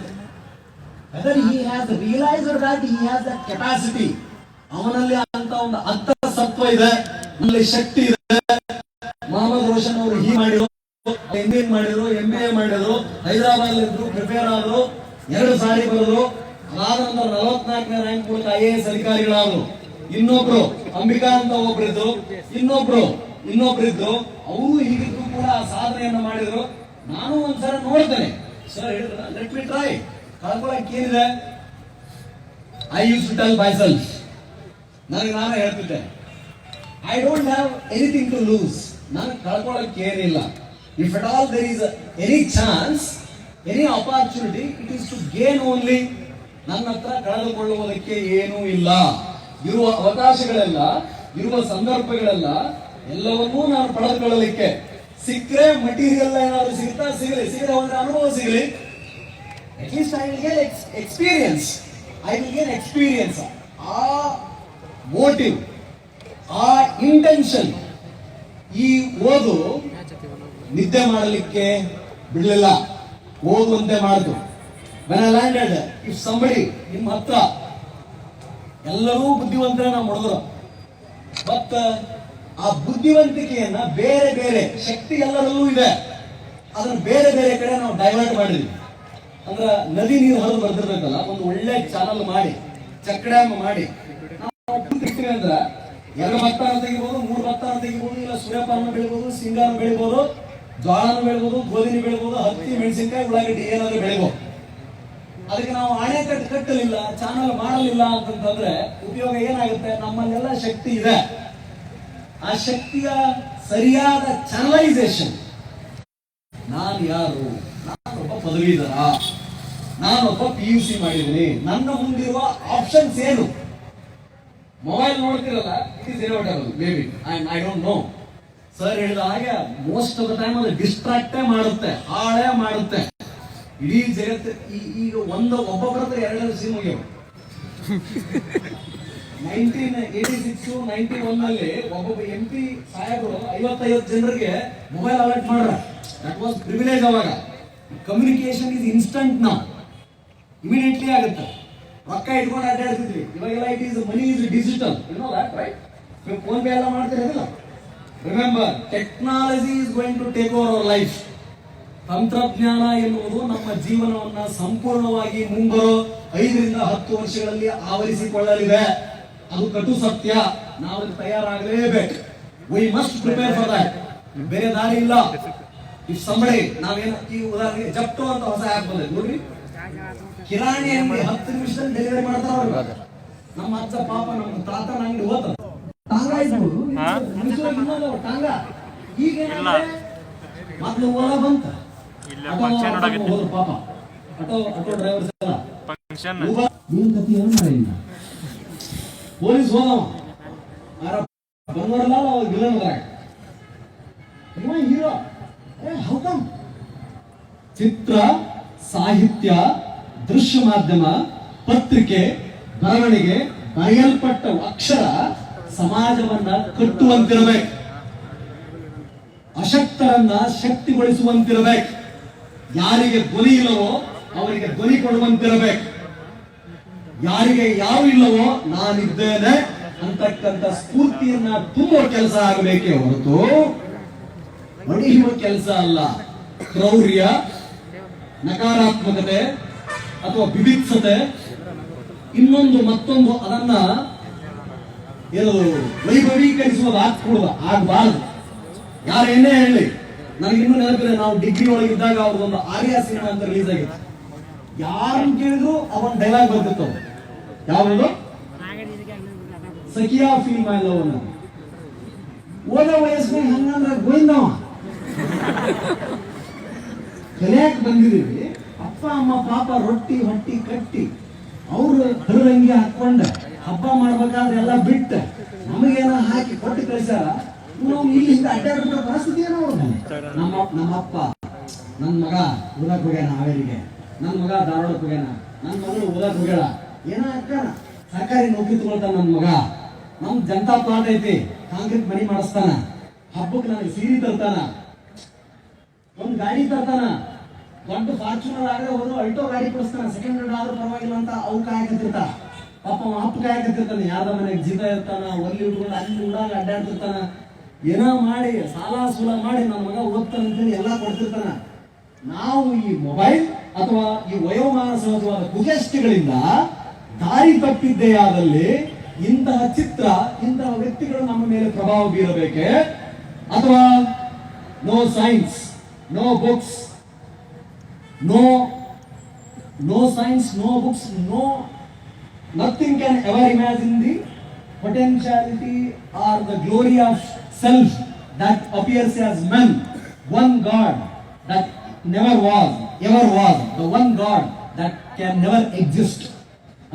Speaker 2: whether he has realised that he has that capacity. ಅವನಲ್ಲಿ ಅಂತ ಒಂದು ಅಂತಃಸತ್ವ ಇದೆ, ಅಲ್ಲಿ ಶಕ್ತಿ ಇದೆ. ಮೊಹಮ್ಮದ್ ರೋಷನ್ ಅವರು ಹೀಗೆ ಮಾಡಿದ್ರು, ಎಂಜಿನಿಯರಿಂಗ್ ಮಾಡಿದ್ರು, MBA ಮಾಡಿದ್ರು, ಹೈದರಾಬಾದ್ ಇದ್ರು, ಪ್ರಿಪೇರ್ ಆದ್ರು, 2 ಸಾರಿ ಬರೆದ್ರು. ಅದಾದ ನಂತರ 44ನೇ ರ್ಯಾಂಕ್ ಮೂಲಕ IAS ಅಧಿಕಾರಿಗಳಾದ್ರು. ಇನ್ನೊಬ್ರು ಅಂಬಿಕಾ ಅಂತ ಒಬ್ರಿದ್ರು, ಇನ್ನೊಬ್ರಿದ್ರು. ಅವರು ಹೀಗಿದ್ರು ಕೂಡ ಸಾಧನೆಯನ್ನ ಮಾಡಿದ್ರು. ನಾನು ಒಂದ್ಸಲ ನೋಡ್ತೇನೆ, ಸರ್ ಹೇಳಿದ್ರ ಲೆಟ್ ಮಿ ಟ್ರೈ. ಕಳ್ಕೊಳಕ್ ಏನಿದೆ? I used to tell myself, ನನಗೆ ನಾನೇ ಹೇಳ್ತಿದ್ದೆ, I don't have anything to lose. ನನಗೆ ಕಳ್ಕೊಳಕ್ಕೆ ಏನಿಲ್ಲ. If at all there is any chance, any opportunity, it is to gain only. ನನ್ನ ಹತ್ರ ಕಳೆದುಕೊಳ್ಳುವುದಕ್ಕೆ ಏನೂ ಇಲ್ಲ. ಇರುವ ಅವಕಾಶಗಳೆಲ್ಲ, ಇರುವ ಸಂದರ್ಭಗಳೆಲ್ಲ, ಎಲ್ಲವನ್ನೂ ನಾನು ಪಡೆದುಕೊಳ್ಳಲಿಕ್ಕೆ. ಸಿಕ್ಕರೆ ಮಟೀರಿಯಲ್ ಏನಾದ್ರು ಸಿಗಲಿ ಒಂದು ಅನುಭವ ಸಿಗಲಿ. At least I will get experience. ಆ ಮೋಟಿವ್, ಆ ಇಂಟೆನ್ಷನ್. ಈ ಓದು ನಿದ್ದೆ ಮಾಡಲಿಕ್ಕೆ ಬಿಡಲಿಲ್ಲ, ಓದುವಂತೆ ಮಾಡಿತು. when I landed, if somebody ನಿಮ್ಮ ಹತ್ರ ಎಲ್ಲರೂ ಬುದ್ಧಿವಂತರೇ ನಾವು ಮಾಡಿದ್ರು, ಬಟ್ ಆ ಬುದ್ಧಿವಂತಿಕೆಯನ್ನ ಬೇರೆ ಬೇರೆ ಶಕ್ತಿ ಎಲ್ಲರಲ್ಲೂ ಇದೆ, ಅದನ್ನ ಬೇರೆ ಬೇರೆ ಕಡೆ ನಾವು ಡೈವರ್ಟ್ ಮಾಡಿದ್ವಿ. ಅಂದ್ರೆ ನದಿ ನೀರು ಹರಿದು ಬರ್ದಿರ್ಬೇಕಲ್ಲ, ಒಂದು ಒಳ್ಳೆ ಚಾನಲ್ ಮಾಡಿ, ಚೆಕ್ ಡ್ಯಾಮ್ ಮಾಡಿ ನಾವು ಕೂತಿರ್ತೀವಿ ಅಂದ್ರೆ 2 ಭತ್ತ ತೆಗಿಬಹುದು, 3 ಭತ್ತ ತೆಗಿಬಹುದು, ಇಲ್ಲ ಸೂರ್ಯಪಾನ ಬೆಳಿಬಹುದು, ಸಿಂಗಾರ ಬೆಳಿಬಹುದು, ಜೋಳನ ಬೆಳಿಬಹುದು, ಗೋಧಿನಿ ಬೆಳಿಬಹುದು, ಹತ್ತಿ, ಮೆಣಸಿನಕಾಯಿ, ಉಳ್ಳಾಗಡ್ಡಿ ಏನಾದ್ರು ಬೆಳಿಬಹುದು. ಅದಕ್ಕೆ ನಾವು ಅಣೆಕಟ್ಟು ಕಟ್ಟಲಿಲ್ಲ, ಚಾನಲ್ ಮಾಡಲಿಲ್ಲ ಅಂತಂದ್ರೆ ಉಪಯೋಗ ಏನಾಗುತ್ತೆ? ನಮ್ಮಲ್ಲೆಲ್ಲ ಶಕ್ತಿ ಇದೆ. ಆ ಶಕ್ತಿಯ ಸರಿಯಾದ ಚಾನಲೈಸೇಷನ್. ನಾನು ಯಾರು? ನಾನೊಬ್ಬ ಪದವೀಧರ, ನಾನೊಬ್ಬ PUC ಮಾಡಿದ್ದೀನಿ. ನನ್ನ ಮುಂದಿರುವ ಆಪ್ಷನ್ಸ್ ಏನು? ಮೊಬೈಲ್ ನೋಡ್ತಿರಲ್ಲ, it is inevitable, maybe I don't know. Sir ಹೇಳಿದ ಹಾಗೆ ಮೋಸ್ಟ್ ಆಫ್ ದ ಟೈಮ್ ಅದು ಡಿಸ್ಟ್ರಾಕ್ಟೇ ಮಾಡುತ್ತೆ, ಹಾಳೇ ಮಾಡುತ್ತೆ. ಇಡೀ ಜಗತ್ತು ಈಗ ಒಬ್ಬೊಬ್ಬರ ಹತ್ರ 2 ಸಿಮ್ ಹೋಗ್ಯಾವ. 1986, 91 ಒಬ್ಬೊಬ್ಬ MP ಸಾಹೇಬರು 50 ಜನರಿಗೆ ಮೊಬೈಲ್ ಅಲರ್ಟ್ ಮಾಡ್ರ. That was privilege. ಅವಾಗ ಕಮ್ಯುನಿಕೇಶನ್ ಇಸ್ ಇನ್ಸ್ಟಂಟ್. ನಾವು ಇಮಿಡಿಯೇಟ್ಲಿ ಆಗುತ್ತೆ. ರೊಕ್ಕ ಇಟ್ಕೊಂಡು ಅಡ್ಡಾಡ್ತಿದ್ವಿ. ಇವಾಗೆಲ್ಲ it is money is digital, you know that right? PhonePe ಎಲ್ಲ ಮಾಡ್ತಿರೋದಿಲ್ಲ. Remember, technology is going to take over our life. ತಂತ್ರಜ್ಞಾನ ಎನ್ನುವುದು ನಮ್ಮ ಜೀವನವನ್ನ ಸಂಪೂರ್ಣವಾಗಿ ಮುಂಬರೋ 5 ರಿಂದ 10 ವರ್ಷಗಳಲ್ಲಿ ಆವರಿಸಿಕೊಳ್ಳಲಿದೆ. ಅದು ಕಟು ಸತ್ಯ. ನಾವು ತಯಾರಾಗಲೇಬೇಕು. We must prepare for that. ಬೇರೆ ದಾರಿ ಇಲ್ಲ. ಇಫ್ ಸಂಬಳಿ ನಾವೇನು, ಈ ಉದಾಹರಣೆಗೆ ಜಪ್ಟೋ ಅಂತ ಹೊಸ ಆ್ಯಪ್ ಬಂದಿದೆ ನೋಡ್ರಿ. ಕಿರಾಣಿ ಅಂಗಡಿ 10 ನಿಮಿಷದಲ್ಲಿ ಡೆಲಿವರಿ ಮಾಡ್ತಾರ. ನಮ್ಮ ಅಜ್ಜ ಪಾಪ ನಮ್ಮ ತಾತನ ಅಂಗಡಿ ಹೋದ ಟಾಂಗಾ ಇದ್ಬಿಡು ಟಾಂಗಾ. ಈಗ ಮೊದಲು ಓಲ ಬಂತ, ಪಾಪ ಆಟೋ ಡ್ರೈವರ್ಸ್ ಎಲ್ಲ ಏನ್ ಕತಿ ಏನ್ ಪೊಲೀಸ್ ಹೋದವ ಬಂದವರಲ್ಲ, ಅವ್ರು ವಿಲನ್ ಹೀರೋ. ಹೌಕಮ್? ಚಿತ್ರ, ಸಾಹಿತ್ಯ, ದೃಶ್ಯ ಮಾಧ್ಯಮ, ಪತ್ರಿಕೆ, ಬರವಣಿಗೆ, ಬರೆಯಲ್ಪಟ್ಟ ಅಕ್ಷರ ಸಮಾಜವನ್ನ ಕಟ್ಟುವಂತಿರಬೇಕು. ಅಶಕ್ತರನ್ನ ಶಕ್ತಿಗೊಳಿಸುವಂತಿರಬೇಕು. ಯಾರಿಗೆ ಧ್ವನಿ ಇಲ್ಲವೋ ಅವರಿಗೆ ಧ್ವನಿ ಕೊಡುವಂತಿರಬೇಕು. ಯಾರಿಗೆ ಯಾರು ಇಲ್ಲವೋ ನಾನಿದ್ದೇನೆ ಅಂತಕ್ಕಂಥ ಸ್ಫೂರ್ತಿಯನ್ನ ತುಂಬುವ ಕೆಲಸ ಆಗಬೇಕೇ ಹೊರತು ಹೊಡೆಯುವ ಕೆಲಸ ಅಲ್ಲ. ಕ್ರೌರ್ಯ, ನಕಾರಾತ್ಮಕತೆ ಅಥವಾ ಬಿಭಿತ್ಸತೆ, ಇನ್ನೊಂದು ಮತ್ತೊಂದು ಅದನ್ನ ಏನು ವೈಭವೀಕರಿಸುವುದು ಆಗಬಾರದು. ಯಾರೇನೇ ಹೇಳಿ, ನನಗಿನ್ನೂ ನೆನಪಿದೆ, ನಾವು ಡಿಗ್ರಿ ಒಳಗಿದ್ದಾಗ ಅವ್ರದೊಂದು ಆರ್ಯ ಸಿನಿಮಾ ಅಂತ ರಿಲೀಸ್ ಆಗಿತ್ತು. ಯಾರು ಕೇಳಿದ್ರು ಅವನ್ ಡೈಲಾಗ್ ಬರ್ತಿತ್ತು. ಯಾವುದು? ಸಖಿಯಾ ಫೀಲ್ ಮೈ ಲವ್ ಅನ್ನ. ಓದೋ ವಯಸ್ಸಿನಾಗ ಹಂಗಂದ್ರೆ ಗೋವಿಂದವ ಕಲಿಯಾಕ್ ಬಂದಿದೀವಿ. ಅಪ್ಪ ಅಮ್ಮ ಪಾಪ ರೊಟ್ಟಿ ಹೊಟ್ಟಿ ಕಟ್ಟಿ ಅವ್ರು ಹರರಂಗಿ ಹಾಕೊಂಡ ಹಬ್ಬ ಮಾಡ್ಬೇಕಾದ್ರೆ ಎಲ್ಲ ಬಿಟ್ಟ ನಮಗೇನ ಹಾಕಿ ಕೊಟ್ಟು ಕಳಿಸ್ಯಾರ. ನಾವು ಇಲ್ಲಿ ಹಿಂಗ ಅಡ್ಡಾಡ್ಬಿಟ್ಟ ಪರಿಸ್ಥಿತಿ ಏನೋ ನಮ್ಮಪ್ಪ ನನ್ನ ಮಗ ಓದಕ್ ಹೋಗ್ಯಾನ ಹಾವೇರಿಗೆ, ನನ್ನ ಮಗ ಧಾರವಾಡಕ್ಕೆ ಹೋಗ್ಯಾನ, ನನ್ನ ಮಗಳು ಓದಕ್ ಹೋಗ್ಯಾಳ, ಏನೋ ಅಕ್ಕನ ಸರ್ಕಾರಿ ನೌಕರಿ ತಗೊಳ್ತಾನ ನನ್ನ ಮಗ, ನಮ್ ಜನತಾ ಪ್ಲಾಟ್ ಐತಿ ಕಾಂಕ್ರೀಟ್ ಮನಿ ಮಾಡಿಸ್ತಾನ, ಹಬ್ಬಕ್ಕೆ ನನಗೆ ಸೀರೆ ತರ್ತಾನ, ಒಂದ್ ಗಾಡಿ ತರ್ತಾನ, ದೊಡ್ಡ ಫಾರ್ಚುನರ್ ಆಗದೆ ಹೋದ್ರು ಅಲ್ಟೋ ಗಾಡಿ ಕೊಡಿಸ್ತಾನ, ಸೆಕೆಂಡ್ ಹ್ಯಾಂಡ್ ಆದ್ರೂ ಪರವಾಗಿಲ್ಲ ಅಂತ ಅವು ಕಾಯಕತ್ತಿರ್ತಾನ. ಪಾಪ ಅಪ್ಪ ಕಾಯಕತ್ತಿರ್ತಾನೆ, ಯಾರ್ದ ಮನೆಗೆ ಜೀತ ಇರ್ತಾನ, ಒಲ್ಲಿ ಉಟ್ಕೊಂಡು ಅಲ್ಲಿ ಉಡಾಗ ಅಡ್ಡಾಡ್ತಿರ್ತಾನ, ಏನೋ ಮಾಡಿ ಸಾಲ ಸೂಲ ಮಾಡಿ ನನ್ನ ಮಗ ಓದ್ತಾನಂತೇಳಿ ಎಲ್ಲ ಕೊಡ್ತಿರ್ತಾನ. ನಾವು ಈ ಮೊಬೈಲ್ ಅಥವಾ ಈ ವಯೋಮಾನ ಸಹಜವಾದ ಕುಚೇಷ್ಟೆಗಳಿಂದ ದಾರಿ ತಪ್ಪಿದ್ದೇ ಆದಲ್ಲಿ ಇಂತಹ ಚಿತ್ರ, ಇಂತಹ ವ್ಯಕ್ತಿಗಳು ನಮ್ಮ ಮೇಲೆ ಪ್ರಭಾವ ಬೀರಬೇಕೆ? ಅಥವಾ no science, no books, no science, no books, nothing can ever imagine the potentiality or the glory of self that appears as man. One God that never was, ever was, the one God that can never exist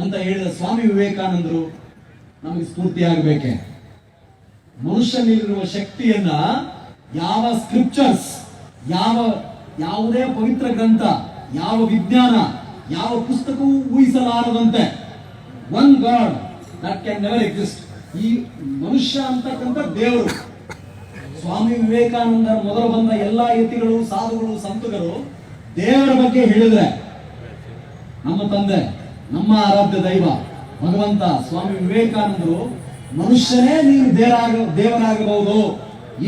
Speaker 2: ಅಂತ ಹೇಳಿದ ಸ್ವಾಮಿ ವಿವೇಕಾನಂದರು ನಮಗೆ ಸ್ಫೂರ್ತಿಯಾಗಬೇಕೆ? ಮನುಷ್ಯನಲ್ಲಿರುವ ಶಕ್ತಿಯನ್ನ ಯಾವ scriptures, ಯಾವುದೇ ಪವಿತ್ರ ಗ್ರಂಥ, ಯಾವ ವಿಜ್ಞಾನ, ಯಾವ ಪುಸ್ತಕವೂ ಊಹಿಸಲಾರದಂತೆ one god that can never exist. ಈ ಮನುಷ್ಯ ಅಂತಕ್ಕಂಥ ದೇವರು. ಸ್ವಾಮಿ ವಿವೇಕಾನಂದರ ಮೊದಲು ಬಂದ ಎಲ್ಲಾ ಯತಿಗಳು, ಸಾಧುಗಳು, ಸಂತುಗಳು ದೇವರ ಬಗ್ಗೆ ಹೇಳಿದ್ರೆ, ನಮ್ಮ ತಂದೆ, ನಮ್ಮ ಆರಾಧ್ಯ ದೈವ ಭಗವಂತ ಸ್ವಾಮಿ ವಿವೇಕಾನಂದರು ಮನುಷ್ಯನೇ ನೀನು ದೇವರಾಗಬಹುದು.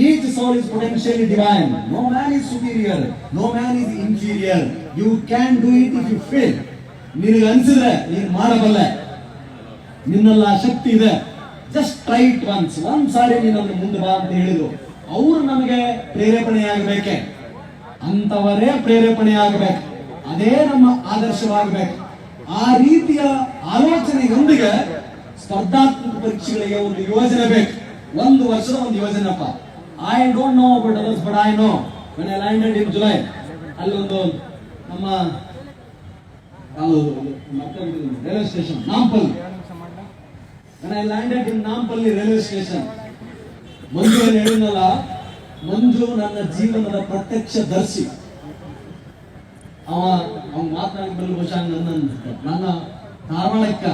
Speaker 2: Each soul is potentially divine. No man is superior. No man is inferior. You can do it if you feel. ನಿನಗೆ ಅನ್ಸಿದ್ರೆ ನೀನು ಮಾಡಬಲ್ಲೆ, ನಿನ್ನೆಲ್ಲ ಶಕ್ತಿ ಇದೆ. Just try it once. ಒಂದ್ಸಾರಿ ನೀನನ್ನು ಮುಂದೆ ಬಾ ಅಂತ ಹೇಳಿದ್ರು. ಅವರು ನಮಗೆ ಪ್ರೇರೇಪಣೆಯಾಗಬೇಕೆ? ಅಂತವರೇ ಪ್ರೇರೇಪಣೆಯಾಗಬೇಕು. ಅದೇ ನಮ್ಮ ಆದರ್ಶವಾಗಬೇಕು. ಆ ರೀತಿಯ ಆಲೋಚನೆಯೊಂದಿಗೆ ಸ್ಪರ್ಧಾತ್ಮಕ ಪರೀಕ್ಷೆಗಳಿಗೆ ಒಂದು ಯೋಜನೆ ಬೇಕು. ಒಂದು ವರ್ಷದ ಒಂದು ಯೋಜನೆಪ್ಪ. I don't know about others, but I know when I landed in July, ಅಲ್ಲೊಂದು ನಮ್ಮ railway station Nampally, when I landed in Nampally railway station, Manju ಏನು ಹೇಳಿದ್ನಲ್ಲ, ಮಂಜು ನನ್ನ ಜೀವನದ ಪ್ರತ್ಯಕ್ಷ ದರ್ಶಿ. ಅವನು ಮಾತನಾಡಿದ್ರು ಬಹುಶಃ ನನ್ನ ಧಾರವಾಡಕ್ಕ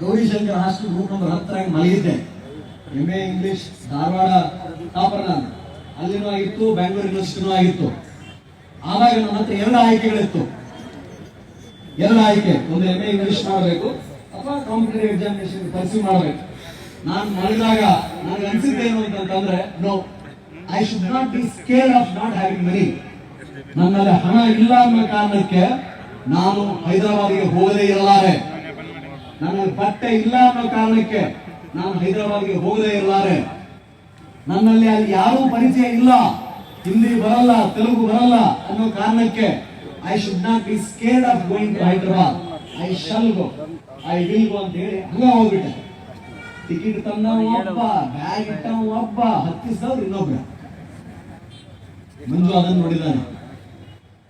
Speaker 2: ಗೌರಿಶಂಕರ್ ಹಾಸ್ಟೆಲ್ ಗ್ರೂಪ್ ನಂಬರ್ 10 ಮಲಗಿದ್ದೆ. MA ಇಂಗ್ಲಿಷ್ ಧಾರವಾಡ ಟಾಪರ್ ನಾನು. ಅಲ್ಲಿನೂ ಆಗಿತ್ತು, ಬ್ಯಾಂಗ್ಳೂರ್ ಯೂನಿವರ್ಸಿಟಿನೂ ಆಗಿತ್ತು. ಆವಾಗ ನನ್ನ ಹತ್ರ 2 ಆಯ್ಕೆಗಳಿತ್ತು. 2 ಆಯ್ಕೆ, ಒಂದು MA ಇಂಗ್ಲಿಷ್ ಮಾಡಬೇಕು ಅಥವಾ ಕಾಂಪಿಟೇಟಿವ್ ಎಕ್ಸಾಮಿನೇಷನ್ ಪರ್ಸ್ಯೂ ಮಾಡಬೇಕು. ನಾನು ಮಲಗಿದಾಗ ನನಗೆ ಅನ್ಸಿದ್ದೇನು ಅಂತಂದ್ರೆ, no, I should not be scared of not having money. ನನ್ನಲ್ಲಿ ಹಣ ಇಲ್ಲ ಅನ್ನೋ ಕಾರಣಕ್ಕೆ ನಾನು ಹೈದರಾಬಾದ್ಗೆ ಹೋಗದೇ ಇರಲಾರೆ. ನನಗೆ ಬಟ್ಟೆ ಇಲ್ಲ ಅನ್ನೋ ಕಾರಣಕ್ಕೆ ನಾನು ಹೈದರಾಬಾದ್ಗೆ ಹೋಗದೇ ಇರಲಾರೆ. ನನ್ನಲ್ಲಿ ಅಲ್ಲಿ ಯಾರೂ ಪರಿಚಯ ಇಲ್ಲ, ಹಿಂದಿ ಬರಲ್ಲ, ತೆಲುಗು ಬರಲ್ಲ ಅನ್ನೋ ಕಾರಣಕ್ಕೆ I should not be scared of going to Hyderabad. I shall go, I will go ಅಂತ ಹೇಳಿ ಹಂಗ ಹೋಗ್ಬಿಟ್ಟೆ. ಟಿಕೆಟ್ ತಂದವ ಒಬ್ಬ, ಬ್ಯಾಗ್ ಇಟ್ಟವ ಒಬ್ಬ, ಹತ್ತಿಸಿದವ್ರು ಇನ್ನೊಬ್ಬ. ಮಂಜು ಅದನ್ನು ನೋಡಿದಾನೆ.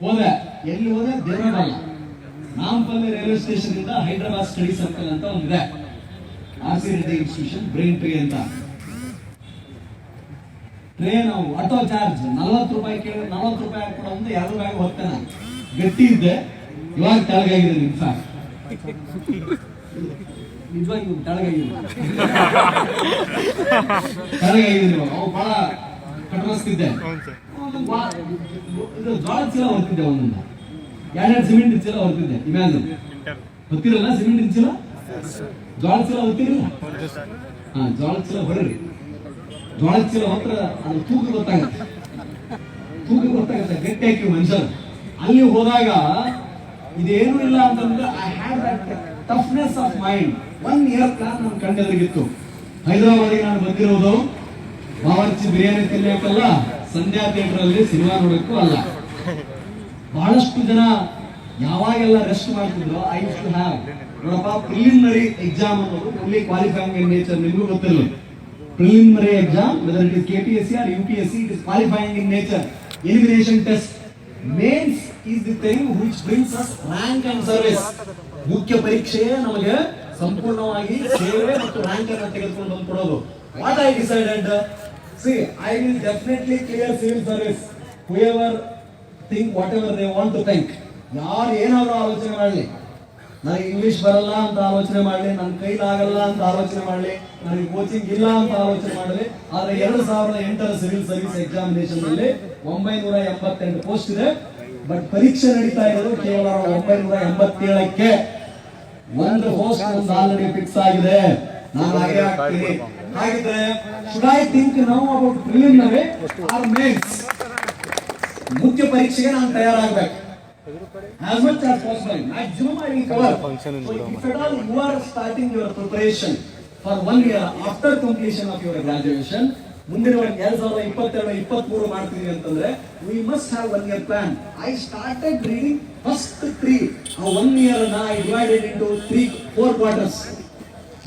Speaker 2: ಹೋದೆ, ಎಲ್ಲಿ ಹೋದೆ? ದೇವರಬಲ್ಲ. ನಾಂಪಲ್ಲಿ ರೈಲ್ವೆ ಸ್ಟೇಷನ್ ಇಂದ ಹೈದರಾಬಾದ್ ಸ್ಟಡಿ ಸರ್ಕಲ್ ಅಂತ ಒಂದಿದೆ, RC Reddy institution, brain tree ಅಂತ. ಟ್ರೈನ್ ಆಟೋ ಚಾರ್ಜ್ 40 ರೂಪಾಯಿ ಕೇಳಿ 40 ರೂಪಾಯಿ ಹಾಕೊಂಡು ಒಂದು 2 ಬ್ಯಾಗ್ ಹೋಗ್ತಾನೆ. ಗಟ್ಟಿ ಇದ್ದೆ, ಇವಾಗ ತೆಳಗಾಗಿದೆ. ಇನ್ಫ್ಯಾಕ್ಟ್ ನಿಜವಾಗಿ ತೆಳಗಾಗಿದೆ. ಅವು ಬಹಳ ಕಟಮಸ್ತಿದ್ದೆ. ಇದು ಜೋಳದ ಚೀಲ ಹೊರ್ತಿದ್ದೆ, ಒಂದೊಂದು 2 ಸಿಮೆಂಟ್ ಚೀಲ ಹೊರ್ತಿದ್ದೆ. ಇಮ್ಯಾಜಿನ್, ಗೊತ್ತಿರಲ್ಲ ಸಿಮೆಂಟ್ ಚೀಲ ಜೋಳದ ಚೀಲ ಹೊತ್ತಿರಲ್ಲ? ಹಾ, ಜೋಳದ ಚೀಲ ಹೊಡ್ರಿ. ಜೋಳದ ಚೀಲ ಹೊತ್ರ ಅದು ತೂಕ ಗೊತ್ತಾಗತ್ತೆ, ಗಟ್ಟಿ ಹಾಕಿ ಮನುಷ್ಯರು. ಅಲ್ಲಿ ಹೋದಾಗ ಇದೇನು ಇಲ್ಲ ಅಂತಂದ್ರೆ I have that toughness of mind. 1 year plan ನನ್ನ ಕಣ್ಣೆದುರಿಗಿತ್ತು. ಹೈದರಾಬಾದಿಗೆ ನಾನು ಬಂದಿರೋದು ಬಾವರ್ಚಿ ಬಿರಿಯಾನಿ ತಿನ್ನಕ್ಕಲ್ಲ, ಸಂಧ್ಯಾ ಥಿಯೇಟರ್ ಅಲ್ಲಿ ಸಿನಿಮಾ ನೋಡಕ್ಕೂ ಅಲ್ಲ. ಬಹಳಷ್ಟು ಜನ ಯಾವಾಗೆಲ್ಲ ರೆಸ್ಟ್ ಮಾಡ್ತಿದ್ರು, ಐ ಯೂಸ್ ಟು ಹ್ಯಾವ್ ನೋಡಪ್ಪ ಪ್ರಿಲಿಮಿನರಿ ಎಕ್ಸಾಮ್ ಅನ್ನೋದು ಓನ್ಲಿ ಕ್ವಾಲಿಫೈಯಿಂಗ್ ಇನ್ ನೇಚರ್. ನಿಮಗೂ ಗೊತ್ತಿಲ್ಲ, preliminary exam whether it is KPSC or UPSC, it is qualifying in nature. Elimination test. Mains is the thing which brings us rank and service. ಮುಖ್ಯ ಪರೀಕ್ಷೆಯೇ ನಮಗೆ ಸಂಪೂರ್ಣವಾಗಿ ಸೇವೆ ಮತ್ತು rank ಅನ್ನು ತೆಗೆದುಕೊಂಡು ಬಂದ್ಕೊಡೋದು. What I decided, see I will definitely clear civil service. whoever think whatever they want to think. ಯಾರು ಏನಾದರೂ ಆಲೋಚನೆ ಮಾಡಲಿ, ನನಗೆ ಇಂಗ್ಲಿಷ್ ಬರಲ್ಲ ಅಂತ ಆಲೋಚನೆ ಮಾಡಲಿ, ನನ್ನ ಕೈಲಾಗಲ್ಲ ಅಂತ ಆಲೋಚನೆ ಮಾಡಲಿ, ನನಗೆ ಕೋಚಿಂಗ್ ಇಲ್ಲ ಅಂತ ಆಲೋಚನೆ ಮಾಡಲಿ, ಆದ್ರೆ 2008 ಸಿವಿಲ್ ಸರ್ವಿಸ್ ಎಕ್ಸಾಮಿನೇಷನ್ ನಲ್ಲಿ 988 ಪೋಸ್ಟ್ ಇದೆ. ಬಟ್ ಪರೀಕ್ಷೆ ನಡೀತಾ ಇರೋದು ಕೇವಲ 987ಕ್ಕೆ. ಒಂದು ಪೋಸ್ಟ್ ನಮ್ದು ಆಲ್ರೆಡಿ ಫಿಕ್ಸ್ ಆಗಿದೆ, ನಾನು ಹಾಗೆ ಆಗ್ತೀನಿ. ಹಾಗಿದ್ರೆ should I think now about preliminary or mains? ಮುಖ್ಯ ಪರೀಕ್ಷೆಗೆ ನಾನು ತಯಾರಾಗಬೇಕು. As much as possible, maximum I will cover. So if at all you are starting your preparation for 1 year after completion of your graduation, ಮುಂದಿನ 2022-23 ಮಾಡ್ತೀವಿ ಅಂತಂದ್ರೆ we must have 1 year plan. I started reading first 3. ಆ 1 year na I divided into 4 quarters.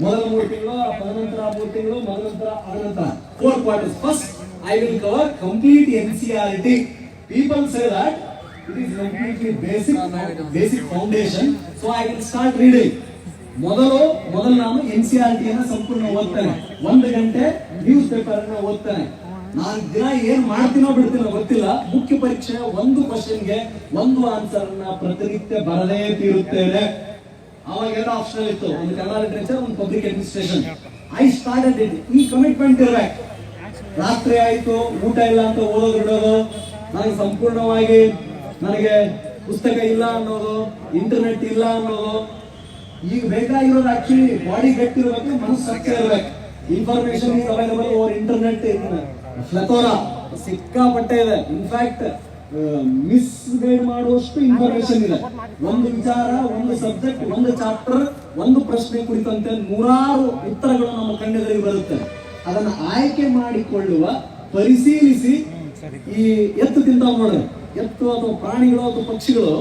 Speaker 2: ಮೊದಲ 3 ತಿಂಗಳು, ತದನಂತರ 3 ತಿಂಗಳು, ಅದನಂತರ 4 quarters. First I will cover complete NCERT. People say that it is completely basic foundation, so I will start reading. ಮೊದಲು ನಾನು NCERT ಅನ್ನು ಸಂಪೂರ್ಣ ಓದ್ತೇನೆ. 1 ಗಂಟೆ ನ್ಯೂಸ್ ಪೇಪರ್ ಅನ್ನು ಓದ್ತೇನೆ. ನಾನು ದಿನ ಏನ್ ಮಾಡ್ತೀನೋ ಬಿಡ್ತೀನೋ ಗೊತ್ತಿಲ್ಲ, ಮುಖ್ಯ ಪರೀಕ್ಷೆ ಒಂದು ಕ್ವಶನ್ಗೆ 1 ಆನ್ಸರ್ ಅನ್ನ ಪ್ರತಿನಿತ್ಯ ಬರದೇ ತೀರುತ್ತೇನೆ. ಅವಾಗ 2 ಆಪ್ಷನ್ ಇತ್ತು, ಒಂದು ಕನ್ನಡ ಲಿಟರೇಚರ್, ಒಂದು public administration. I started it. ಈ ಕಮಿಟ್ಮೆಂಟ್ ಇರಬೇಕು. ರಾತ್ರಿ ಆಯ್ತು, ಊಟ ಇಲ್ಲ ಅಂತ ಓದೋದು ಬಿಡೋದು, ನನಗೆ ಸಂಪೂರ್ಣವಾಗಿ ನನಗೆ ಪುಸ್ತಕ ಇಲ್ಲ ಅನ್ನೋದು, ಇಂಟರ್ನೆಟ್ ಇಲ್ಲ ಅನ್ನೋದು. ಈಗ ಬೇಕಾಗಿರೋದು ಆಕ್ಚುಲಿ ಬಾಡಿ ಗಟ್ಟಿರಬೇಕು, ಮನಸ್ಸು ಸ್ವಚ್ಛ ಇರಬೇಕು. Information is available over internet, plethora ಸಿಕ್ಕಾಪಟ್ಟೆ ಇದೆ. ಇನ್ಫ್ಯಾಕ್ಟ್ ಮಿಸ್ ಗೈಡ್ ಮಾಡುವಷ್ಟು ಇನ್ಫಾರ್ಮೇಶನ್ ಇದೆ. ಒಂದು ವಿಚಾರ, ಒಂದು ಸಬ್ಜೆಕ್ಟ್, ಒಂದು ಚಾಪ್ಟರ್, ಒಂದು ಪ್ರಶ್ನೆ ಕುರಿತಂತೆ 100 ಉತ್ತರಗಳು ನಮ್ಮ ಕಣ್ಣೆದುರಿಗೆ ಬರುತ್ತೆ. ಅದನ್ನು ಆಯ್ಕೆ ಮಾಡಿಕೊಳ್ಳುವ, ಪರಿಶೀಲಿಸಿ, ಈ ಎತ್ತು ತಿಂತಾವ್ ನೋಡ್ರಿ, ಎತ್ತು ಅಥವಾ ಪ್ರಾಣಿಗಳು ಅಥವಾ ಪಕ್ಷಿಗಳು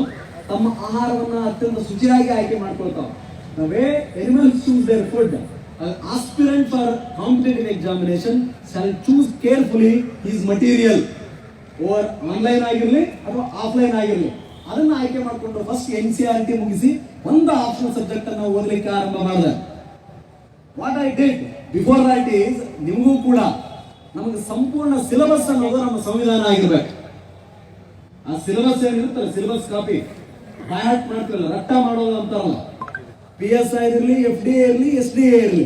Speaker 2: ತಮ್ಮ ಆಹಾರವನ್ನ ಅತ್ಯಂತ ಶುಚಿಯಾಗಿ ಆಯ್ಕೆ ಮಾಡ್ಕೊಳ್ತಾವೆ. The way animals choose their food, an aspirant for competitive examination shall choose carefully his material, or online ಆಗಿರ್ಲಿ ಅಥವಾ ಆಫ್ಲೈನ್ ಆಗಿರ್ಲಿ, ಅದನ್ನ ಆಯ್ಕೆ ಮಾಡಿಕೊಂಡು ಫಸ್ಟ್ NCERT ಮುಗಿಸಿ ಒಂದು ಆಪ್ಷನಲ್ ಸಬ್ಜೆಕ್ಟ್ ಅನ್ನು ಓದಲಿಕ್ಕೆ ಆರಂಭ ಮಾಡಿದೆ. What I did before that is, ನಿಮಗೂ ಕೂಡ ನಮಗೆ ಸಂಪೂರ್ಣ ಸಿಲೆಬಸ್ ಅನ್ನೋದು ನಮ್ಮ ಸಂವಿಧಾನ ಆಗಿರ್ಬೇಕು. ಆ ಸಿಲೆಬಸ್ ಏನಿರುತ್ತಲ್ಲ, ಸಿಲೆಬಸ್ ಕಾಪಿ ಬ್ಯಾಟ್ ಮಾಡ್ತಿರಲ್ಲ, ರಟ್ಟ ಮಾಡೋದು ಅಂತಾರಲ್ಲ. PSI ಇರಲಿ, FDA ಇರಲಿ, SDA ಇರಲಿ,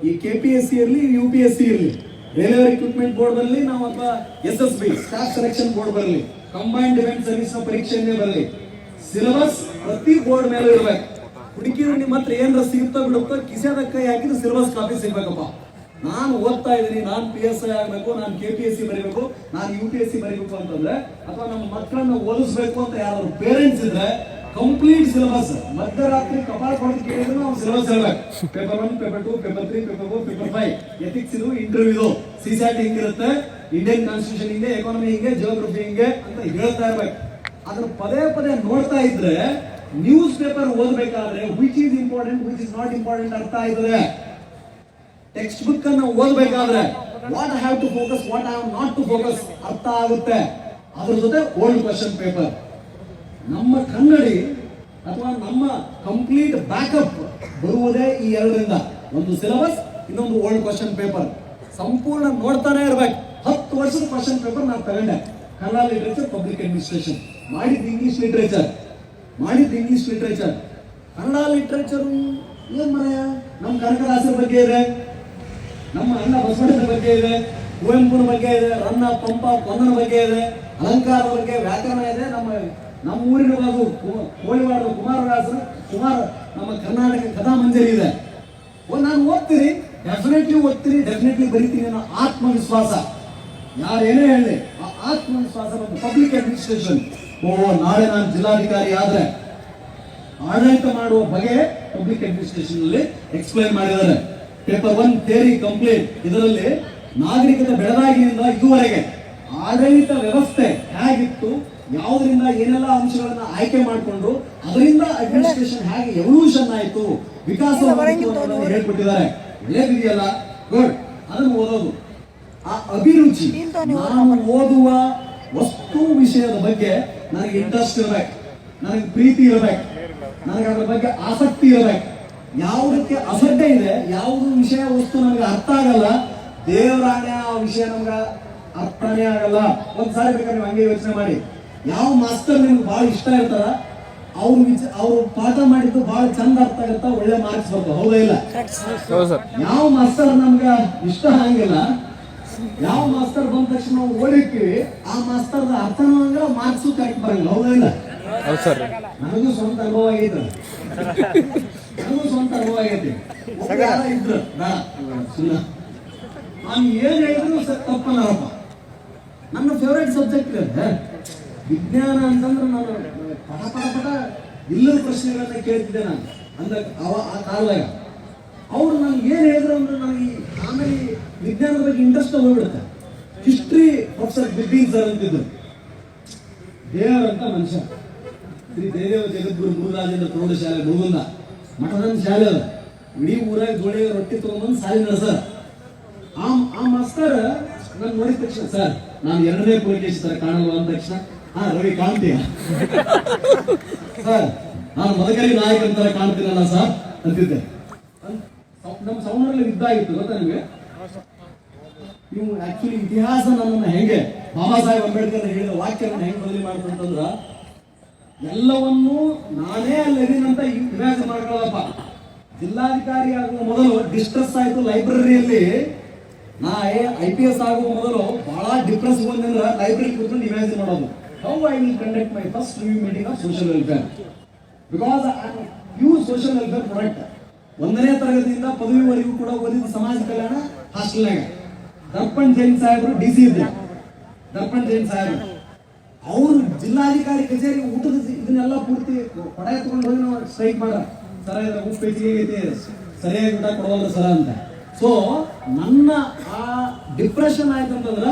Speaker 2: ಈ KPSC ಇರಲಿ, UPSC ಇರಲಿ, ರೈಲ್ವೆ ರಿಕ್ರೂಟ್ಮೆಂಟ್ ಬೋರ್ಡ್ ಬರಲಿ, ನಾವು ಅಥವಾ SSB ಸ್ಟಾಫ್ ಸೆಲೆಕ್ಷನ್ ಬೋರ್ಡ್ ಬರಲಿ, ಕಂಬೈನ್ಡ್ ಡಿಫೆನ್ಸ್ ಸರ್ವಿಸ್ ನ ಪರೀಕ್ಷೆಯನ್ನೇ ಬರಲಿ, ಸಿಲೆಬಸ್ ಪ್ರತಿ ಬೋರ್ಡ್ ಮೇಲೆ ಇರ್ಬೇಕು. ಹುಡುಕಿದ್ರೆ ನಿಮ್ಮ ಹತ್ರ ಏನಾರ ಸಿಗುತ್ತಾ ಬಿಡುತ್ತೋ, ಕಿಸೆದ ಕೈ ಹಾಕಿದ್ರೆ ಸಿಲೆಬಸ್ ಕಾಪಿ ಸಿಗ್ಬೇಕಪ್ಪ. ನಾನು ಓದ್ತಾ ಇದ್ದೀನಿ, ನಾನು PSI ಆಗಬೇಕು, ನಾನು KPSC ಬರೀಬೇಕು, ನಾನು UPSC ಬರೀಬೇಕು ಅಂತಂದ್ರೆ, ಅಥವಾ ನಮ್ಮ ಮಕ್ಕಳನ್ನ ಓದಿಸ್ಬೇಕು ಅಂತ ಯಾರು ಪೇರೆಂಟ್ಸ್ ಇದ್ರೆ ಕಂಪ್ಲೀಟ್ ಸಿಲೆಬಸ್ ಮಧ್ಯರಾತ್ರಿ ಕಪಾಳ ಕೊಡೋದು ಕೇಳಿದ್ರೆ ನಾವು ಸಿಲೆಬಸ್ ಹೇಳ್ಬೇಕು. Paper 1, paper 2, paper 3, paper 4, paper 5, ethics ಇದು, ಇಂಟರ್ವ್ಯೂ, CSAT ಹಿಂಗಿರುತ್ತೆ, ಇಂಡಿಯನ್ ಕಾನ್ಸ್ಟಿಟ್ಯೂಷನ್ ಹಿಂಗೆ, ಎಕಾನಮಿ ಹಿಂಗೆ, ಜಿಯೋಗ್ರಫಿ ಹಿಂಗೆ ಅಂತ ಹೇಳ್ತಾ ಇರ್ಬೇಕು. ಅದನ್ನ ಪದೇ ನೋಡ್ತಾ ಇದ್ರೆ ನ್ಯೂಸ್ ಪೇಪರ್ ಓದಬೇಕಾದ್ರೆ which is important, which is not important ಅರ್ಥ ಆಯ್ತದೆ. ಟೆಕ್ಸ್ಟ್ ಬುಕ್ ಅನ್ನು ಓದಬೇಕಾದ್ರೆ what I have to focus, what I have not to focus ಅರ್ಥ ಆಗುತ್ತೆ. ಅದ್ರ ಜೊತೆ ಓಲ್ಡ್ ಕ್ವಶನ್ ಪೇಪರ್, ನಮ್ಮ ಕನ್ನಡಿ ಅಥವಾ ನಮ್ಮ ಕಂಪ್ಲೀಟ್ ಬ್ಯಾಕಪ್ ಬರುವುದೇ ಈ 2ರಿಂದ. ಒಂದು ಸಿಲೆಬಸ್, ಇನ್ನೊಂದು ಓಲ್ಡ್ ಕ್ವಶನ್ ಪೇಪರ್. ಸಂಪೂರ್ಣ ನೋಡ್ತಾನೆ ಇರ್ಬೇಕು. 10 ವರ್ಷದ ಕ್ವಶನ್ ಪೇಪರ್ ನಾನು ತಗೊಂಡೆ. ಕನ್ನಡ ಲಿಟರೇಚರ್, ಪಬ್ಲಿಕ್ ಅಡ್ಮಿನಿಸ್ಟ್ರೇಷನ್, ಮಾಡಿದ್ದು ಇಂಗ್ಲಿಷ್ ಲಿಟರೇಚರ್. ಕನ್ನಡ ಲಿಟರೇಚರ್ ಏನ್ ಮನೆಯ, ನಮ್ಮ ಕನಕದಾಸರ ಬಗ್ಗೆ ಇದೆ, ನಮ್ಮ ಅಣ್ಣ ಬಸವಣ್ಣನ ಬಗ್ಗೆ ಇದೆ, ಕುವೆಂಪುನ ಬಗ್ಗೆ ಇದೆ, ರನ್ನ, ಪಂಪ, ಪೊನ್ನನ ಬಗ್ಗೆ ಇದೆ, ಅಲಂಕಾರದ ಬಗ್ಗೆ, ವ್ಯಾಕರಣ ಇದೆ. ನಮ್ಮ ಊರಿನ ಬಾಜು ಕೋಳಿವಾಡದ ಕುಮಾರವ್ಯಾಸರು ನಮ್ಮ ಕರ್ನಾಟಕ ಕಥಾ ಮಂಜರಿ ಇದೆ. ನಾನು ಓದ್ತೀನಿ, ಡೆಫಿನೆಟ್ಲಿ ಬರೀತೀನಿ ಅನ್ನೋ ಆತ್ಮವಿಶ್ವಾಸ. ಯಾರೇನೇ ಹೇಳಿ, ಆ ಆತ್ಮವಿಶ್ವಾಸ ಮತ್ತು ಪಬ್ಲಿಕ್ ಅಡ್ಮಿನಿಸ್ಟ್ರೇಷನ್. ನಾಳೆ ನಾನು ಜಿಲ್ಲಾಧಿಕಾರಿ ಆದ್ರೆ ಆಡಳಿತ ಮಾಡುವ ಬಗೆ ಪಬ್ಲಿಕ್ ಅಡ್ಮಿನಿಸ್ಟ್ರೇಷನ್ ಅಲ್ಲಿ ಎಕ್ಸ್ಪ್ಲೈನ್ ಮಾಡಿದ್ದಾರೆ. Paper 1 theory complete. ಇದರಲ್ಲಿ ನಾಗರಿಕತೆ ಬೆಳಗಾಗಿನಿಂದ ಇದುವರೆಗೆ ಆಡಳಿತ ವ್ಯವಸ್ಥೆ ಹೇಗಿತ್ತು, ಯಾವುದರಿಂದ ಏನೆಲ್ಲ ಅಂಶಗಳನ್ನ ಆಯ್ಕೆ ಮಾಡಿಕೊಂಡು ಅದರಿಂದ ಅಡ್ಮಿನಿಸ್ಟ್ರೇಷನ್ ಹೇಗೆ ಎವಲ್ಯೂಷನ್ ಆಯಿತು, ವಿಕಾಸ ಹೇಳ್ಕೊಟ್ಟಿದ್ದಾರೆ. ಒಳ್ಳೇದಿದೆಯಲ್ಲ, ಗುಡ್. ಅದನ್ನು ಓದೋದು, ಆ ಅಭಿರುಚಿ, ನಾನು ಓದುವ ವಸ್ತು ವಿಷಯದ ಬಗ್ಗೆ ನನಗೆ ಇಂಟ್ರೆಸ್ಟ್ ಇರಬೇಕು, ನನಗೆ ಪ್ರೀತಿ ಇರಬೇಕು, ನನಗೆ ಅದರ ಬಗ್ಗೆ ಆಸಕ್ತಿ ಇರಬೇಕು. ಯಾವುದಕ್ಕೆ ಅಸಡ್ಡೆ ಇದೆ, ಯಾವುದು ವಿಷಯ ವಸ್ತು ನನಗೆ ಅರ್ಥ ಆಗಲ್ಲ, ದೇವರಾಣೆ ಆ ವಿಷಯ ನಮ್ಗೆ ಅರ್ಥನೇ ಆಗಲ್ಲ. ಒಂದ್ಸಾರಿ ಬೇಕಾದ್ರೆ ನೀವು ಹಂಗೆ ಯೋಚನೆ ಮಾಡಿ, ಯಾವ ಮಾಸ್ತರ್ ನಿಮ್ಗೆ ಬಹಳ ಇಷ್ಟ ಇರ್ತಾರ, ಅವ್ರು ಪಾಠ ಮಾಡಿದ್ದು ಬಹಳ ಚಂದ ಅರ್ಥ ಆಗುತ್ತಾ, ಒಳ್ಳೆ ಮಾರ್ಕ್ಸ್ ಬರ್ತಾವ, ಹೌದಾ ಇಲ್ಲ? ಯಾವ ಮಾಸ್ತರ್ ನಮ್ಗೆ ಇಷ್ಟ ಆಗಂಗಿಲ್ಲ, ಯಾವ ಮಾಸ್ತರ್ ಬಂದ ತಕ್ಷಣ ನಾವು ಓಡಿರ್ತೀವಿ, ಆ ಮಾಸ್ತರ್ದ ಅರ್ಥನೂ ಹಂಗಿಲ್ಲ, ಮಾರ್ಕ್ಸು ಕರೆಕ್ಟ್ ಬರಂಗಿಲ್ಲ, ಹೌದಾ ಇಲ್ಲ? ನನಗೂ ಸ್ವಂತ ಅನುಭವ ಆಗೈತೆ, ಇದ್ರು ನಾನು ಏನ್ ಹೇಳಿದ್ರು ತಪ್ಪಲ್ಲಪ್ಪ. ನನ್ನ ಫೇವ್ರೇಟ್ ಸಬ್ಜೆಕ್ಟ್ ಇದೆ ವಿಜ್ಞಾನ ಅಂತಂದ್ರೆ ನಾನು ಪಟ ಇಲ್ಲದ ಪ್ರಶ್ನೆಗಳನ್ನ ಕೇಳ್ತಿದ್ದೆ ನಾನು. ಅಂದ್ರೆ ಆ ಕಾಲದಾಗ ಅವ್ರು ನನ್ಗೆ ಏನ್ ಹೇಳಿದ್ರು ಅಂದ್ರೆ ನನಗೆ ಆಮೇಲೆ ವಿಜ್ಞಾನದ ಬಗ್ಗೆ ಇಂಟ್ರೆಸ್ಟ್ ಹೋಗ್ಬಿಡುತ್ತೆ. ಹಿಸ್ಟ್ರಿ ಪ್ರೊಫೆಸರ್ ಬಿಪಿನ್ ಸರ್ ಅಂತಿದ್ರು, ದೇವರಂತ ಮನುಷ್ಯ. ಶ್ರೀ ಜಯದೇವ ಜಗದ್ಗುರು ಗುರುರಾಜೇಂದ್ರ ಪ್ರೌಢಶಾಲೆ ಮುಗುಂದ ಮಠದ ಶಾಲೆ ಅದ. ಇಡೀ ಊರಾಗ ಜೋಳಿ ರೊಟ್ಟಿ ತಗೊಂಡ್ಬಂದು ಸಾಲಿ ನಡೆಸರ್. ಆ ಮಾಸ್ತರ್ ನಾನು ನೋಡಿದ ತಕ್ಷಣ, ಸರ್ ನಾನು 2ನೇ ಪುಲಕೇಶಿ ತರ ಕಾಣಲ್ವ ಅಂದ ತಕ್ಷಣ, ರವಿ ಕಾಣ್ತೀಯ ಸರ್, ನಾನು ಮದಕರಿ ನಾಯಕ ಅಂತರ ಕಾಣ್ತೀನಲ್ಲ ಸರ್ ಅಂತಿದ್ದೆ. ನಮ್ಮ ಸೌಂಡಲ್ಲಿ ಯುದ್ಧ ಆಗಿತ್ತು ಗೊತ್ತಾ ನಿಮ್ಗೆ? ನೀವು ಆಕ್ಚುಲಿ ಇತಿಹಾಸ ನನ್ನನ್ನು ಹೆಂಗೆ ಬಾಬಾ ಸಾಹೇಬ್ ಅಂಬೇಡ್ಕರ್ ಹೇಳಿದ ವಾಕ್ಯವನ್ನು ಹೆಂಗೆ ಬದಲಿ ಮಾಡ್ತಂತಂದ್ರ, ಎಲ್ಲವನ್ನೂ ನಾನೇ ಅಲ್ಲಿದ್ದೀನಂತ ಇಮ್ಯಾಜಿನ್ ಮಾಡ್ಕೊಳ್ಳಪ್ಪ. ಜಿಲ್ಲಾಧಿಕಾರಿ ಆಗುವ ಮೊದಲು ಡಿಸ್ಟ್ರೆಸ್ ಆಯ್ತು ಲೈಬ್ರರಿಯಲ್ಲಿ. ನಾ IPS ಆಗುವ ಮೊದಲು ಬಹಳ ಡಿಪ್ರೆಸ್ ಬಂದ್ರೆ ಲೈಬ್ರರಿ ಕೂತ್ಕೊಂಡು ಇಮ್ಯಾಜಿನ್ ಮಾಡೋದು, how I will conduct my first review meeting of social welfare, because I use social welfare product. 1ನೇ ತರಗತಿಯಿಂದ ಪದವಿವರೆಗೂ ಕೂಡ ಓದಿದ ಸಮಾಜ ಕಲ್ಯಾಣ ಹಾಸ್ಟೆಲ್ನಾಗ. ದರ್ಪಣ್ ಜೈನ್ ಸಾಹೇಬರು DC ಇದ್ರು, ದರ್ಪಣ್ ಜೈನ್ ಸಾಹೇಬರು. ಅವರು ಜಿಲ್ಲಾಧಿಕಾರಿ ಕಚೇರಿ ಊಟದ ಇದನ್ನೆಲ್ಲ ಪೂರ್ತಿ ಪಡ ಎತ್ಕೊಂಡು ಹೋಗಿ ನಾವು ಸ್ಟ್ರೈಕ್ ಮಾಡ, ಸರ ಉಪ್ಪು ಹೆಚ್ಚಿಗೆ ಐತಿ, ಸರಿಯಾಗಿ ಊಟ ಕೊಡೋಲ್ಲ ಸರ ಅಂತ. ಸೊ ನನ್ನ ಆ ಡಿಪ್ರೆಷನ್ ಆಯ್ತಂತಂದ್ರ,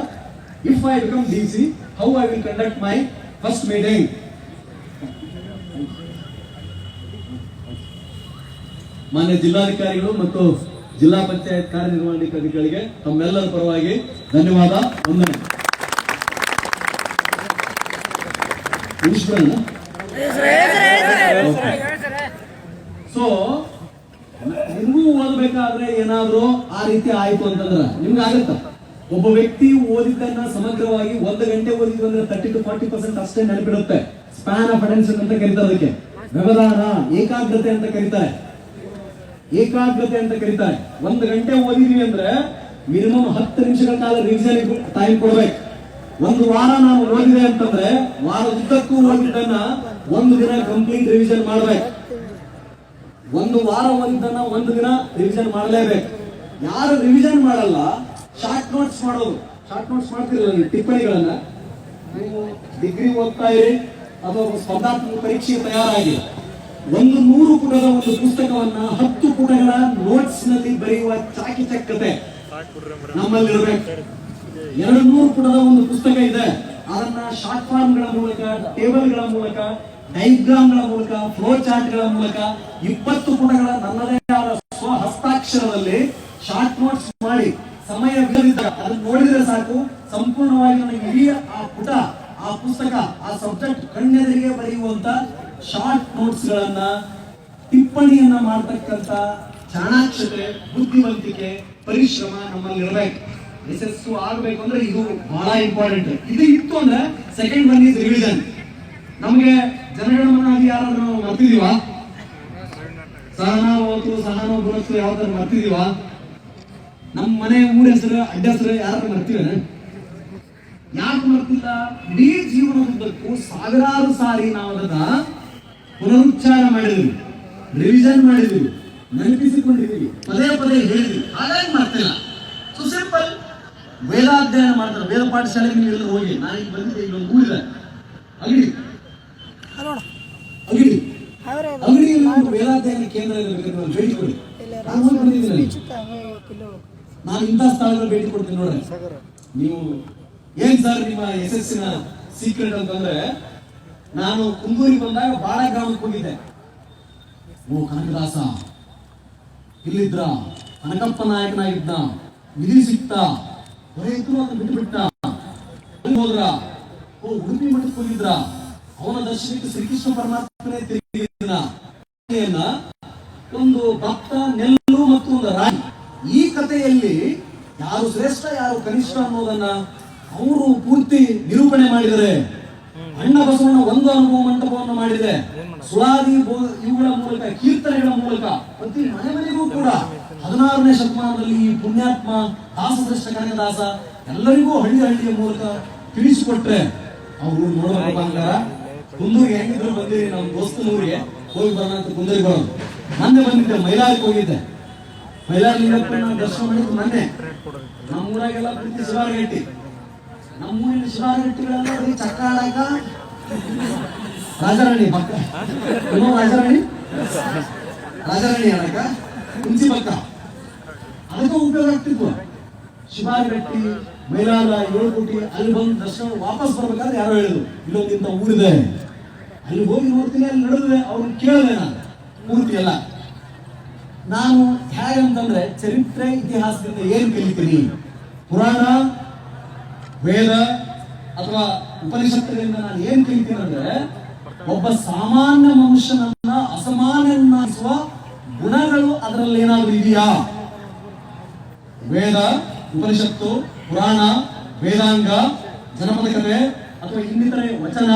Speaker 2: if I become DC, how I will conduct my first meeting. ಮಾನ್ಯ ಜಿಲ್ಲಾಧಿಕಾರಿಗಳು ಮತ್ತು ಜಿಲ್ಲಾ ಪಂಚಾಯತ್ ಕಾರ್ಯನಿರ್ವಹಣಾಧಿಕಾರಿಗಳಿಗೆ ತಮ್ಮೆಲ್ಲರ ಪರವಾಗಿ ಧನ್ಯವಾದ, ವಂದನೆ. ಸೊ ನಿಮಗೂ ಓದಬೇಕಾದ್ರೆ ಏನಾದ್ರೂ ಆ ರೀತಿ ಆಯ್ತು ಅಂತಂದ್ರ ನಿಮ್ಗೆ ಆಗತ್ತ. ಒಬ್ಬ ವ್ಯಕ್ತಿ ಓದಿದ್ದನ್ನ ಸಮಗ್ರವಾಗಿ 1 ಗಂಟೆ ಓದಿದ್ವಿ ಅಂದ್ರೆ 30 to 40% ಅಷ್ಟೇ ನೆನಪಿಡುತ್ತೆ. ಸ್ಪ್ಯಾನ್ ಆಫ್ ಅಟೆನ್ಷನ್ ಅಂತ ಕರೀತಾರೆ, ಅದಕ್ಕೆ ವ್ಯವಧಾನ, ಏಕಾಗ್ರತೆ ಅಂತ ಕರೀತಾರೆ. 1 ಗಂಟೆ ಓದಿದ್ವಿ ಅಂದ್ರೆ ಮಿನಿಮಮ್ 10 ನಿಮಿಷಗಳ ಕಾಲ ರಿವಿಷನ್ ಟೈಮ್ ಕೊಡ್ಬೇಕು. 1 ವಾರ ನಾನು ಓದಿದೆ ಅಂತಂದ್ರೆ ವಾರದುದ್ದಕ್ಕೂ ಓದಿದ್ದನ್ನ 1 ದಿನ ಕಂಪ್ಲೀಟ್ ರಿವಿಷನ್ ಮಾಡ್ಬೇಕು. 1 ವಾರ ಓದಿದ್ದನ್ನ 1 ದಿನ ರಿವಿಷನ್ ಮಾಡಲೇಬೇಕು. ಯಾರು ರಿವಿಷನ್ ಮಾಡಲ್ಲ, ಶಾರ್ಟ್ ನೋಟ್ಸ್ ಮಾಡೋದು. ಶಾರ್ಟ್ ನೋಟ್ಸ್ ಮಾಡ್ತಿರಲ್ಲ ನೀವು, ಟಿಪ್ಪಣಿಗಳನ್ನ. ನೀವು ಡಿಗ್ರಿ ಓದ್ತಾ ಇರಿ ಅಥವಾ ಸ್ಪರ್ಧಾತ್ಮಕ ಪರೀಕ್ಷೆ ತಯಾರಾಗಿ 100 ಪುಟದ ಒಂದು ಪುಸ್ತಕವನ್ನ 10 ಪುಟಗಳ ನೋಟ್ಸ್ ನಲ್ಲಿ ಬರೆಯುವ ಚಾಕಿಚಕ್ಯತೆ ನಮ್ಮಲ್ಲಿರಬೇಕು. 200 ಪುಟದ ಒಂದು ಪುಸ್ತಕ ಇದೆ, ಅದನ್ನ ಶಾರ್ಟ್ ಫಾರ್ಮ್ಗಳ ಮೂಲಕ, ಟೇಬಲ್ಗಳ ಮೂಲಕ, ಡೈಗ್ರಾಮ್ಗಳ ಮೂಲಕ, ಫ್ಲೋ ಚಾರ್ಟ್ಗಳ ಮೂಲಕ 20 ಪುಟಗಳ ನನ್ನದೇ ಆದ ಸ್ವ ಹಸ್ತಾಕ್ಷರದಲ್ಲಿ ಶಾರ್ಟ್ ನೋಟ್ಸ್ ಮಾಡಿ ಸಮಯ ಅದನ್ನ ನೋಡಿದ್ರೆ ಸಾಕು, ಸಂಪೂರ್ಣವಾಗಿ ನನಗೆ ಇಡೀ ಆ ಪುಟ, ಆ ಪುಸ್ತಕ, ಆ ಸಬ್ಜೆಕ್ಟ್ ಕಣ್ಣೆದರಿಗೆ ಬರೆಯುವಂತ ಶಾರ್ಟ್ ನೋಟ್ಸ್ ಗಳನ್ನ, ಟಿಪ್ಪಣಿಯನ್ನ ಮಾಡತಕ್ಕಂತ ಚಾಣಾಕ್ಷತೆ, ಬುದ್ಧಿವಂತಿಕೆ, ಪರಿಶ್ರಮ ನಮ್ಮಲ್ಲಿ ಇರಬೇಕು. ಯಶಸ್ಸು ಆಗಬೇಕು ಅಂದ್ರೆ ಇದು ಬಹಳ ಇಂಪಾರ್ಟೆಂಟ್. ಇದು ಇತ್ತು ಅಂದ್ರೆ ಸೆಕೆಂಡ್ ಒನ್ ಈಸ್ ರಿವಿಷನ್. ನಮಗೆ ಜನಗಣಮನ ಯಾರಾದ್ರೂ ನಾವು ಮರ್ತಿದೀವ? ಸಹನೋ ಗುಣಸ್ತು ಯಾವ್ದಾದ್ರು ಮರ್ತಿದೀವ? ನಮ್ಮ ಮನೆ ಊರ ಹೆಸರು, ಅಡ್ಡ ಹೆಸರು ಯಾರು ಮರ್ತೀವೇನ? ಯಾಕೆ ಮರ್ತಿಲ್ಲ? ಇಡೀ ಜೀವನದುದ್ದಕ್ಕೂ ಸಾವಿರಾರು ಸಾರಿ ನಾವು ಅದನ್ನ ಪುನರುಚ್ಚಾರ ಮಾಡಿದ್ವಿ. ರಿವಿಷನ್ ಮಾಡಿದೀವಿ, ನೆನಪಿಸಿಕೊಂಡಿದ್ದೀವಿ, ಪದೇ ಪದೇ ಹೇಳಿದ್ವಿ, ಹಾಗಾಗಿ ಮಾಡ್ತಿಲ್ಲ. So simple. ವೇದಾಧ್ಯಯನ ಮಾಡ್ತಾರೆ, ವೇದ ಪಾಠಶಾಲೆಗೆ ನೀವು ಎಲ್ಲ ಹೋಗಿ. ನಾನೀಗ ಬಂದಿದ್ದೆ, ಈಗ ಒಂದು ಊರಿದೆ ಅಗಡಿ, ಅಗಡಿ ಅಗಡಿಯಲ್ಲಿ ಒಂದು ವೇದಾಧ್ಯಯನ ಕೇಂದ್ರ ಇರಬೇಕಾದ್ರೆ ಭೇಟಿ ಕೊಡಿ. ನಾನು ಹೋಗಿ ಬಂದಿದ್ದೀನಿ, ನಾನು ಇಂಥ ಸ್ಥಳಗಳು ಭೇಟಿ ಕೊಡ್ತೀನಿ ನೋಡ್ರಿ. ನೀವು ಏನ್ ಸರ್ ನಿಮ್ಮ ಯಶಸ್ಸಿನ ಸೀಕ್ರೆಟ್ ಅಂತಂದ್ರೆ, ನಾನು ಕುಂದೂರಿಗೆ ಬಂದಾಗ ಬಾಳ ಗ್ರಾಮಕ್ಕೆ ಹೋಗಿದ್ದೆ. ಓ ಕನಕದಾಸ ಇಲ್ಲಿದ್ರ, ಕನಕಪ್ಪ ನಾಯಕನಾಗಿದ್ದ, ನಿಧಿ ಸಿಕ್ತ, ಹೊರೆಯಿದ್ರು ಅಂತ ಬಿಟ್ಟುಬಿಟ್ಟ. ಹೋದ್ರ, ಓ ಉಡುಪಿ ಮಠಕ್ಕೆ ಹೋಗಿದ್ರ, ಅವನ ದರ್ಶನಕ್ಕೆ ಶ್ರೀಕೃಷ್ಣ ಪರಮಾತ್ಮನೇ ತಿರುಗಿದ ಒಂದು ಭಕ್ತ, ನೆಲ್ಲು ಮತ್ತು ಒಂದು ರಾಣಿ. ಈ ಕಥೆಯಲ್ಲಿ ಯಾರು ಶ್ರೇಷ್ಠ ಯಾರು ಕನಿಷ್ಠ ಅನ್ನೋದನ್ನ ಅವರು ಪೂರ್ತಿ ನಿರೂಪಣೆ ಮಾಡಿದರೆ. ಅಣ್ಣ ಬಸವಣ್ಣ ಒಂದು ಅನುಭವ ಮಂಟಪವನ್ನು ಮಾಡಿದೆ. ಸುಳಾದಿ ಇವುಗಳ ಮೂಲಕ, ಕೀರ್ತನೆಗಳ ಮೂಲಕ ಪ್ರತಿ ಮನೆ ಮನೆಗೂ ಕೂಡ 16ನೇ ಶತಮಾನದಲ್ಲಿ ಈ ಪುಣ್ಯಾತ್ಮ ದಾಸಶ್ರೇಷ್ಠ ಕನಕದಾಸ ಎಲ್ಲರಿಗೂ ಹಳ್ಳಿ ಹಳ್ಳಿಯ ಮೂಲಕ ತಿಳಿಸಿಕೊಟ್ರೆ ಅವರು ನೋಡಬೇಕು. ಬಂಗಾರ ಕುಂದೂರಿಗೆ ಹೆಂಗಿದ್ರು ಬಂದಿರಿ, ನಮ್ಮ ದೋಸ್ತನೂರಿಗೆ ಹೋಗಿ ಬರೋಣ ಅಂತ ಕುಂದೂರಿಗೆ ಬರೋದು. ಮೊನ್ನೆ ಬಂದಿದ್ದೆ, ಮೈಲಾರಕ್ಕೆ ಹೋಗಿದ್ದೆ. ಮೈಲಾರ ಲಿಂಗಪ್ಪನ ದರ್ಶನ ಮಾಡಿದ್ದು ಮೊನ್ನೆ. ನಮ್ಮೂರಾಗೆಲ್ಲ ಪ್ರೀತಿ ಶಿವಾರಗಟ್ಟಿ, ನಮ್ಮೂರಿನ ಶಿವಾರಗಟ್ಟಿಗಳೆಲ್ಲ ಚಕ್ಕ ಆಡಾಕ ರಾಜಾರಾಣಿ ಪಕ್ಕ, ರಾಜಾರಾಣಿ ಆಡಾಕ ಕುಂಚಿ ಪಕ್ಕ, ಅದಕ್ಕೆ ಉಪಯೋಗ ಆಗ್ತಿತ್ತು. ಶಿವಾರಗಟ್ಟಿ, ಮೈಲಾರ, 7 ಕೋಟಿ ಅಲ್ಲಿ ಬಂದು ದರ್ಶನ ವಾಪಸ್ ಬರ್ಬೇಕಾದ್ರೆ ಯಾರೋ ಹೇಳಿದ್ರು ಇಲ್ಲೊಂದಿಂತ ಊರಿದೆ, ಅಲ್ಲಿ ಹೋಗಿ ನೋಡ್ತೀನಿ, ಅಲ್ಲಿ ನಡೆದಿದೆ. ಅವ್ರನ್ನ ಕೇಳಿದೆ ನಾನು ಪೂರ್ತಿ ಎಲ್ಲ. ನಾನು ಹೇಗಂತಂದ್ರೆ ಚರಿತ್ರೆ ಇತಿಹಾಸದಿಂದ ಏನ್ ಕಲಿತೀನಿ, ಪುರಾಣ ವೇದ ಅಥವಾ ಉಪನಿಷತ್ತುಗಳಿಂದ ನಾನು ಏನ್ ಕಲಿತೀನಿ ಅಂದ್ರೆ, ಒಬ್ಬ ಸಾಮಾನ್ಯ ಮನುಷ್ಯನನ್ನ ಅಸಾಮಾನ್ಯನಾಗಿಸುವ ಗುಣಗಳು ಅದರಲ್ಲಿ ಏನಾದ್ರೂ ಇದೆಯಾ. ವೇದ, ಉಪನಿಷತ್ತು, ಪುರಾಣ, ವೇದಾಂಗ, ಜನಪದ ಕಥೆ ಅಥವಾ ಇನ್ನಿತರೆ ವಚನ,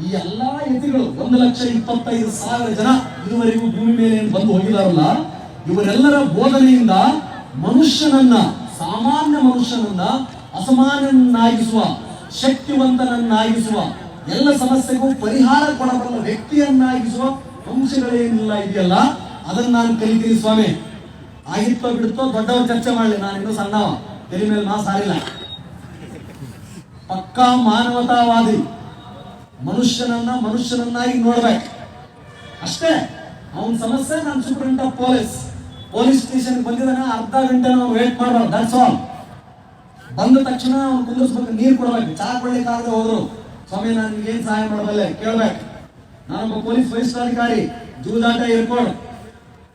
Speaker 2: ಈ ಎಲ್ಲಾ ಯತಿಗಳು 1,25,000 ಜನ ಇದುವರೆಗೂ ಭೂಮಿ ಮೇಲೆ ಬಂದು ಹೋಗಿದಾರಲ್ಲ, ಇವರೆಲ್ಲರ ಬೋಧನೆಯಿಂದ ಮನುಷ್ಯನನ್ನ, ಸಾಮಾನ್ಯ ಮನುಷ್ಯನನ್ನ ಅಸಾಮಾನ್ಯನಾಗಿಸುವ, ಶಕ್ತಿವಂತನನ್ನಾಗಿಸುವ, ಎಲ್ಲ ಸಮಸ್ಯೆಗೂ ಪರಿಹಾರ ಕೊಡಬಲ್ಲ ವ್ಯಕ್ತಿಯನ್ನಾಗಿಸುವ ಅಂಶಗಳೇನಿಲ್ಲ ಇದೆಯಲ್ಲ, ಅದನ್ನ ನಾನು ಕಲಿತೀನಿ ಸ್ವಾಮಿ. ಆಗಿತ್ತೋ ಬಿಡುತ್ತೋ ದೊಡ್ಡವರು ಚರ್ಚೆ ಮಾಡಲಿ, ನಾನು ಇನ್ನೂ ಸಣ್ಣವ, ತೆರೆ ಮೇಲೆ ನಾ ಸಾರಿಲ್ಲ. ಪಕ್ಕಾ ಮಾನವತಾವಾದಿ, ಮನುಷ್ಯನನ್ನಾಗಿ ನೋಡ್ಬೇಕು ಅಷ್ಟೇ. ಅವನ ಸಮಸ್ಯೆ, ನಾನು ಸೂಪರಿಂಟ್ ಆಫ್ ಪೊಲೀಸ್ ಸ್ಟೇಷನ್ ಬಂದಿದ್ದಾನೆ, ಅರ್ಧ ಗಂಟೆ ನಾವು ವೇಟ್ ಮಾಡಬಾರ್ದು, ದಟ್ಸ್ ಆಲ್. ಬಂದ ತಕ್ಷಣ ಅವ್ನು ಕುಂದಿಸ್ಬೇಕು, ನೀರು ಕೊಡ್ಬೇಕು. ಚಾ ಕೊಡ್ಲಿಕ್ಕಾಗದೆ ಹೋದ್ರು, ಸ್ವಾಮಿ ನಾನು ಏನ್ ಸಹಾಯ ಮಾಡಬಲ್ಲೆ ಕೇಳ್ಬೇಕು. ನಾನೊಬ್ಬ ಪೊಲೀಸ್ ವರಿಷ್ಠಾಧಿಕಾರಿ, ಜೂಜಾಟ ಇರ್ಕೊಡು,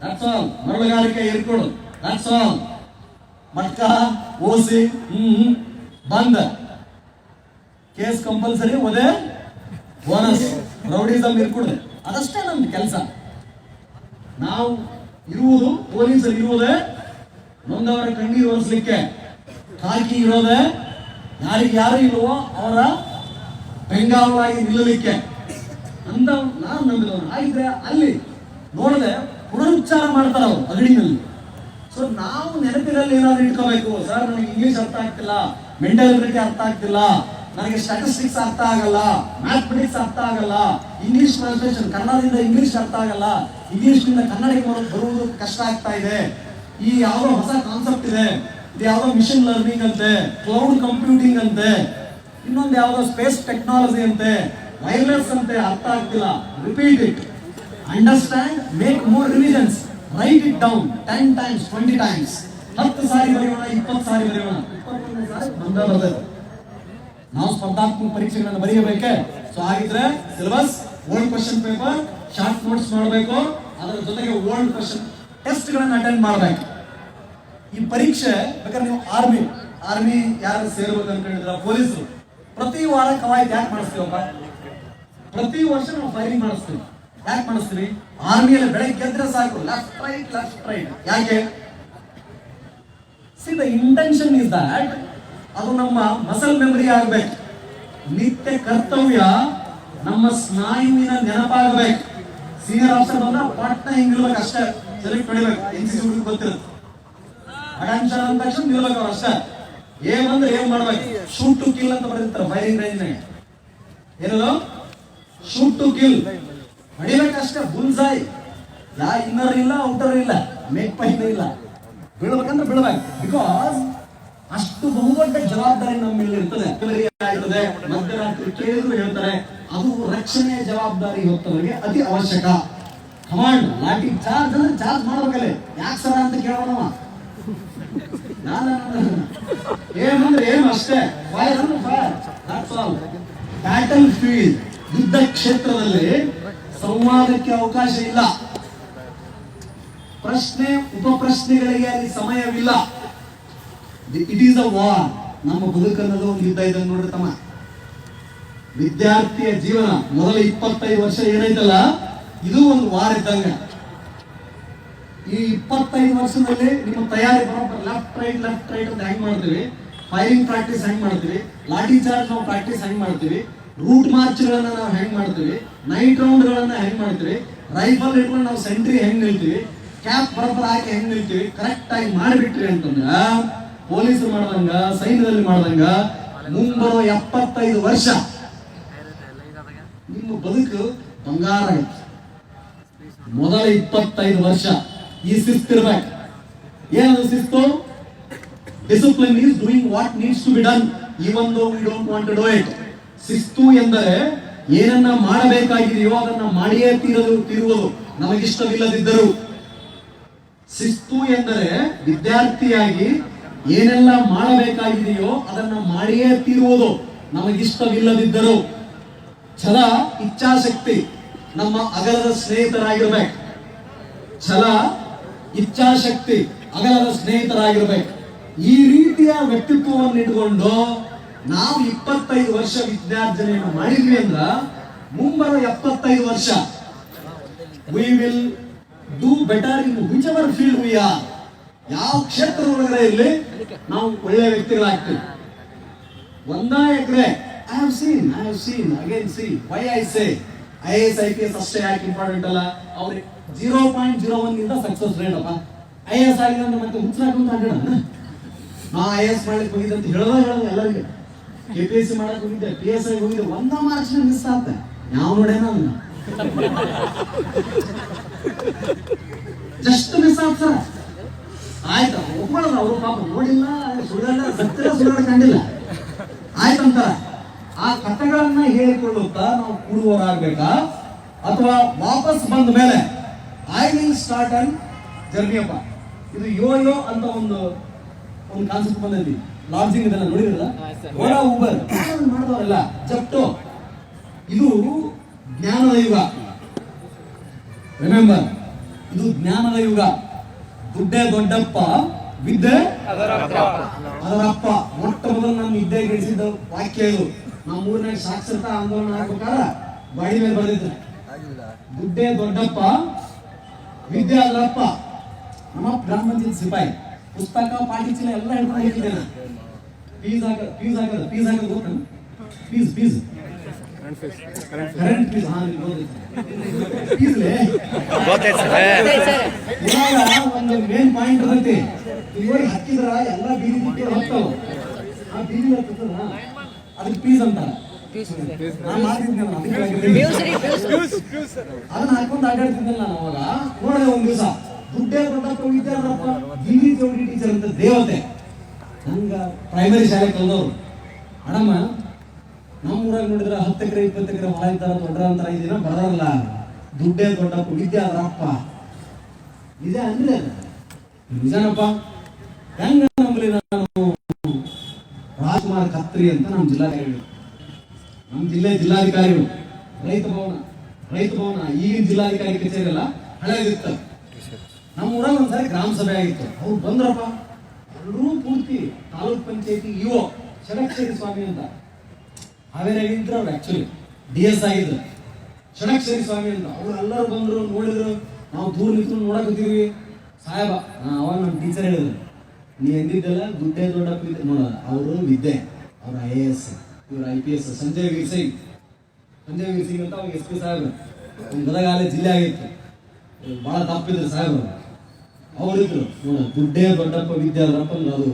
Speaker 2: ದಟ್ಸ್ ಆಲ್. ಮರಳುಗಾರಿಕೆ ಇರ್ಕೊಡು, ದಟ್ಸ್ ಆಲ್. ಮಟ್ಕ ಓಸಿ ಬಂದ ಕೇಸ್ ಕಂಪಲ್ಸರಿ, ಒದೆ ಬೋನಸ್, ರೌಡಿಸಮ್ ಇರ್ಕೊಡ್ದೆ, ಅದಷ್ಟೇ ನಮ್ದು ಕೆಲಸ. ನಾವು ಇರುವುದು, ಪೊಲೀಸರು ಇರುವುದೇ ನೊಂದವರ ಕಣ್ಣೀರು ಒರೆಸ್ಲಿಕ್ಕೆ, ಕಾಕಿ ಇರೋದೆ ಯಾರಿಗೆ ಯಾರು ಇಲ್ವೋ ಅವರ ಬೆಂಗಾವಲಾಗಿ ನಿಲ್ಲಲಿಕ್ಕೆ ಅಂತ ನಾನು ನಂಬಿದವನು. ಆಗಿದ್ರೆ ಅಲ್ಲಿ ನೋಡದೆ ಪುನರುಚ್ಚಾರ ಮಾಡ್ತಾರೆ ಅವರು ಅಗಡಿನಲ್ಲಿ. ಸೊ ನಾವು ನೆನಪಿನಲ್ಲಿ ಏನಾದ್ರು ಇಟ್ಕೋಬೇಕು. ಸರ್ ನನಗೆ ಇಂಗ್ಲಿಷ್ ಅರ್ಥ ಆಗ್ತಿಲ್ಲ, ಮೆಂಟಲಿಟಿ ಅರ್ಥ ಆಗ್ತಿಲ್ಲ, ನನಗೆ ಸ್ಟ್ಯಾಟಿಸ್ಟಿಕ್ಸ್ ಅರ್ಥ ಆಗಲ್ಲ, ಮ್ಯಾಥಮೆಟಿಕ್ಸ್ ಅರ್ಥ ಆಗಲ್ಲ, ಇಂಗ್ಲಿಷ್ ಟ್ರಾನ್ಸ್ಲೇಷನ್ ಕನ್ನಡದಿಂದ ಇಂಗ್ಲಿಷ್ ಅರ್ಥ ಆಗಲ್ಲ, ಇಂಗ್ಲಿಷ್ನಿಂದ ಕನ್ನಡಕ್ಕೆ ಬರುವುದು ಕಷ್ಟ ಆಗ್ತಾ ಇದೆ, ಈ ಯಾವುದೋ ಹೊಸ ಕಾನ್ಸೆಪ್ಟ್ ಇದೆ, ಇದು ಯಾವುದೋ ಮಿಷನ್ ಲರ್ನಿಂಗ್ ಅಂತೆ, ಕ್ಲೌಡ್ ಕಂಪ್ಯೂಟಿಂಗ್ ಅಂತೆ, ಇನ್ನೊಂದು ಯಾವುದೋ ಸ್ಪೇಸ್ ಟೆಕ್ನಾಲಜಿ ಅಂತೆ, ವೈರ್ಲೆಸ್ ಅಂತೆ, ಅರ್ಥ ಆಗ್ತಿಲ್ಲ. Repeat it, understand, make more revisions, right it down 10 times 20 times. 10 ಸಾರಿ ಬರೆಯೋಣ, 20 ಸಾರಿ ಬರೆಯೋಣ, 21 ಸಾರಿ ಬರ್ತದೆ. ನಾವು ಸ್ಪರ್ಧಾತ್ಮಕ ಪರೀಕ್ಷೆಗಳನ್ನು ಬರೆಯಬೇಕೆ. ಸೊ ಹಾಗಿದ್ರೆ syllabus, old question paper, short notes ಮಾಡಬೇಕು, ಅದರ ಜೊತೆಗೆ ಓಲ್ಡ್ ಕ್ವಶನ್ ಟೆಸ್ಟ್ ಗಳನ್ನು ಅಟೆಂಡ್ ಮಾಡಬೇಕು. ಈ ಪರೀಕ್ಷೆ ಬೇಕಾದ್ರೆ ನೀವು ಆರ್ಮಿ ಯಾರು ಸೇರ್ಬೇಕು ಅಂತ ಹೇಳಿದ್ರ, ಪೊಲೀಸರು ಪ್ರತಿ ವಾರ ಕವಾಯತ್ ಯಾಕೆ ಮಾಡಿಸ್ತೀವಪ್ಪ? ಪ್ರತಿ ವರ್ಷ ನಾವು ಫೈರಿಂಗ್ ಮಾಡಿಸ್ತೀವಿ. ಯಾಕೆ ಮಾಡಿಸ್ತೀವಿ? ಆರ್ಮಿಯಲ್ಲಿ ಬೆಳಗ್ಗೆ ಎದ್ರೆ ಸಾಕು, ಲೆಫ್ಟ್ ರೈಟ್. ಯಾಕೆ? C the intention is that ಅದು ನಮ್ಮ ಮಸಲ್ ಮೆಮರಿ ಆಗ್ಬೇಕು. ನಿತ್ಯ ಕರ್ತವ್ಯ ನಮ್ಮ ಸ್ನಾಯುವಿನ ನೆನಪಾಗಬೇಕು. ಸೀನಿಯರ್ ಆಫೀಸರ್ ಬಂದ ಪಾಟ್ನ ಹಿಂಗಿರ್ಬೇಕು ಅಷ್ಟೇ, ಸೆಲೆಕ್ಟ್ ಹೊಡಿಬೇಕು. NCC ಹುಡುಗ ಗೊತ್ತಿರುತ್ತೆ, ಅಟೆನ್ಷನ್ ಅಂದ ತಕ್ಷಣ ನಿಲ್ಬೇಕು ಅವ್ರು ಅಷ್ಟೇ. ಏನ್ ಅಂದ್ರೆ ಏನ್ ಮಾಡ್ಬೇಕು? ಶೂಟ್ ಟು ಕಿಲ್ ಅಂತ ಬರೆದಿರ್ತಾರೆ ಫೈರಿಂಗ್ ರೇಂಜ್ ನಾಗ. ಏನದು? ಶೂಟ್ ಟು ಕಿಲ್, ಹೊಡಿಬೇಕಷ್ಟೇ, ಬುಲ್ಸಾಯ್. ಯಾ ಇನ್ನರ್ ಇಲ್ಲ ಔಟರ್ ಇಲ್ಲ ಮೇಕ್ ಪೈನ್ ಇಲ್ಲ, ಬೀಳ್ಬೇಕಂದ್ರೆ ಬೀಳ್ಬೇಕು. ಬಿಕಾಸ್ ಅಷ್ಟು ಬಹುದೊಡ್ಡ ಜವಾಬ್ದಾರಿ ನಮ್ಮ ಮೇಲೆ ಇರ್ತದೆ. ಆಗ್ತದೆ ಮಧ್ಯರಾತ್ರಿ ಕೇಳಿದ್ರು ಹೇಳ್ತಾರೆ, ಅದು ರಕ್ಷಣೆಯ ಜವಾಬ್ದಾರಿ ಹೊತ್ತವರಿಗೆ ಅತಿ ಅವಶ್ಯಕ. ಕಮಾಂಡ್ ಲಾಠಿ ಚಾರ್ಜ್ ಅಂದ್ರೆ ಚಾರ್ಜ್ ಮಾಡ್ಬೇಕಲ್ಲೇ, ಯಾಕೆ ಸರ ಅಂತ ಕೇಳೋಣವ. ಏನಂದ್ರೆ ಏನು ಅಷ್ಟೇ, ಫೈರ್ ಅಂದ್ರೆ fire, that's all. Battlefield, ಯುದ್ಧ ಕ್ಷೇತ್ರದಲ್ಲಿ ಸಂವಾದಕ್ಕೆ ಅವಕಾಶ ಇಲ್ಲ, ಪ್ರಶ್ನೆ ಉಪಪ್ರಶ್ನೆಗಳಿಗೆ ಅಲ್ಲಿ ಸಮಯವಿಲ್ಲ. It is a war. ನಮ್ಮ ಬದುಕನ್ನೋದು ಒಂದು ಯುದ್ಧ ಇದೆ ನೋಡ್ರಿ ತಮ್ಮ. ವಿದ್ಯಾರ್ಥಿಯ ಜೀವನ ಮೊದಲ 25 ವರ್ಷ ಏನೈತಲ್ಲ, ಇದು ಒಂದು ವಾರ್ ಇದ್ದಂಗ. ಈ 25 ವರ್ಷದಲ್ಲಿ ನಿಮ್ಮ ತಯಾರಿ ಬರೋಬ್ಬರ ಲೆಫ್ಟ್ ರೈಟ್ ಅಂತ ಹೆಂಗ್ ಮಾಡ್ತೀವಿ, ಫೈರಿಂಗ್ ಪ್ರಾಕ್ಟೀಸ್ ಹೆಂಗ್ ಮಾಡ್ತೀವಿ, ಲಾಠಿ ಚಾರ್ಜ್ ನಾವು ಪ್ರಾಕ್ಟೀಸ್ ಹೆಂಗ್ ಮಾಡ್ತೀವಿ, ರೂಟ್ ಮಾರ್ಚ್ ಗಳನ್ನ ನಾವು ಹೆಂಗ್ ಮಾಡ್ತೀವಿ, ನೈಟ್ ರೌಂಡ್ ಗಳನ್ನ ಹೆಂಗ್ ಮಾಡ್ತೀವಿ, ರೈಫಲ್ ಇಟ್ಕೊಂಡು ನಾವು ಸೆಂಟ್ರಿ ಹೆಂಗ್ ನಿಲ್ತೀವಿ, ಕ್ಯಾಪ್ ಬರೋಬ್ಬರ ಹಾಕಿ ಹೆಂಗ್ ನಿಲ್ತೀವಿ, ಕರೆಕ್ಟ್ ಆಗಿ ಮಾಡಿಬಿಟ್ರಿ ಅಂತಂದ್ರ ಪೊಲೀಸರು ಮಾಡ್ದಂಗ, ಸೈನ್ಯದಲ್ಲಿ ಮಾಡ್ದಂಗ ಮುಂಬರುವ 75 ವರ್ಷ ನಿಮ್ಮ ಬದುಕು ಬಂಗಾರ ಆಯ್ತು. ಮೊದಲ 25 ವರ್ಷ ಈ ಶಿಸ್ತಿರ್ಬೇಕು. ಏನದು ಶಿಸ್ತು? Discipline is doing what needs to be done even though we don't want to do it. ಶಿಸ್ತು ಎಂದರೆ ಏನನ್ನ ಮಾಡಬೇಕಾಗಿದೆಯೋ ಅದನ್ನ ಮಾಡಿಯೇ ತೀರುವುದು ನಮಗಿಷ್ಟವಿಲ್ಲದಿದ್ದರು. ಶಿಸ್ತು ಎಂದರೆ ವಿದ್ಯಾರ್ಥಿಯಾಗಿ ಏನೆಲ್ಲ ಮಾಡಬೇಕಾಗಿದೆಯೋ ಅದನ್ನ ಮಾಡಿಯೇ ತೀರುವುದು ನಮಗಿಷ್ಟವಿಲ್ಲದಿದ್ದರು. ಛಲ, ಇಚ್ಛಾಶಕ್ತಿ ನಮ್ಮ ಅಗಲದ ಸ್ನೇಹಿತರಾಗಿರ್ಬೇಕು. ಛಲ, ಇಚ್ಛಾಶಕ್ತಿ ಅಗಲದ ಸ್ನೇಹಿತರಾಗಿರ್ಬೇಕು. ಈ ರೀತಿಯ ವ್ಯಕ್ತಿತ್ವವನ್ನು ಇಟ್ಕೊಂಡು ನಾವು 25 ವರ್ಷ ವಿದ್ಯಾರ್ಜನೆಯನ್ನು ಮಾಡಿದ್ವಿ ಅಂದ್ರ ಮುಂಬರುವ 75 ವರ್ಷ we will do better in whichever field we are. ಯಾವ ಕ್ಷೇತ್ರ ಒಳಗಡೆ ಇರಲಿ ನಾವು ಒಳ್ಳೆಯ ವ್ಯಕ್ತಿಗಳಾಗ್ತೀವಿ. ಒಂದ ಎಕರೆ I have seen again see why I say IAS IPS ಅಷ್ಟೇ ಯಾಕೆ ಇಂಪಾರ್ಟೆಂಟ್ ಅಲ್ಲ, ಅವ್ರಿಗೆ 0.01 ಇಂದ ಸಕ್ಸಸ್ ರೇಟ್ ಅಪ್ಪ. IAS ಆಗಿಲ್ಲ ಅಂದ್ರೆ ಮತ್ತೆ ಹುಚ್ಚಾಕೊಂತ ಅಡ್ಡ ನಾ IAS ಮಾಡ್ಲಿಕ್ಕೆ ಹೋಗಿದ್ದೆ ಅಂತ ಹೇಳೋದ ಎಲ್ಲರಿಗೆ. KPSC ಮಾಡಕ್ ಹೋಗಿದ್ದೆ, PSI ಹೋಗಿದ್ದೆ, 1 ಮಾರ್ಕ್ಸ್ ಮಿಸ್ ಆತ. ಯಾವ ನೋಡೇನ ಜಸ್ಟ್ ಮಿಸ್ ಆತ. ಆಯ್ತು ಒಪ್ಕೊಳ್ಳೋದು, ಅವರು ಪಾಪ ನೋಡಿಲ್ಲ, ಸುಳ್ಳಲ್ಲ, ಸತ್ಯ ಸುಳ್ಳ ಕಂಡಿಲ್ಲ, ಆಯ್ತಂತಾರ. ಆ ಕಥೆಗಳನ್ನ ಹೇಳಿಕೊಳ್ಳುತ್ತಾ ನಾವು ಕೂಡುವವರಾಗಬೇಕಾ, ಅಥವಾ ವಾಪಸ್ ಬಂದ ಮೇಲೆ ಐ ವಿಲ್ ಸ್ಟಾರ್ಟ್ ಅನ್ ಜರ್ನಿಯಪ್ಪ. ಇದು ಯೋ ಅಂತ ಒಂದು ಕಾನ್ಸೆಪ್ಟ್ ಬಂದೈತಿ. ಲಾಡ್ಜಿಂಗ್ ಇದೆಲ್ಲ ನೋಡಿರಲ್ಲ, ಓಲಾ ಊಬರ್ ಮಾಡಿದವರಲ್ಲ, ಜಪ್ಟೋ. ಇದು ಜ್ಞಾನದ ಯುಗ. ರಿಮೆಂಬರ್, ಇದು ಜ್ಞಾನದ ಯುಗ. ದುಡ್ಡೇ ದೊಡ್ಡಪ್ಪ, ವಿದ್ಯೆ ಅದರಪ್ಪ. ಮೊಟ್ಟ ಮೊದಲು ನಮ್ಮ ವಿದ್ಯೆ ಗಳಿಸಿದ ವಾಕ್ಯ ಇದು. ನಮ್ಮ ಊರಿನಾಗ ಸಾಕ್ಷರತಾ ಆಂದೋಲನ ಆಗ್ಬೇಕಾರ ಬಾಡಿ ಮೇಲೆ ಬರೆದಿದ್ರು, ದುಡ್ಡೇ ದೊಡ್ಡಪ್ಪ, ವಿದ್ಯೆ ಅದರಪ್ಪ. ನಮ್ಮ ಗ್ರಾಮ ಪಂಚಾಯತ್ ಸಿಪಾಯಿ ಪುಸ್ತಕ ಪಾಟಿ ಚೀಲ ಎಲ್ಲ ಹಿಡ್ಕೊಂಡು ಹೋಗಿದ್ದೆ ನಾನು. ಫೀಸ್ ಹಾಕೋದು ಗೊತ್ತ? ಫೀಸ್ ಕರೆಂಟ್ ಫೀಸ್ ಇವಾಗ ಒಂದು ಮೇನ್ ಪಾಯಿಂಟ್ ಇರುತ್ತೆ. ಇವಾಗ ಹಾಕಿದ್ರ ಎಲ್ಲ ಬೀದಿ ಬಿಟ್ಟು ಹೋಗ್ತಾವ. ಆ ಬೀದಿ ಹತ್ತದ ಅದಕ್ಕೆ ಫೀಸ್ ಅಂತಾರ. ಅದನ್ನ ಹಾಕೊಂಡು ಅಡ್ಡಾಡ್ತಿದ್ದಲ್ಲ ನಾನು. ಅವಾಗ ನೋಡಿದೆ ಒಂದ್ ದಿವಸ ದುಡ್ಡೇ ದೊಡ್ಡಪ್ಪ, ವಿದ್ಯೆ ಅದರಪ್ಪ, ಬೀದಿ ಚೌಡಿ ಟೀಚರ್ ಅಂತ ದೇವತೆ. ಹಂಗ ಪ್ರೈಮರಿ ಶಾಲೆ ಕಲ್ದವ್ರು ಅಡಮ್ಮ ನಮ್ಮ ಊರಾಗ ನೋಡಿದ್ರೆ 10 ಎಕರೆ 20 ಎಕರೆ ಹೊಲ ಇದ್ದಾರ, ದೊಡ್ಡ ಅಂತರ ಇದೀನ ಬರಲ್ಲ. ದುಡ್ಡೇ ದೊಡ್ಡಪ್ಪ, ವಿದ್ಯೆ ಅದರಪ್ಪ. ನಿಜ ಅಂದ್ರೆ ನಿಜನಪ್ಪ. ಹೆಂಗ ನಂಬಲಿ ನಾನು ರಾಜ್ಕುಮಾರ್ ಖತ್ರಿ ಅಂತ ನಮ್ಮ ಜಿಲ್ಲಾಧಿಕಾರಿಗಳು, ನಮ್ಮ ಜಿಲ್ಲಾಧಿಕಾರಿಗಳು, ರೈತ ಭವನ ಈಗಿನ ಜಿಲ್ಲಾಧಿಕಾರಿ ಕಚೇರಿ ಅಲ್ಲ, ಹಳೇದಿತ್ತು. ನಮ್ಮ ಊರಾಗ ಒಂದ್ಸರಿ ಗ್ರಾಮ ಸಭೆ ಆಗಿತ್ತು. ಅವ್ರು ಬಂದ್ರಪ್ಪ, ಎಲ್ಲರೂ ಪೂರ್ತಿ ತಾಲೂಕ್ ಪಂಚಾಯತಿ ಇಒ ಷಡಕ್ಷರಿ ಸ್ವಾಮಿ ಅಂತ ಹಾವೇರಿಯಾಗಿದ್ರು. ಅವ್ರು ಆಕ್ಚುಲಿ DS ಆಗಿದ್ರು. ಷಡಕ್ಷರಿ ಸ್ವಾಮಿ ಅಂತ ಅವ್ರು ಎಲ್ಲರೂ ಬಂದ್ರು, ನೋಡಿದ್ರು. ನಾವು ದೂರ ನಿಂತು ನೋಡಕತ್ತೀವಿ. ಸಾಹೇಬ ಅವಾಗ ನಮ್ಮ ಟೀಚರ್ ಹೇಳಿದ್ರು, ನೀ ಎಂದಿದ್ದಲ್ಲ ದುಡ್ಡೇ ದೊಡ್ಡಪ್ಪ ವಿದ್ಯೆ ನೋಡ. ಅವರು ವಿದ್ಯೆ, ಅವ್ರು IAS, ಇವ್ರು IPS. ಸಂಜಯ್ ವೀರ್ ಸಿಂಗ್ ಅಂತ ಅವಾಗ SP ಸಾಹೇಬ್ರು. ಒಂದು ಗದಗಾಲೆ ಜಿಲ್ಲೆ ಆಗಿತ್ತು, ಬಹಳ ತಪ್ಪಿದ್ರು ಸಾಹೇಬ್ರು. ಅವರಿದ್ರು ನೋಡ, ದುಡ್ಡೇ ದೊಡ್ಡಪ್ಪ, ವಿದ್ಯೆ ಅದರಪ್ಪ. ಅದು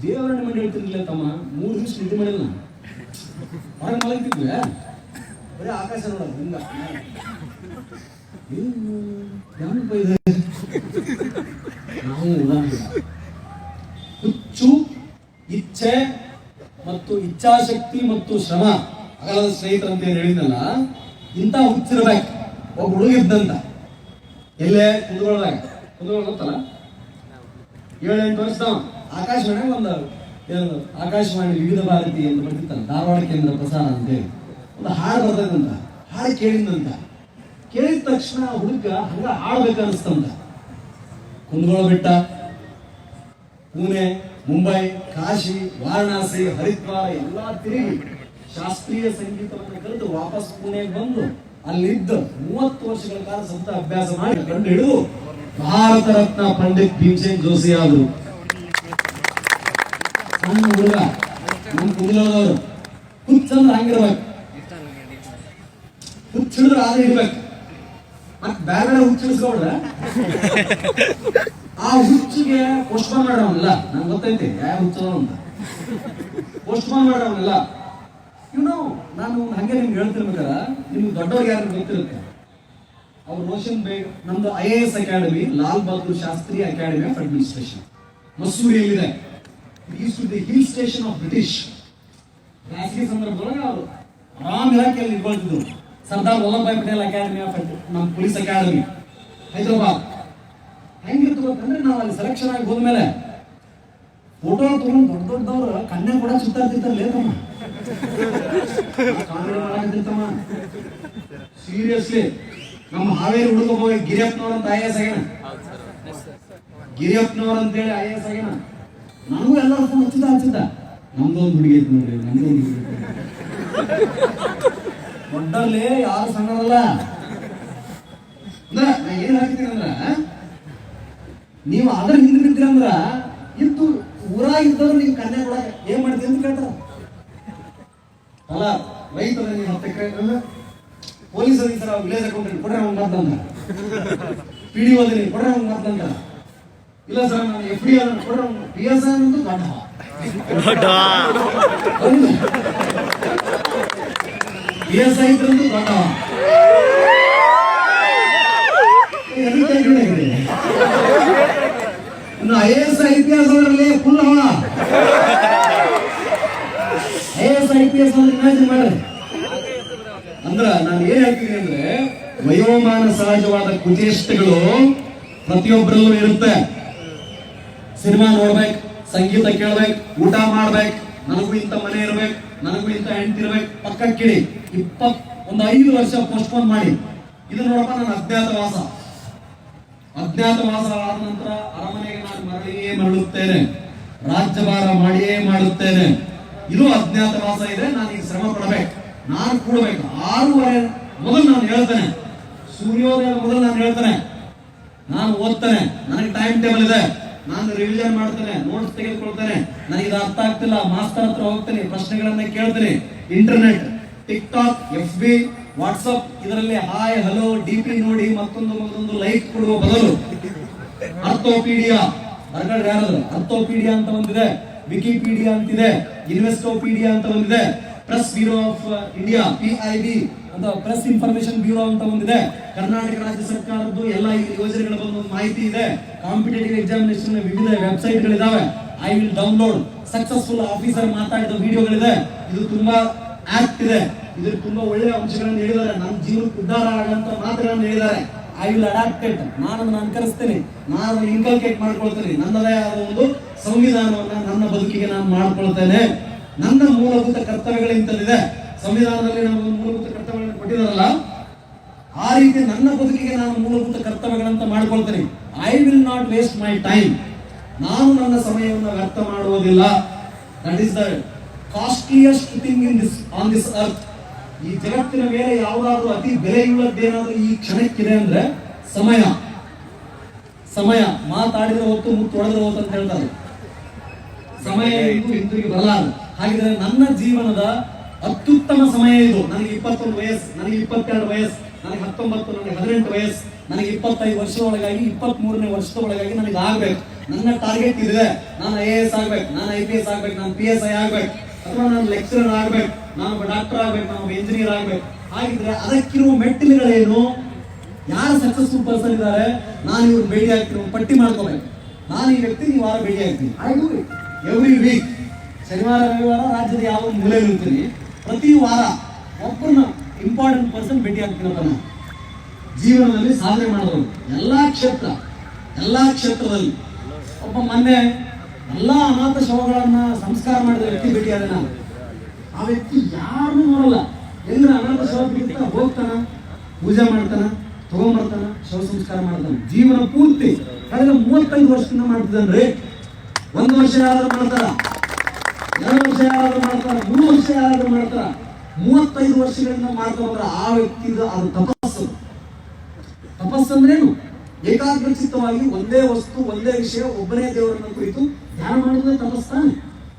Speaker 2: ದೇವರನ್ನ ಮಾಡಿ ಹೇಳ್ತಿರ್ಲಿಲ್ಲ ತಮ್ಮ. 3 ದಿವಸ ನಿದ್ದೆ ಮಾಡಿಲ್ಲ ನಾನು. ಹೊರಗೆ ಮಲಗ್ತಿದ್ವಿ. ಬರೀ ಆಕಾಶ ನೋಡೋದು ಹಿಂಗ ಹೆಂಗಪ್ಪ ಇದೆ ನಾವು ಹುಚ್ಚು, ಇಚ್ಛೆ ಮತ್ತು ಇಚ್ಛಾಶಕ್ತಿ ಮತ್ತು ಶ್ರಮ ಅಗಲದ ಸ್ನೇಹಿತರು ಅಂತ ಏನ್ ಹೇಳಿದ್ನಲ್ಲ, ಇಂಥ ಹುಚ್ಚಿರ್ಬೇಕು. ಒಬ್ಬ ಹುಡುಗಿದ್ದಂತ ಎಲ್ಲೇ ಕುಂದಗೊಳ್ದಾಗ ಗೊತ್ತಲ್ಲ, 7-8 ವರ್ಷದವ ಆಕಾಶವಾಣಿ ಒಂದು ಆಕಾಶವಾಣಿ ವಿವಿಧ ಭಾರತಿ ಅಂತ ಬರ್ತಿತ್ತಲ್ಲ, ಧಾರವಾಡ ಕೇಂದ್ರ ಪ್ರಸಾರ ಅಂತೇಳಿ ಒಂದು ಹಾಡು ಬರ್ತದಂತ. ಹಾಡು ಕೇಳಿದಂತ, ಕೇಳಿದ ತಕ್ಷಣ ಹುಡುಗ ಹಂಗ ಹಾಡ್ಬೇಕು ಅನಿಸ್ತಂತ. ಕುಂದಗೋಳ ಬೆಟ್ಟ, ಪುಣೆ, ಮುಂಬೈ, ಕಾಶಿ, ವಾರಣಾಸಿ, ಹರಿದ್ವಾರ ಎಲ್ಲಾ ತಿರುಗಿ ಶಾಸ್ತ್ರೀಯ ಸಂಗೀತವನ್ನು ಕಲಿತು ವಾಪಸ್ ಪುಣೆಗೆ ಬಂದು ಅಲ್ಲಿದ್ದ 30 ವರ್ಷಗಳ ಕಾಲ ಸ್ವಂತ ಅಭ್ಯಾಸ ಮಾಡಿ ಕಂಡು ಹಿಡಿದು ಭಾರತ ರತ್ನ ಪಂಡಿತ್ ಭೀಮಸೇನ್ ಜೋಶಿ ಆದರು. ಸಣ್ಣ ಹುಡುಗ, ನಮ್ಮ ಕುಂದಗೋಳದವರು. ಹುಚ್ಚಂದ್ರೆ ಹಂಗಿರ್ಬೇಕು, ಹುಚ್ಚಿಡಿದ್ರೆ ಆದ್ರೆ ಇರ್ಬೇಕು. ಮತ್ತೆ ಬೇರೆ ಹುಚ್ಚಿಡಿಸ್ಕೊಂಡ್ರೆ ಆ ಹುಚ್ಚಿಗೆ ಪೋಸ್ಟ್ಮಾನ್ ಮಾಡೋವಲ್ಲ, ನಂಗೆ ಗೊತ್ತೈತಿ ಯಾವ ಹುಚ್ಚದ ಅಂತ. ಪೋಸ್ಟ್ಮಾನ್ ಮಾಡೋವಲ್ಲ ಇವ್ನು. ನಾನು ಹಂಗೆ ನಿಮ್ಗೆ ಹೇಳ್ತಿರ್ಬೇಕಾರ, ನಿಮ್ಗೆ ದೊಡ್ಡವ್ರಿಗೆ ಯಾರು ಗೊತ್ತಿರುತ್ತೆ, ಅವ್ರು ರೋಷನ್ ಬೇಗ್. ನಮ್ದು IAS academy, Lal Bahadur Shastri academy of administration ಮಸೂರಿಯಲ್ಲಿದೆ. Hill station of British. ಬೇಸಿಗೆ ಸಂದರ್ಭದೊಳಗೆ ಅವರು ಆರಾಮ್ ಇಲಾಖೆಯಲ್ಲಿ ಇಟ್ಕೊಳ್ತಿದ್ರು. ಸರ್ದಾರ್ ವಲ್ಲಭಾಯ್ ಪಟೇಲ್ ಅಕಾಡೆಮಿ ಆಫ್ ನಮ್ಮ ಪೊಲೀಸ್ ಅಕಾಡೆಮಿ ಹೈದರಾಬಾದ್. ಹೆಂಗಿರ್ತದೆ ಅಂತಂದ್ರೆ, ನಾವು ಅಲ್ಲಿ ಸೆಲೆಕ್ಷನ್ ಆಗಿ ಹೋದ್ಮೇಲೆ ಫೋಟೋ ತಗೊಂಡು ದೊಡ್ಡ ದೊಡ್ಡದವ್ರು ಕನ್ಯಾ ಕೂಡ ಸುತ್ತಾಡ್ತಿರ್ತಾರಲ್ಲ ತಮ್ಮ, ಸೀರಿಯಸ್ಲಿ. ನಮ್ಮ ಹಾವೇರಿ ಹುಡುಗ ಹೋಗಿ ಗಿರಿಯಪ್ಪನವ್ರ ಅಂತ IAS ಆಗ್ಯಾನ, ಗಿರಿಯಪ್ಪನವ್ರ ಅಂತೇಳಿ IAS ಆಗ್ಯಾನ. ನನಗೂ ಎಲ್ಲರೂ ಫೋನ್ ಹಚ್ಚಿದ್ದ. ನಮ್ದೊಂದು ಹುಡುಗಿ ಐತಿ ನೋಡ್ರಿ, ನಮ್ದೊಂದು ಹುಡುಗಿ ದೊಡ್ಡರ್ಲಿ ಯಾರು ಸಣ್ಣರಲ್ಲ. ಅಂದ್ರ ನಾ ಏನ್ ಹಾಕಿದ್ದೀನಿ ಅಂದ್ರ, ನೀವು ಅದ್ರ ಹಿಂದೆ ಬಿದ್ದಿರ ಅಂದ್ರ ಇತ್ತು ಊರಾಗಿದ್ದವ್ರು ನೀವು ಕನ್ಯಾ ಕೂಡ ಏನ್ ಮಾಡ್ತೀವಿ ಅಂತ ಕೇಳ್ತಾರ. ಅಲ್ಲ ರೈತರ ನೀವು 10 ಎಕರೆ ಪೊಲೀಸರು ಈ ತರ ವಿಲೇಜ್ ಅಕೌಂಟೆಂಟ್ ಕೊಡ್ರೆ ಅವ್ನು ಮಾತಂತ, PDO ಓದಿನಿ ಕೊಡ್ರೆ ಅವ್ನು ಮಾತಂತ. ಇಲ್ಲ ಸರ್ ನಾನು FD ಕೊಡ್ರೆ PSI ಅನ್ನೋದು ದೊಡ್ಡ PSI ಇದ್ರಂತೂ ದೊಡ್ಡ. ಇನ್ನು IAS IPS ಅವರಲ್ಲಿ ಫುಲ್ ಹವ. IAS IPS ಅಂದ್ರೆ ಇಮ್ಯಾಜಿನ್ ಮಾಡ್ರಿ. ಅಂದ್ರ ನಾನು ಏನ್ ಹೇಳ್ತೀನಿ ಅಂದ್ರೆ, ವಯೋಮಾನ ಸಹಜವಾದ ಕುಚೇಷ್ಟಗಳು ಪ್ರತಿಯೊಬ್ಬರಲ್ಲೂ ಇರುತ್ತೆ. ಸಿನಿಮಾ ನೋಡ್ಬೇಕು, ಸಂಗೀತ ಕೇಳ್ಬೇಕು, ಊಟ ಮಾಡ್ಬೇಕು, ನನಗೂ ಇಂಥ ಮನೆ ಇರ್ಬೇಕು, ನನಗೂ ಇಂಥ ಹೆಂಡತಿ ಇರ್ಬೇಕು, ಪಕ್ಕಕ್ಕಿಡಿ. 5 ವರ್ಷ ಪೋಸ್ಟ್ಪೋನ್ ಮಾಡಿ. ಇದು ನೋಡಪ್ಪ ನನ್ನ ಅಜ್ಞಾತವಾಸ. ಅಜ್ಞಾತವಾಸ ಆದ ನಂತರ ಅರಮನೆಗೆ ನಾನು ಮರಳಿಯೇ ಮರಳುತ್ತೇನೆ, ರಾಜ್ಯಭಾರ ಮಾಡಿಯೇ ಮಾಡುತ್ತೇನೆ. ಇದು ಅಜ್ಞಾತವಾಸ ಇದೆ. ನಾನು ಈಗ ಶ್ರಮ ಪಡಬೇಕು, ನಾನು ಕೂಡಬೇಕು. 6:30 ಮೊದಲು ನಾನು ಹೇಳ್ತೇನೆ, ಸೂರ್ಯೋದಯದ ಮೊದಲು ನಾನು ಹೇಳ್ತೇನೆ, ನಾನು ಓದ್ತೇನೆ, ನನಗೆ ಟೈಮ್ ಟೇಬಲ್ ಇದೆ, ನಾನು ರಿವಿಷನ್ ಮಾಡ್ತೇನೆ, ನೋಟ್ಸ್ ತೆಗೆದುಕೊಳ್ತೇನೆ. ನನಗೆ ಇದು ಅರ್ಥ ಆಗ್ತಿಲ್ಲ, ಮಾಸ್ತರ್ ಹತ್ರ ಹೋಗ್ತೇನೆ, ಪ್ರಶ್ನೆಗಳನ್ನ ಕೇಳ್ತೇನೆ. ಇಂಟರ್ನೆಟ್, ಟಿಕ್ಟಾಕ್, FB, ವಾಟ್ಸಪ್ ಇದರಲ್ಲಿ ಹಾಯ್ ಹಲೋ DP ನೋಡಿ ಮತ್ತೊಂದು ಲೈಕ್ ಕೊಡುವ ಬದಲು ಅರ್ಥೋಪೀಡಿಯಾ ಬರ್ಗಡ್ರೆ ಯಾರಾದ್ರು ಅರ್ಥೋಪೀಡಿಯಾ ಅಂತ ಒಂದಿದೆ, ವಿಕಿಪೀಡಿಯಾ ಅಂತಿದೆ, ಇನ್ವೆಸ್ಟೋಪೀಡಿಯಾ ಅಂತ ಒಂದಿದೆ, press bureau of India PIB ಅಂತ ಪ್ರೆಸ್ ಇನ್ಫಾರ್ಮೇಶನ್ ಬ್ಯೂರೋ ಅಂತ ಒಂದಿದೆ. ಕರ್ನಾಟಕ ರಾಜ್ಯ ಸರ್ಕಾರದ್ದು ಎಲ್ಲ ಯೋಜನೆಗಳ ಬಗ್ಗೆ ಒಂದು ಮಾಹಿತಿ ಇದೆ. ಕಾಂಪಿಟೇಟಿವ್ ಎಕ್ಸಾಮಿನೇಷನ್ ವಿವಿಧ ವೆಬ್ಸೈಟ್ಗಳಿದಾವೆ. I will download. Successful officer ಮಾತಾಡಿದ ವಿಡಿಯೋಗಳಿದೆ. ಇದು ತುಂಬಾ ಆಕ್ಟ್ ಇದೆ. ಇದ್ರ ತುಂಬಾ ಒಳ್ಳೆಯ ಅಂಶಗಳನ್ನು ಹೇಳಿದ್ದಾರೆ. ನಮ್ಮ ಜೀವನಕ್ಕೆ ಉದ್ಧಾರ ಆಗಂತ ಮಾತುಗಳನ್ನು ಹೇಳಿದ್ದಾರೆ. I will adapt it. ನಾನು ಅದನ್ನು ಅನುಕರಿಸ್ತೇನೆ, ನಾನು ಇನ್ಕಲ್ಕೇಟ್ ಮಾಡ್ಕೊಳ್ತೇನೆ. ನನ್ನದೇ ಆದ ಒಂದು ಸಂವಿಧಾನವನ್ನ ನನ್ನ ಬದುಕಿಗೆ ನಾನು ಮಾಡ್ಕೊಳ್ತೇನೆ. ನನ್ನ ಮೂಲಭೂತ ಕರ್ತವ್ಯಗಳು ಇಂಥದ್ದಿದೆ. ಸಂವಿಧಾನದಲ್ಲಿ ನಮಗೆ ಮೂಲಭೂತ ಕರ್ತವ್ಯಗಳನ್ನು ಕೊಟ್ಟಿದಾರಲ್ಲ, ಆ ರೀತಿ ನನ್ನ ಬದುಕಿಗೆ ನಾನು ಮೂಲಭೂತ ಕರ್ತವ್ಯಗಳಂತ ಮಾಡ್ಕೊಳ್ತೇನೆ. I will not waste my time. ನಾನು ನನ್ನ ಸಮಯವನ್ನು ವ್ಯರ್ಥ ಮಾಡುವುದಿಲ್ಲ. That is the costliest thing in this on this earth. ಈ ಜಗತ್ತಿನ ಮೇಲೆ ಯಾವುದಾದ್ರೂ ಅತಿ ಬೆಲೆಯುಳ್ಳದ್ದೇನಾದ್ರೂ ಈ ಕ್ಷಣಕ್ಕಿದೆ ಅಂದ್ರೆ ಸಮಯ. ಸಮಯ ಮಾತಾಡಿದ್ರೆ ಹೊತ್ತು ಮುತ್ತು ಹೊಡೆದ್ರೆ ಹೊತ್ತು ಅಂತ ಹೇಳ್ತಾರೆ. ಸಮಯ ಹಿಂದಿರುಗಿ ಬರಲಾರದು. ಹಾಗಿದ್ರೆ ನನ್ನ ಜೀವನದ ಅತ್ಯುತ್ತಮ ಸಮಯ ಇದು. ನನಗೆ 21 ವಯಸ್ಸು, ನನಗೆ 22 ವಯಸ್ಸು, ನನಗೆ 19, ನನಗೆ 18 ವಯಸ್ಸು, ನನಗೆ 25 ವರ್ಷದ ಒಳಗಾಗಿ 23ನೇ ವರ್ಷದ ಒಳಗಾಗಿ ನನಗೆ ಆಗ್ಬೇಕು. ನನ್ನ ಟಾರ್ಗೆಟ್ ಇದೆ. ನಾನು IAS ಆಗ್ಬೇಕು, ನಾನು IPS ಆಗ್ಬೇಕು, ನಾನು PSI ಆಗ್ಬೇಕು, ಅಥವಾ ನಾನು ಲೆಕ್ಚರರ್ ಆಗ್ಬೇಕು, ನಾನೊಬ್ಬ ಡಾಕ್ಟರ್ ಆಗ್ಬೇಕು, ನಾನೊಬ್ಬ ಇಂಜಿನಿಯರ್ ಆಗ್ಬೇಕು. ಹಾಗಿದ್ರೆ ಅದಕ್ಕಿರುವ ಮೆಟ್ಟಿಲುಗಳೇನು? ಯಾರು ಸಕ್ಸಸ್ಫುಲ್ ಪರ್ಸನ್ ಇದ್ದಾರೆ, ನಾನು ಇವ್ರು ಭೇಟಿ ಆಗ್ತೀನಿ, ಪಟ್ಟಿ ಮಾಡ್ಕೋಬೇಕು. ನಾನು ಈ ವ್ಯಕ್ತಿ ಈ ವಾರ ಭೇಟಿ ಆಗ್ತೀನಿ. ಎವ್ರಿ ವೀಕ್, ಶನಿವಾರ ರವಿವಾರ ರಾಜ್ಯದ ಯಾವ ಮೂಲೆಯಲ್ಲಿ ಇರ್ತೀನಿ, ಪ್ರತಿ ವಾರ ಒಬ್ಬರನ್ನ ಇಂಪಾರ್ಟೆಂಟ್ ಪರ್ಸನ್ ಭೇಟಿ ಆಗ್ತೀನಿ ಅಂತ. ನಾನು ಜೀವನದಲ್ಲಿ ಸಾಧನೆ ಮಾಡಿದವರು ಎಲ್ಲಾ ಕ್ಷೇತ್ರದಲ್ಲಿ. ಒಬ್ಬ ಮೊನ್ನೆ ಎಲ್ಲಾ ಅನಾಥ ಶವಗಳನ್ನ ಸಂಸ್ಕಾರ ಮಾಡಿದ ವ್ಯಕ್ತಿ ಭೇಟಿಯಾದ ನಾನು. ಆ ವ್ಯಕ್ತಿ ಯಾರನ್ನೂ ನೋಡಲ್ಲ, ಎಲ್ಲ ಅನಾಥ ಶವ ಬಿಡ್ತಾ ಹೋಗ್ತಾನ, ಪೂಜೆ ಮಾಡ್ತಾನ, ತಗೊಂಡ್ಬರ್ತಾನ, ಶವ ಸಂಸ್ಕಾರ ಮಾಡ್ತಾನ. ಜೀವನ ಪೂರ್ತಿ ಕಳೆದ 35 ವರ್ಷದಿಂದ ಮಾಡ್ತಿದ್ದಾನ್ರಿ. 1 ವರ್ಷ ಯಾರಾದ್ರೂ ಮಾಡ್ತಾರ, 2 ವರ್ಷ ಯಾರಾದ್ರೂ ಮಾಡ್ತಾರ, 3 ವರ್ಷ ಯಾರಾದ್ರೂ ಮಾಡ್ತಾರ, 35 ವರ್ಷಗಳಿಂದ ಮಾಡ್ತಾ ಹೋದ್ರ ಆ ವ್ಯಕ್ತಿದ ಅದು ತಪಸ್ಸಂದ್ರೇನು? ಏಕಾಗ್ರಚಿತ್ತವಾಗಿ ಒಂದೇ ವಸ್ತು, ಒಂದೇ ವಿಷಯ, ಒಬ್ಬನೇ ದೇವರನ್ನ ಕುರಿತು ಧ್ಯಾನ ಮಾಡುವುದೇ ತಪಸ್ತಾನೆ.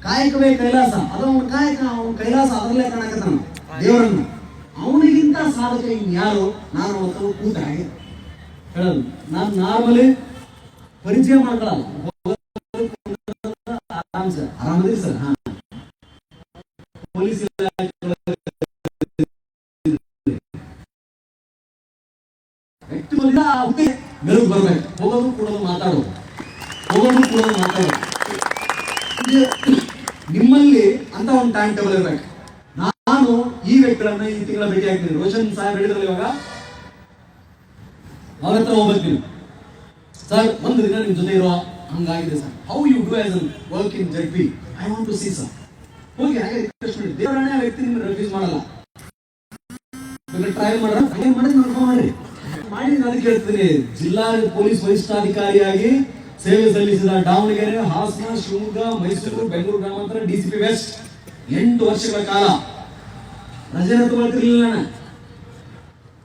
Speaker 2: ಕಾಯಕವೇ ಕೈಲಾಸ, ಅದು ಅವನ ಕಾಯಕ, ಅವನ ಕೈಲಾಸ ಅದರಲ್ಲೇ ಕಾಣಕತ್ತಾನ ದೇವರನ್ನ. ಅವನಿಗಿಂತ ಸಾಧಕ ಇನ್ಯಾರು? ನಾನು ಅವತ್ತು ಕೂತ ಹಾಗೆ ಹೇಳೋದು. ನಾನು ನಾರ್ಮಲಿ ಪರಿಚಯ ಮಾಡ್ಕೊಳ್ಳಲ್ಲ, ಆರಾಮದಿರಿ ಸರ್, ಹಾ ಪೊಲೀಸ್ ಮೆರುಗು ಬರ್ಬೇಕು, ಹೋಗೋದು ಕೂಡೋದು ಮಾತಾಡೋದು. ನಿಮ್ಮಲ್ಲಿ ಅಂತ ಒಂದು ಟೈಮ್ ಟೇಬಲ್ ಇರ್ಬೇಕು. ನಾನು ಈ ವ್ಯಕ್ತಿಗಳನ್ನ ಈ ತಿಂಗಳ ಭೇಟಿ ಆಗ್ತೀನಿ. ರೋಷನ್ ಸಾಹೇಬ್ ಹೇಳಿದ್ರಲ್ಲ ಇವಾಗ, ಅವ್ರ ಹತ್ರ ಹೋಗ್ಬೇಕು. ಸರ್ ಒಂದು ದಿನ ನಿಮ್ ಜೊತೆ ಇರೋ ಹಂಗಾಗಿದೆ sir, how you do as work in ZP, I want to see sir. ಹೋಗಿ ಹಾಗೆ ರಿಕ್ವೆಸ್ಟ್ ಮಾಡಿ. ದೇವರನ್ನ ಆ ವ್ಯಕ್ತಿ ನಿಮ್ಗೆ ರೆಫ್ಯೂಸ್ ಮಾಡಲ್ಲ. ಟ್ರೈ ಮಾಡಿದ್ರೆ ನೋಡ್ಕೊಂಡ್ರಿ ಮಾಡಿ. ನಾನು ಕೇಳ್ತೀನಿ, ಜಿಲ್ಲಾ ಪೊಲೀಸ್ ವರಿಷ್ಠಾಧಿಕಾರಿಯಾಗಿ ಸೇವೆ ಸಲ್ಲಿಸಿದ ದಾವಣಗೆರೆ, ಹಾಸನ, ಶಿವಮೊಗ್ಗ, ಮೈಸೂರು, ಬೆಂಗಳೂರು ಗ್ರಾಮಾಂತರ, DCP ವೆಸ್ಟ್ 8 ವರ್ಷಗಳ ಕಾಲ ರಜೆ ತಗೊಳ್ತಿರ್ಲಿಲ್ಲ. ನಾನು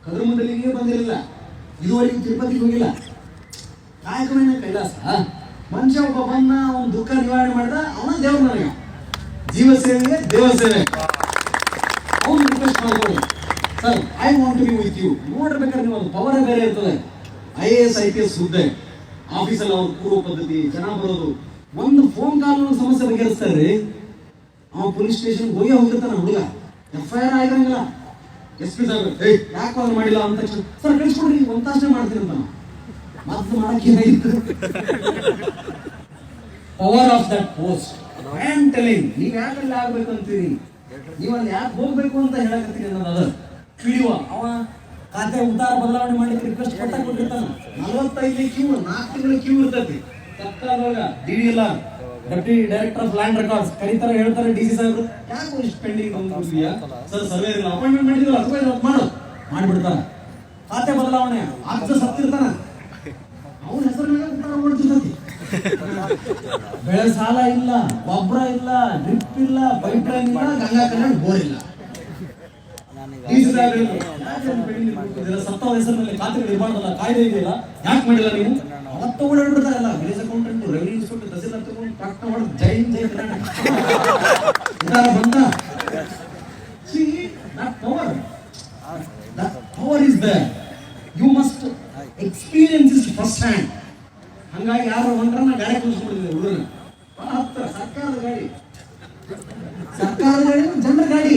Speaker 2: ಕದ್ರಮಂಡಲಿಗೆ ಬಂದಿರಲಿಲ್ಲ, ಇದುವರೆಗೂ ತಿರುಪತಿಗೆ ಹೋಗಿಲ್ಲ. ಕಾಯಕವೇನ ಕೈಲಾಸ. ಮನುಷ್ಯ ಒಬ್ಬ ಬಂದ, ಅವನ ದುಃಖ ನಿವಾರಣೆ ಮಾಡಿದ, ಅವನ ದೇವ್ರ. ನನಗೆ ಜೀವ ಸೇವೆಗೆ ದೇವ ಸೇವೆ. ಅವನು ರಿಕ್ವೆಸ್ಟ್ ಮಾಡ್ಬೋದು, sir I want to be with you. ನೋಡ್ಬೇಕಾದ್ರೆ ನೀವು ಅದು ಪವರ್ ಬೇರೆ ಇರ್ತದೆ. IAS IPS ಹುದ್ದೆ, ಆಫೀಸಲ್ಲಿ ಅವ್ರ ಪೂರ್ವ ಪದ್ಧತಿ, ಜನ ಬರೋದು. ಒಂದು ಫೋನ್ ಕಾಲ್ ಸಮಸ್ಯೆ ಬಗೆಹರಿಸ್ತಾರ್ರಿ. ಅವ ಪೊಲೀಸ್ ಸ್ಟೇಷನ್ ಹೋಗಿರ್ತಾನ ಹುಡುಗ, FIR ಆಗಿರಂಗಿಲ್ಲ. SP ಸಾಹೇಬ್ ಯಾಕೆ ಅವ್ರು ಮಾಡಿಲ್ಲ ಅಂತ ತಕ್ಷಣ, ಸರ್ ಕಳಿಸ್ಕೊಡ್ರಿ, ಒಂದು ತಾಸನೆ ಮಾಡ್ತೀನಿ ಅಂತ. ಮತ್ತೆ ಮಾಡಕ್ಕೆ power of that post. I am telling, ನೀವ್ ಯಾಕಲ್ಲಿ ಆಗ್ಬೇಕು ಅಂತೀರಿ, ನೀವು ಅಲ್ಲಿ ಯಾಕೆ ಹೋಗ್ಬೇಕು ಅಂತ ಹೇಳಕತ್ತೀನಿ ಅನ್ನೋದು. ಅದ PDO ಅವ ಖಾತೆ ಉತ್ತಾರ ಬದಲಾವಣೆ ಮಾಡ್ಲಿಕ್ಕೆ ರಿಕ್ವೆಸ್ಟ್ ಕೊಟ್ಟಿರ್ತಾನ. 45 ಕ್ಯೂ, 4 ತಿಂಗಳ ಕ್ಯೂ ಇರ್ತೈತಿ. ತಕ್ಕಾದಾಗ DDLR, deputy director of land records ಕರೀತಾರೆ, ಹೇಳ್ತಾರೆ DC ಸಾಹೇಬ್ರು, ಯಾಕೆ ಇಷ್ಟು ಪೆಂಡಿಂಗ್ ಬಂದಿದ್ಯಾ ಸರ್, ಸರ್ವೆ ಇಲ್ಲ, ಅಪಾಯಿಂಟ್ಮೆಂಟ್ ಮಾಡಿದ್ರಲ್ಲ, ಅಥವಾ ಮಾಡಿಬಿಡ್ತಾರ. ಖಾತೆ ಬದಲಾವಣೆ ಆಗ್ತ ಸತ್ತಿರ್ತಾನ, ಅವನ ಹೆಸರಿನಾಗ ಉತ್ತಾರ ಮಾಡ್ತಿರ್ತೈತಿ. ಬೆಳೆ ಸಾಲ ಇಲ್ಲ, ಗೊಬ್ಬರ ಇಲ್ಲ, ಡ್ರಿಪ್ ಇಲ್ಲ, ಪೈಪ್ ಲೈನ್ ಇಲ್ಲ, ಗಂಗಾ ಕಲ್ಯಾಣ ಬೋರ್ ಇಲ್ಲ. ಸತ್ತವ ಹೆಸರಿನಲ್ಲಿ ಖಾತೆಗಳು ಇರಬಾರ್ದಲ್ಲ, ಕಾಯ್ದೆ ಇದೆಯಲ್ಲ, ಯಾಕೆ ಮಾಡಿಲ್ಲ ನೀವು? ಅವತ್ತು ಓಡಾಡ್ಬಿಡ್ತಾರಲ್ಲ, village accountant, revenue inspector, tahsildar ತಗೊಂಡು ಟ್ರಾಕ್ಟರ್ ಮಾಡಿ ಜೈ ಬಂದ. Power is there, you must experience is first hand. ಹಂಗಾಗಿ ಯಾರು ಹೊಂಟ್ರನ್ನ ಗಾಡಿ ಕೂರಿಸ್ಬಿಟ್ಟಿದೆ ಹುಡುಗನ ಹತ್ರ. ಸರ್ಕಾರದ ಗಾಡಿ ಜನರ ಗಾಡಿ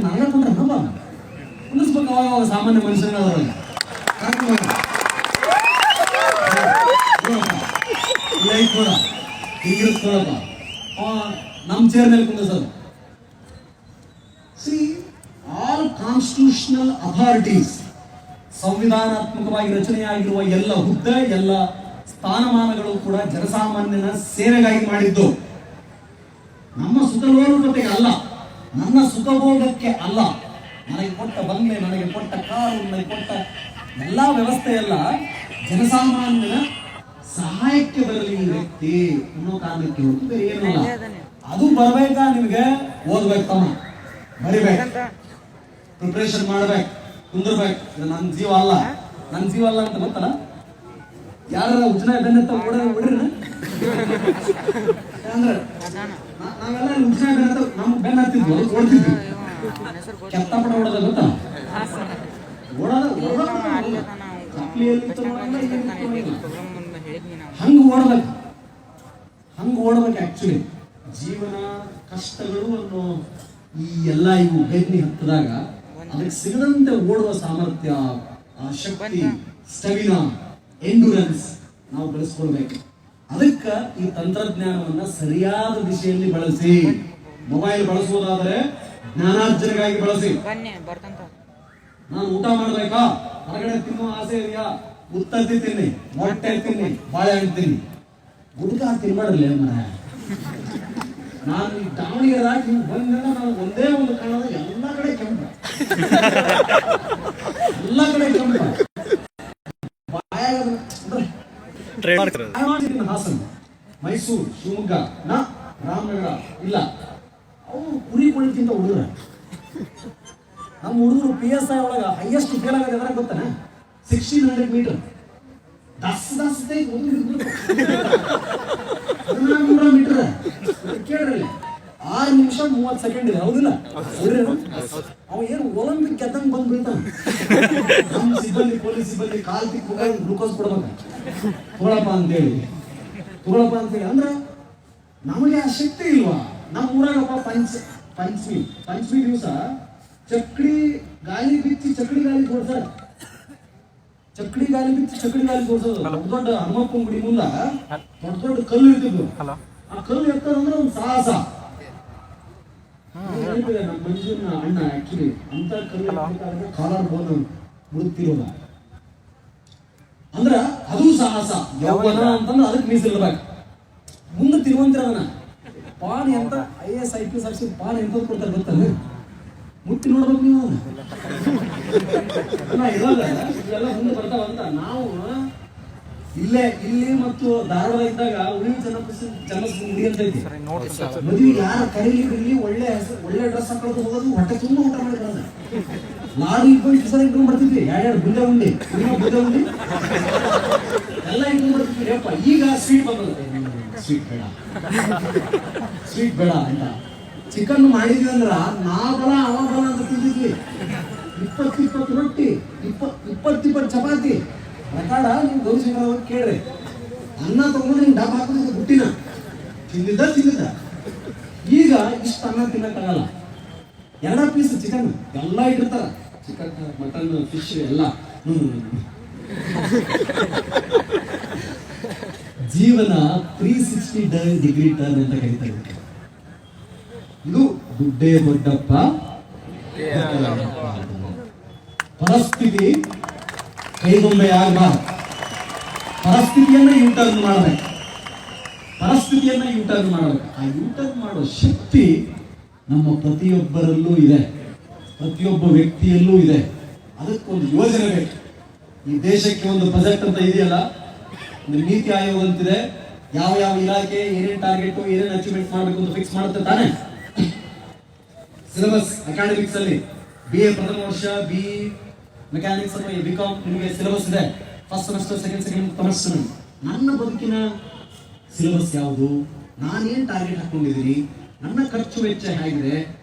Speaker 2: ನನಗೆ ಕೊಂಡ್ರೆ ಹಬ್ಬ ಕುಂದಿಸ್ಬೇಕು. ಅವಾಗ ಸಾಮಾನ್ಯ ಮನುಷ್ಯನ ಹಿಂಗಿರುತ್ತೋಳಪ್ಪ, ನಮ್ಮ ಚೇರ್ ಮೇಲೆ ಕುಂದಿಸೋದು. ಸಿ ಆಲ್ ಕಾನ್ಸ್ಟಿಟ್ಯೂಷನಲ್ ಅಥಾರಿಟೀಸ್, ಸಂವಿಧಾನಾತ್ಮಕವಾಗಿ ರಚನೆಯಾಗಿರುವ ಎಲ್ಲ ಹುದ್ದೆ, ಎಲ್ಲ ಸ್ಥಾನಮಾನಗಳು ಕೂಡ ಜನಸಾಮಾನ್ಯನ ಸೇವೆಗಾಗಿ ಮಾಡಿದ್ದು. ನಮ್ಮ ಸುಖಲೋಲುಪತೆಗೆ ಅಲ್ಲ, ನನ್ನ ಸುಖಭೋಗಕ್ಕೆ ಅಲ್ಲ. ನನಗೆ ಕೊಟ್ಟ ಬಂಗ್ಲೆ, ನನಗೆ ಕೊಟ್ಟ ಕಾರು, ನನಗೆ ಕೊಟ್ಟ ಎಲ್ಲಾ ವ್ಯವಸ್ಥೆ ಎಲ್ಲ ಜನಸಾಮಾನ್ಯನ ಸಹಾಯಕ್ಕೆ ಬರಲಿ ಈ ವ್ಯಕ್ತಿ ಅನ್ನೋ ಕಾರಣಕ್ಕೆ ಹೊರತು ಬೇರೆ ಏನಲ್ಲ. ಅದು ಬರ್ಬೇಕಾ ನಿಮ್ಗೆ? ಓದ್ಬೇಕು ತಮ್ಮ, ಬರಿಬೇಕು, ಪ್ರಿಪರೇಷನ್ ಮಾಡ್ಬೇಕು, ಕುಂದಿರ್ಬೇಕು. ಇದು ನನ್ನ ಜೀವ ಅಲ್ಲ, ನನ್ನ ಜೀವ ಅಲ್ಲ ಅಂತ ಗೊತ್ತಲ್ಲ. ಯಾರ ಉಜ್ಜನ ಬೆನ್ನತ್ತ ಓಡ್ರಿ ಅಂದ್ರೆ ನಾವೆಲ್ಲ ಉಜ್ಜನ ಬೆನ್ನತ್ತ ನಮ್ ಬೆನ್ನ ಹತ್ತಿದ್ವು, ಓಡ್ತಿದ್ವಿ. ಕೆತ್ತಪಡ ಓಡೋದ ಗೊತ್ತಾ? ಹಂಗ ಓಡ್ಬೇಕು, ಹಂಗ ಓಡ್ಬೇಕು. ಆಕ್ಚುಲಿ ಜೀವನ ಕಷ್ಟಗಳು ಅನ್ನೋ ಈ ಎಲ್ಲ ಇವು ಬೇಗನೆ ಹತ್ತಿದಾಗ ಅದಕ್ಕೆ ಸಿಗದಂತೆ ಓಡುವ ಸಾಮರ್ಥ್ಯ, ಆ ಶಕ್ತಿ, ಸ್ಟೆಮಿನಾ, ಎಂಡ್ಯೂರೆನ್ಸ್ ನಾವು ಬೆಳೆಸ್ಕೊಳ್ಬೇಕು. ಅದಕ್ಕೆ ಈ ತಂತ್ರಜ್ಞಾನವನ್ನ ಸರಿಯಾದ ದಿಶೆಯಲ್ಲಿ ಬಳಸಿ. ಮೊಬೈಲ್ ಬಳಸುವುದಾದರೆ ಜ್ಞಾನಾರ್ಜನೆಗಾಗಿ ಬಳಸಿ. ನಾನು ಊಟ ಮಾಡ್ಬೇಕಾ, ಹೊರಗಡೆ ತಿನ್ನುವ ಆಸೆ ಇದೆಯಾ, ಉತ್ತತ್ತಿ ತಿನ್ನಿ, ಮೊಟ್ಟೆ ತಿನ್ನಿ, ಬಾಳೆಹಣ್ಣು ತಿನ್ನಿ, ಗುಡ್ಕ ತಿನ್ಬಾಡ್ರಲಿ ಮರ. ನಾನು ಈ ದಾವಣಗೆರೆದಾಗ ನೀವು ಬಂದಾಗ ನಾನು ಒಂದೇ ಒಂದು ಕಾರಣದ ಎಲ್ಲ ಕಡೆ ಕೆಂಪ, ಎಲ್ಲ ಕಡೆ ಕೆಂಪ. ಹಾಸನ, ಮೈಸೂರು, ಶಿವಮೊಗ್ಗ, ರಾಮನಗರ ಇಲ್ಲ, ಅವು ಕುರಿ ಕುಳಿತಿಂದ ಹುಡುಗರ. ನಮ್ಮ ಹುಡುಗರು PSI ಒಳಗ ಹೈಯೆಸ್ಟ್ ಫೇಲ್ ಆಗೋದು ಎದ್ರ ಗೊತ್ತಾನೆ? 1600 ಮೀಟರ್. 1400 ಮೀಟರ್ ಕೇಳ್ರಿ, 6 ನಿಮಿಷ 30 ಸೆಕೆಂಡ್ ಇದೆ, ಹೌದಿಲ್ಲ? ಅವ ಏನು ಒಲಿಂಪಿಕ್ ಗೆದ್ದಂಗ್ ಬಂದ್ ಬೀಳ್ತಾನೆ. ನಮ್ಮ ಸಿಬ್ಬಂದಿ, ಪೊಲೀಸ್ ಸಿಬ್ಬಂದಿ ಕಾಲ್ ತಿಕ್ಕು ಗ್ಲೂಕೋಸ್ ಕೊಡ್ಬೇಕ, ತಗೊಳಪ್ಪ ಅಂತೇಳಿ ಅಂದ್ರೆ ನಮಗೆ ಆ ಶಕ್ತಿ ಇಲ್ವಾ? ನಮ್ಮ ಊರಾಗಪ್ಪ ಪಂಚಮಿ ದಿವಸ ಚಕ್ಡಿ ಗಾಳಿ ಬಿಚ್ಚಿ ಚಕ್ಡಿ ಗಾಳಿ ತೋರ್ಸಾರ. ಚಕ್ಡಿ ಗಾಳಿ ಬಿಚ್ಚಿ ಚಕ್ಡಿ ಗಾಳಿ ತೋರ್ಸೋದು. ದೊಡ್ಡ ಹನುಮಪ್ಪನ ಗುಡಿ ಮುಂದ ದೊಡ್ಡ ಕಲ್ಲು ಇರ್ತಿದ್ವು. ಆ ಕಲ್ಲು ಎತ್ತದಂದ್ರೆ ಒಂದು ಸಾಹಸ. ನಮ್ಮ ಮಂಜುನ ಅಣ್ಣ ಆಕ್ಚುಲಿ ಅಂತ ಕಲ್ಲು ಕಾಲಾರ್ ಬೋನ್ ಮುಡುತ್ತಿರೋದ ಅಂದ್ರ ಅದು ಸಾಹಸ, ಯೌವನ ಅಂತಂದ್ರೆ ಅದಕ್ಕೆ ಮೀಸಲಿರ್ಬೇಕು. ಮುಂದೆ ತಿರುವಂತಿರವನ ಪಾಣಿ ಅಂತ IAS IPS ಆಫೀಸರ್ ಪಾಣಿ ಎಂತ ಕೊಡ್ತಾರೆ ಗೊತ್ತಲ್ಲ? ಮುಟ್ಟಿ ನೋಡ್ಬೇಕು ನೀವು. ಇವಾಗ ಇವೆಲ್ಲ ಮುಂದೆ ಬರ್ತಾವಂತ. ನಾವು ಇಲ್ಲಿ ಮತ್ತು ಧಾರವಾಡ ಇದ್ದಾಗ ಉಳಿ ಚನ್ನಸ್ಗುಡಿ ಅಂತ ಐತಿ. ಮದುವೆ ಯಾರ ಕರೀಲಿ ಒಳ್ಳೆ ಡ್ರೆಸ್ ಹಾಕೊಳ್ಳೋದು ಹೋಗೋದು, ಹೊಟ್ಟೆ ತುಂಬ ಊಟ ಮಾಡಿ ಬರೋದು. ಲಾಡು ಇಟ್ಕೊಂಡು ಬರ್ತಿದ್ವಿ, 2 ಬುದ್ಧ ಉಂಡಿ ಎಲ್ಲ ಇಟ್ಕೊಂಡು ಬರ್ತಿದ್ವಿ. ಅಪ್ಪ ಈಗ ಸ್ವೀಟ್ ಬಂದದ, ಸ್ವೀಟ್ ಬೇಡ ಅಂತ ಚಿಕನ್ ಮಾಡಿದ್ವಿ ಅಂದ್ರ ನಾ ಬಲ ಅವ ಬಲ ಅಂತ ತಿಂದಿದ್ವಿ. 20 ರೊಟ್ಟಿ, 20 ಚಪಾತಿ. ಪ್ರಕಾರ ನೀವು ಗೌರಿಶಂಕರ್ ಅವ್ರು ಕೇಳ್ರಿ, ಅನ್ನ ತಗೊಂಡು ಹಿಂಗೆ ಡಬ್ಬ ಹಾಕೋದು ಬುಟ್ಟಿನ ತಿಂದಿದ್ದ. ಈಗ ಇಷ್ಟು ಅನ್ನ ತಿನ್ನಕ್ಕಾಗಲ್ಲ. 2 ಪೀಸ್ ಚಿಕನ್ ಎಲ್ಲ ಇಟ್ಟಿರ್ತಾರ, ಚಿಕನ್, ಮಟನ್, ಫಿಶ್ ಎಲ್ಲ. ಜೀವನ 360 ಡಿಗ್ರಿ ಟರ್ನ್ ಅಂತ ಕರೀತಾರೆ. ಇದು ದುಡ್ಡೇ ದೊಡ್ಡಪ್ಪ. ಪರಿಸ್ಥಿತಿ ಕೈಗೊಂಬೆ ಆಗಬಾರ್ದು. ಪರಿಸ್ಥಿತಿಯನ್ನ ಯೂಟರ್ನ್ ಮಾಡಬೇಕು. ಆ ಯೂಟರ್ನ್ ಮಾಡೋ ಶಕ್ತಿ ನಮ್ಮ ಪ್ರತಿಯೊಬ್ಬರಲ್ಲೂ ಇದೆ, ಪ್ರತಿಯೊಬ್ಬ ವ್ಯಕ್ತಿಯಲ್ಲೂ ಇದೆ. ಅದಕ್ಕೊಂದು ಯೋಜನೆ ಬೇಕು. ಈ ದೇಶಕ್ಕೆ ಒಂದು ಬಜೆಟ್ ಅಂತ ಇದೆಯಲ್ಲ, ಒಂದು ನೀತಿ ಆಯೋಗ ಅಂತಿದೆ. ಯಾವ ಇಲಾಖೆ ಏನೇನು ಟಾರ್ಗೆಟ್, ಏನೇನು ಅಚೀವ್ಮೆಂಟ್ ಮಾಡಬೇಕು ಅಂತ ಫಿಕ್ಸ್ ಮಾಡುತ್ತೆ ತಾನೆ. ಸಿಲೆಬಸ್ ಅಕಾಡೆಮಿಕ್ಸ್ ಅಲ್ಲಿ BA ಪ್ರಥಮ ವರ್ಷ, BE ಮೆಕ್ಯಾನಿಕ್ಸ್ ಅಥವಾ BCom ನಿಮಗೆ ಸಿಲೆಬಸ್ ಇದೆ. First semester, second semester. ನನ್ನ ಬದುಕಿನ ಸಿಲೆಬಸ್ ಯಾವುದು, ನಾನೇನು ಟಾರ್ಗೆಟ್ ಹಾಕೊಂಡಿದ್ದೀನಿ, ನನ್ನ ಖರ್ಚು ವೆಚ್ಚ ಹೇಗಿದೆ,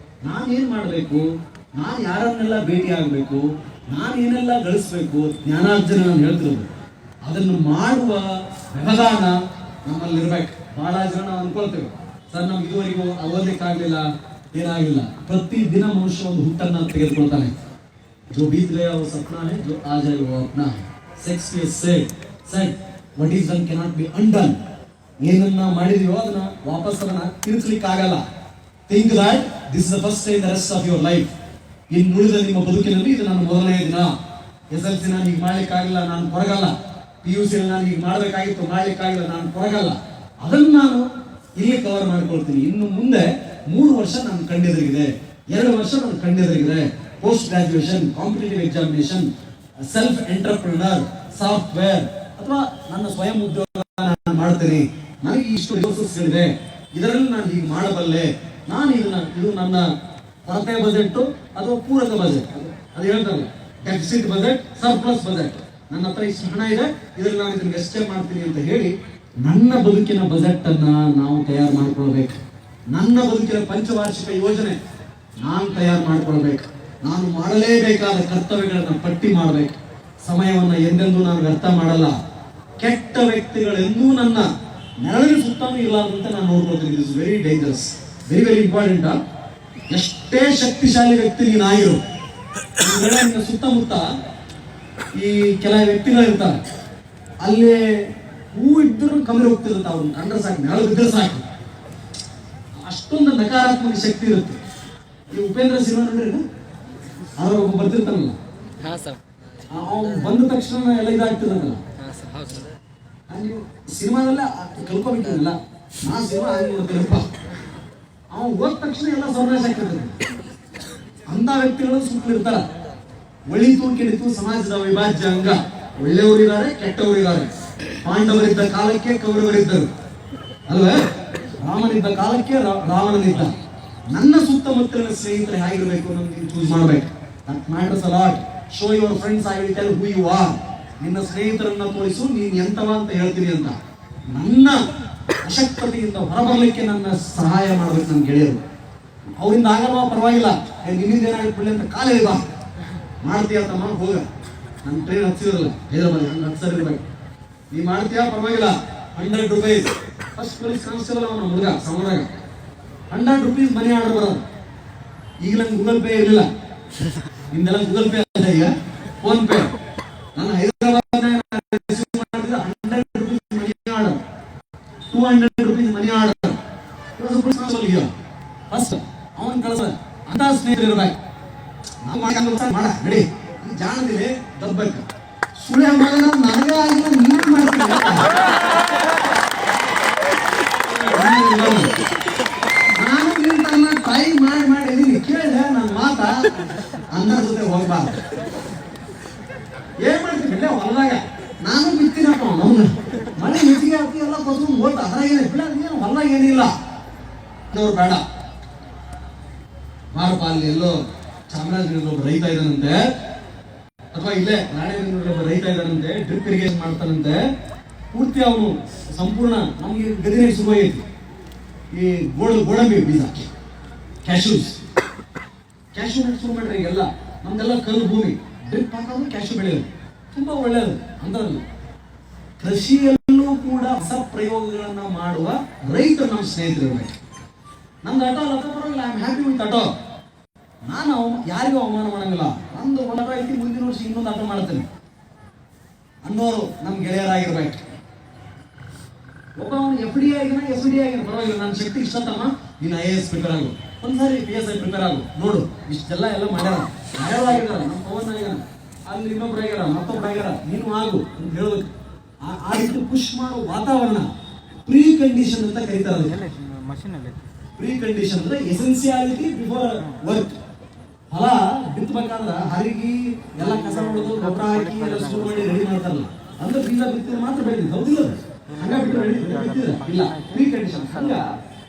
Speaker 2: ನಾನೇನು ಮಾಡಬೇಕು, ನಾನು ಯಾರನ್ನೆಲ್ಲ ಭೇಟಿ ಆಗಬೇಕು, ನಾನು ಏನೆಲ್ಲ ಗಳಿಸ್ಬೇಕು, ಜ್ಞಾನಾರ್ಜನೆ ನಾನು ಹೇಳ್ತಿರೋದು. ಅದನ್ನು ಮಾಡುವ ವ್ಯವಧಾನ ನಮ್ಮಲ್ಲಿರ್ಬೇಕು. ಬಹಳ ಜನ ನಾವು ಅನ್ಕೊಳ್ತೇವೆ, ಸರ್ ನಮ್ಗೆ ಇದುವರೆಗೂ ಓದಲಿಕ್ಕಾಗಲಿಲ್ಲ, ಏನಾಗಿಲ್ಲ. ಪ್ರತಿ ದಿನ ಮನುಷ್ಯ ಒಂದು ಹುಟ್ಟನ್ನ ತೆಗೆದುಕೊಳ್ತಾನೆ. जो बीत गया वो सपना है, जो आ जाए वो अपना है. Shakespeare said what is done cannot be undone. ಏನನ್ನ ಮಾಡಿದೀವೋ ಅದನ್ನ ವಾಪಸ್ ಅದನ್ನ ತಿರುಗಿಸ್ಲಿಕ್ಕೆ ಆಗಲ್ಲ. Think that this is the first day in the rest of your life. ಇನ್ನು ಉಳಿದ ನಿಮ್ಮ ಬದುಕಿನಲ್ಲಿ ಇದು ನನ್ನ ಮೊದಲನೇ ದಿನ. SLC ನಾನು ಈಗ ಮಾಡ್ಲಿಕ್ಕಾಗಿಲ್ಲ, ನಾನು ಕೊರಗಲ್ಲ. PUC ನಾನು ಈಗ ಮಾಡ್ಬೇಕಾಗಿತ್ತು, ಮಾಡ್ಲಿಕ್ಕಾಗಿಲ್ಲ, ನಾನು ಕೊರಗಲ್ಲ. ಅದನ್ನ ನಾನು ಇಲ್ಲಿ ಕವರ್ ಮಾಡ್ಕೊಳ್ತೀನಿ. ಇನ್ನು ಮುಂದೆ 3 ವರ್ಷ ನನ್ನ ಕಣ್ಣೆದುರಿಗಿದೆ, 2 ವರ್ಷ ನನ್ನ ಕಣ್ಣೆದುರಿಗಿದೆ. Post graduation, competitive examination, self entrepreneur, software ಅಥವಾ ನನ್ನ ಸ್ವಯಂ ಉದ್ಯೋಗ ನಾನು ಮಾಡ್ತೇನೆ. ನನಗೆ ಇಷ್ಟು ರಿಸೋರ್ಸಸ್ಗಳಿದೆ, ಇದರಲ್ಲಿ ನಾನು ಹೀಗೆ ಮಾಡಬಲ್ಲೆ. ನಾನು ಇದು ನನ್ನ ಕೊರತೆ ಬಜೆಟ್ ಅಥವಾ ಪೂರಕ ಬಜೆಟ್, ಅದು ಹೇಳ್ತಾರಲ್ಲ ಡೆಫಿಸಿಟ್ ಬಜೆಟ್, ಸರ್ಪ್ಲಸ್ ಬಜೆಟ್. ನನ್ನ ಹತ್ರ ಇಷ್ಟು ಹಣ ಇದೆ, ಇದರಲ್ಲಿ ನಾನು ಇದನ್ನು ಎಷ್ಟೇ ಮಾಡ್ತೀನಿ ಅಂತ ಹೇಳಿ ನನ್ನ ಬದುಕಿನ ಬಜೆಟ್ ಅನ್ನ ನಾವು ತಯಾರು ಮಾಡ್ಕೊಳ್ಬೇಕು. ನನ್ನ ಬದುಕಿನ ಪಂಚವಾರ್ಷಿಕ ಯೋಜನೆ ನಾನು ತಯಾರು ಮಾಡ್ಕೊಳ್ಬೇಕು. ನಾನು ಮಾಡಲೇಬೇಕಾದ ಕರ್ತವ್ಯಗಳನ್ನ ಪಟ್ಟಿ ಮಾಡಬೇಕು. ಸಮಯವನ್ನ ಎಂದೆಂದೂ ನಾನು ವ್ಯರ್ಥ ಮಾಡಲ್ಲ. ಕೆಟ್ಟ ವ್ಯಕ್ತಿಗಳೆಂದೂ ನನ್ನ ನೆರಳಿನ ಸುತ್ತಾನು ಇರಲಾರ್ದಂತೆ ನಾನು ನೋಡ್ಕೊಳ್ತೀನಿ. It is very dangerous, very important. ಎಷ್ಟೇ ಶಕ್ತಿಶಾಲಿ ವ್ಯಕ್ತಿ ನೀನಾಗಿರು, ನಿನ್ನ ಸುತ್ತಮುತ್ತ ಈ ಕೆಲ ವ್ಯಕ್ತಿಗಳು ಇರ್ತಾರೆ, ಅಲ್ಲಿ ಹೂ ಇದ್ದರೂ ಕಮ್ಮಿ ಹೋಗ್ತಿರುತ್ತೆ, ಅವ್ರನ್ನ ಕಂಡ್ರೆ ಸಾಕು, ನೆಳ ಬಿದ್ದರೆ ಸಾಕು, ಅಷ್ಟೊಂದು ನಕಾರಾತ್ಮಕ ಶಕ್ತಿ ಇರುತ್ತೆ. ಈ ಉಪೇಂದ್ರ ಸಿನಿಮಾ ನೋಡ್ರಿ, ಅವ್ರ ಒಬ್ಬ ಬರ್ತಿರ್ತಾನಲ್ಲ, ಅವ್ನು ಬಂದ ತಕ್ಷಣ ಎಲ್ಲ ಇದಾಗ್ತಿರಲ್ಲ, ನೀವು ಸಿನಿಮಾದಲ್ಲ ಕಲ್ಕೋಬೇಕಿಲ್ಲ. ನಾ ಸಿನಿಮಾ ಆಗಿ ನೋಡ್ತೀನಪ್ಪ, ಅವ್ನು ಹೋದ ತಕ್ಷಣ ಎಲ್ಲ ಸರ್ವನಾಶ ಆಗ್ತಿರ್ತದೆ. ಅಂತ ವ್ಯಕ್ತಿಗಳು ಸುತ್ತಲಿರ್ತಾರ. ಒಳಿತು ಕೆಡಿತು ಸಮಾಜದ ಅವಿಭಾಜ್ಯ ಅಂಗ. ಒಳ್ಳೆಯವರಿದ್ದಾರೆ, ಕೆಟ್ಟವರಿದ್ದಾರೆ. ಪಾಂಡವರಿದ್ದ ಕಾಲಕ್ಕೆ ಕೌರವರಿದ್ದರು ಅಲ್ವೇ? ರಾಮನಿದ್ದ ಕಾಲಕ್ಕೆ ರಾವಣನಿದ್ದ. ನನ್ನ ಸುತ್ತಮುತ್ತಲಿನ ಸ್ನೇಹಿತರು ಹೇಗಿರ್ಬೇಕು ನಮ್ಗೆ ಚೂಸ್ ಮಾಡ್ಬೇಕು. That matters a lot. Show your friends, I will tell who you are. ನಿನ್ನ ಸ್ನೇಹಿತರನ್ನ ತೋರಿಸು ನೀನ್ ಎಂತವ ಅಂತ ಹೇಳ್ತೀನಿ ಅಂತ. ನನ್ನ ಅಶಕ್ತತೆಯಿಂದ ಹೊರಬರಲಿಕ್ಕೆ ನನ್ನ ಸಹಾಯ ಮಾಡ್ಬೇಕು ನನ್ನ ಗೆಳೆಯರು. ಅವರಿಂದ ಆಗಲ್ವಾ ಪರವಾಗಿಲ್ಲ, ನಿನ್ನಿಂದ ಏನಾಗುತ್ತೆ ಅಂತ ಕಾಲೇ ಬಾ ಮಾಡ್ತೀಯ ತಮ್ಮ, ಹೋಗ. ನನ್ನ ಟ್ರೈನ್ ಹಚ್ಚಿದ್ರಲ್ಲ ಹೈದರಾಬಾದ್, ಹಂಗೆ ಹಚ್ಚಿರ್ಬೇಕು. ನೀ ಮಾಡ್ತೀಯಾ ಪರವಾಗಿಲ್ಲ, 100 ರೂಪೀಸ್. ಫಸ್ಟ್ ಪೊಲೀಸ್ ಕಾನ್ಸ್ಟೇಬಲ್ ಅವನ ಹುಡುಗ ಸಮರಾಗ 100 ರೂಪೀಸ್ ಮನಿ ಆರ್ಡರ್ ಬರೋದು. ಈಗ ನಂಗೆ ಗೂಗಲ್ ಪೇ ಇರಲಿಲ್ಲ, ನಿಮ್ದೆಲ್ಲ ಗೂಗಲ್ ಪೇ ಅಂತ, ಈಗ ಫೋನ್ ಪೇ. ನಾನು Hyderabad 100 rupees money order, 200 rupees money order. First ಅವನ್ ಕಳಿಸ ಅಂತ ಸ್ನೇಹಿತರು ಇರ್ಬೇಕು. ನಾವು ಮಾಡ ನಡಿ, ಈ ಜಾಣದಿದೆ ದಬ್ಬಕ್ಕೆ ಸುಳ್ಳೆ ಮಗನ ನನಗೆ ಆಗಿಲ್ಲ, ನೀನು ಮಾಡ್ತೀನಿ. ನಾನು ನಿಂತನ್ನ ಟ್ರೈ ಮಾಡಿ ಇದೀನಿ, ಕೇಳಿದೆ ನನ್ನ ಮಾತ ಅನ್ನ ಜೊತೆ ಹೋಗ್ಬಾರ್ದು. ಏನ್ ಮಾಡ್ತೀನಿ ಬಿಡ್ಲೆ ಹೊಲದಾಗ ನಾನು ಬಿತ್ತೀನಪ್ಪ, ಅವನು ಮಳೆ ಹೆಚ್ಚಿಗೆ ಹಾಕಿ ಎಲ್ಲ ಕೊಸ್ಕೊಂಡು ಹೋಗ್ತಾ ಅದ್ರಾಗೇನೆ ಬಿಡ, ಏನು ಹೊಲದಾಗ ಏನಿಲ್ಲ ಅವ್ರು ಬೇಡ. ಬಾರಪ್ಪ, ಅಲ್ಲಿ ಎಲ್ಲೋ ಚಾಮರಾಜನಗರ ಒಬ್ಬ ರೈತ ಇದ್ದಾನಂತೆ, ಅಥವಾ ಇಲ್ಲೇ ರಾಣೆಬೆನ್ನೂರಲ್ಲಿ ಒಬ್ಬ ರೈತ ಇದ್ದಾನಂತೆ, ಡ್ರಿಪ್ ಇರಿಗೇಷನ್ ಮಾಡ್ತಾನಂತೆ. ಪೂರ್ತಿ ಅವನು ಸಂಪೂರ್ಣ ನಮ್ಗೆ ಗದಿನೇ ಶುರುವಾಗೈತಿ ಈ ಗೋಡಂಬಿ ಬೀಜ, ಕ್ಯಾಶ್ಯೂ ನಟ್ ಶುರು ಮಾಡ್ರಿ. ಈಗೆಲ್ಲ ನಮ್ದೆಲ್ಲ ಕಲ್ಲು ಭೂಮಿ, ಡ್ರಿಪ್ ಹಾಕೋದು ಕ್ಯಾಶ್ಯೂ ಬೆಳೆಯೋದು ತುಂಬಾ ಒಳ್ಳೆಯದು. ಅಂತಲ್ಲ ಕೃಷಿಯಲ್ಲೂ ಕೂಡ ಹೊಸ ಪ್ರಯೋಗಗಳನ್ನ ಮಾಡುವ ರೈತರು ನಮ್ಮ ಸ್ನೇಹಿತರು. ನಮ್ದು ಆಟೋ ಅಲ್ಲ ಪರವಾಗಿಲ್ಲ, I am happy with auto. ನಾನು ಯಾರಿಗೂ ಅವಮಾನ ಮಾಡಂಗಿಲ್ಲ. ನಂದು ಹೊಲ ಐತಿ, ಮುಂದಿನ ವರ್ಷ ಇನ್ನೊಂದು ಆಟೋ ಮಾಡ್ತೇನೆ ಅನ್ನೋರು ನಮ್ಮ ಗೆಳೆಯರಾಗಿರ್ಬೇಕು. ಒಬ್ಬ ಅವನು ಎಫ್ ಡಿ ಆಗಿನ ಪರವಾಗಿಲ್ಲ, ನನ್ನ ಶಕ್ತಿ ಇಷ್ಟತ್ತಮ್ಮ, ನೀನು IAS ಪ್ರಿಪೇರ್ ಆಗು, ಒಂದ್ಸಾರಿ PSI ಪ್ರಿಪೇರ್ ಆಗು, ನೋಡು ಇಷ್ಟೆಲ್ಲ ಮಾಡ್ಯಾರ, ಯಾರ್ಯಾರಾಗಿದಾರ, ನಮ್ಮ ಪವನ್ ಆಗ್ಯಾರ, ಅಲ್ಲಿ ಇನ್ನೊಬ್ರು ಆಗ್ಯಾರ, ಮತ್ತೊಬ್ರು ಆಗ್ಯಾರ, ನೀನು ಆಗು ಅಂತ ಹೇಳ್ಬೇಕು. ಆ ರೀತಿ ಪುಷ್ ಮಾಡೋ ವಾತಾವರಣ ಪ್ರೀ ಕಂಡೀಷನ್ ಅಂತ ಕರೀತಾರೆ. ಪ್ರೀ ಕಂಡೀಷನ್ ಅಂದ್ರೆ ಎಸೆನ್ಸಿಯಾಲಿಟಿ ಬಿಫೋರ್ ವರ್ಕ್. ಹೊಲ ಬಿತ್ತಬೇಕಾದ್ರೆ ಹರಿಗಿ ಎಲ್ಲ ಕಸ ಹೊಡೆದು ಗೊಬ್ಬರ ಹಾಕಿ ಎಲ್ಲ ಶುರು ಮಾಡಿ ರೆಡಿ ಮಾಡ್ತಾರಲ್ಲ, ಅಂದ್ರೆ ಬೀಜ ಬಿತ್ತಿದ್ರೆ ಮಾತ್ರ ಬೆಳೆದಿದೆ, ಹೌದಿಲ್ಲ? ಹಂಗ ಬಿಟ್ಟು ಬಿತ್ತಿದ್ರೆ ಇಲ್ಲ. ಪ್ರೀ ಕಂಡೀಷನ್ ಹಂಗ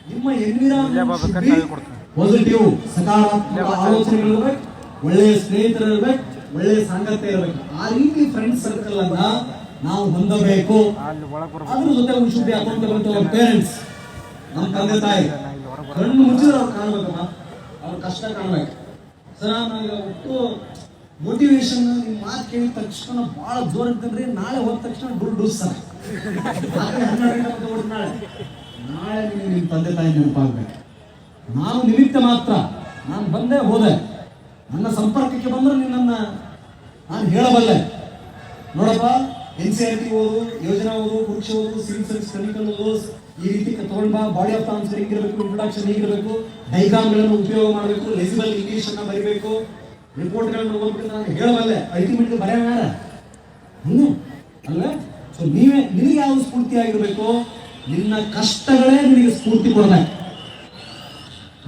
Speaker 2: ನಿಮ್ಮ ಎನ್ವಿರಾನ್ಮೆಂಟ್ ಪಾಸಿಟಿವ್, ಸಕಾರಾತ್ಮಕ ಆಲೋಚನೆಗಳಿರ್ಬೇಕು, ಒಳ್ಳೆಯ ಸ್ನೇಹಿತರು ಇರ್ಬೇಕು, ಒಳ್ಳೆಯ ಸಾಂಗತ್ಯ ಇರಬೇಕು. ಆ ರೀತಿ ಫ್ರೆಂಡ್ ಸರ್ಕಲ್ ಅನ್ನ ನಾವು ಹೊಂದಬೇಕು. ಅದ್ರ ಜೊತೆ we should be accountable to our parents. ನಮ್ಮ ತಂದೆ ತಾಯಿ ಕಣ್ಣು ಮುಚ್ಚಿದ್ರೆ ಅವ್ರು ಕಾಣ್ಬೇಕಮ್ಮ, ಅವ್ರ ಕಷ್ಟ ಕಾಣ್ಬೇಕು. ಸರ್ ನನಗೆ ಒಟ್ಟು ಮೋಟಿವೇಶನ್, ನಿಮ್ಮ ಮಾತು ಕೇಳಿದ ತಕ್ಷಣ ಬಹಳ ಜೋರ್ ಇರ್ತೇನ್ರಿ, ನಾಳೆ ಹೋದ ತಕ್ಷಣ ಡುಸ್ ಸರ್, ನಾಳೆ ನಿಮ್ಮ ತಂದೆ ತಾಯಿ ನೆನಪಾಗ್ಬೇಕು. ನಾನು ನಿಮಿತ್ತ ಮಾತ್ರ, ನಾನು ಬಂದೆ ಹೋದೆ, ನನ್ನ ಸಂಪರ್ಕಕ್ಕೆ ಬಂದ್ರೆ ನಿನ್ನನ್ನು ನಾನು ಹೇಳಬಲ್ಲೆ. ನೋಡಪ್ಪ, NCERT ಓದು, ಯೋಜನಾ ಓದು, ಪರೀಕ್ಷೆ ಓದು, ಸಿವಿಲ್ ಸರ್ವಿಸ್ ಕ್ಲಿನಿಕಲ್ ಓದು, ಈ ರೀತಿ ತಗೊಂಡ್ ಬಾ. ಬಾಡಿ ಆಫ್ ಆನ್ಸರ್ ಹಿಂಗಿರ್ಬೇಕು, ಇಂಟ್ರೊಡಕ್ಷನ್ ಹೀಗಿರ್ಬೇಕು, ಡೈಗ್ರಾಮ್ಗಳನ್ನು ಉಪಯೋಗ ಮಾಡಬೇಕು, ಲೆಸಿಬಲ್ ಇಂಗ್ಲಿಷ್ ಅನ್ನ ಬರೀಬೇಕು, ರಿಪೋರ್ಟ್ಗಳನ್ನು ಓದ್ಬೇಕು ನಾನು ಹೇಳಬಲ್ಲೆ. ಅಲ್ಟಿಮೇಟ್ಲಿ ಬರೆಯೋಣ ಅಲ್ಲ. ಸೊ ನಿನಗೆ ಯಾವುದು ಸ್ಫೂರ್ತಿ ಆಗಿರ್ಬೇಕು, ನಿನ್ನ ಕಷ್ಟಗಳೇ ನಿನಗೆ ಸ್ಫೂರ್ತಿ ಕೊಡಬೇಕು.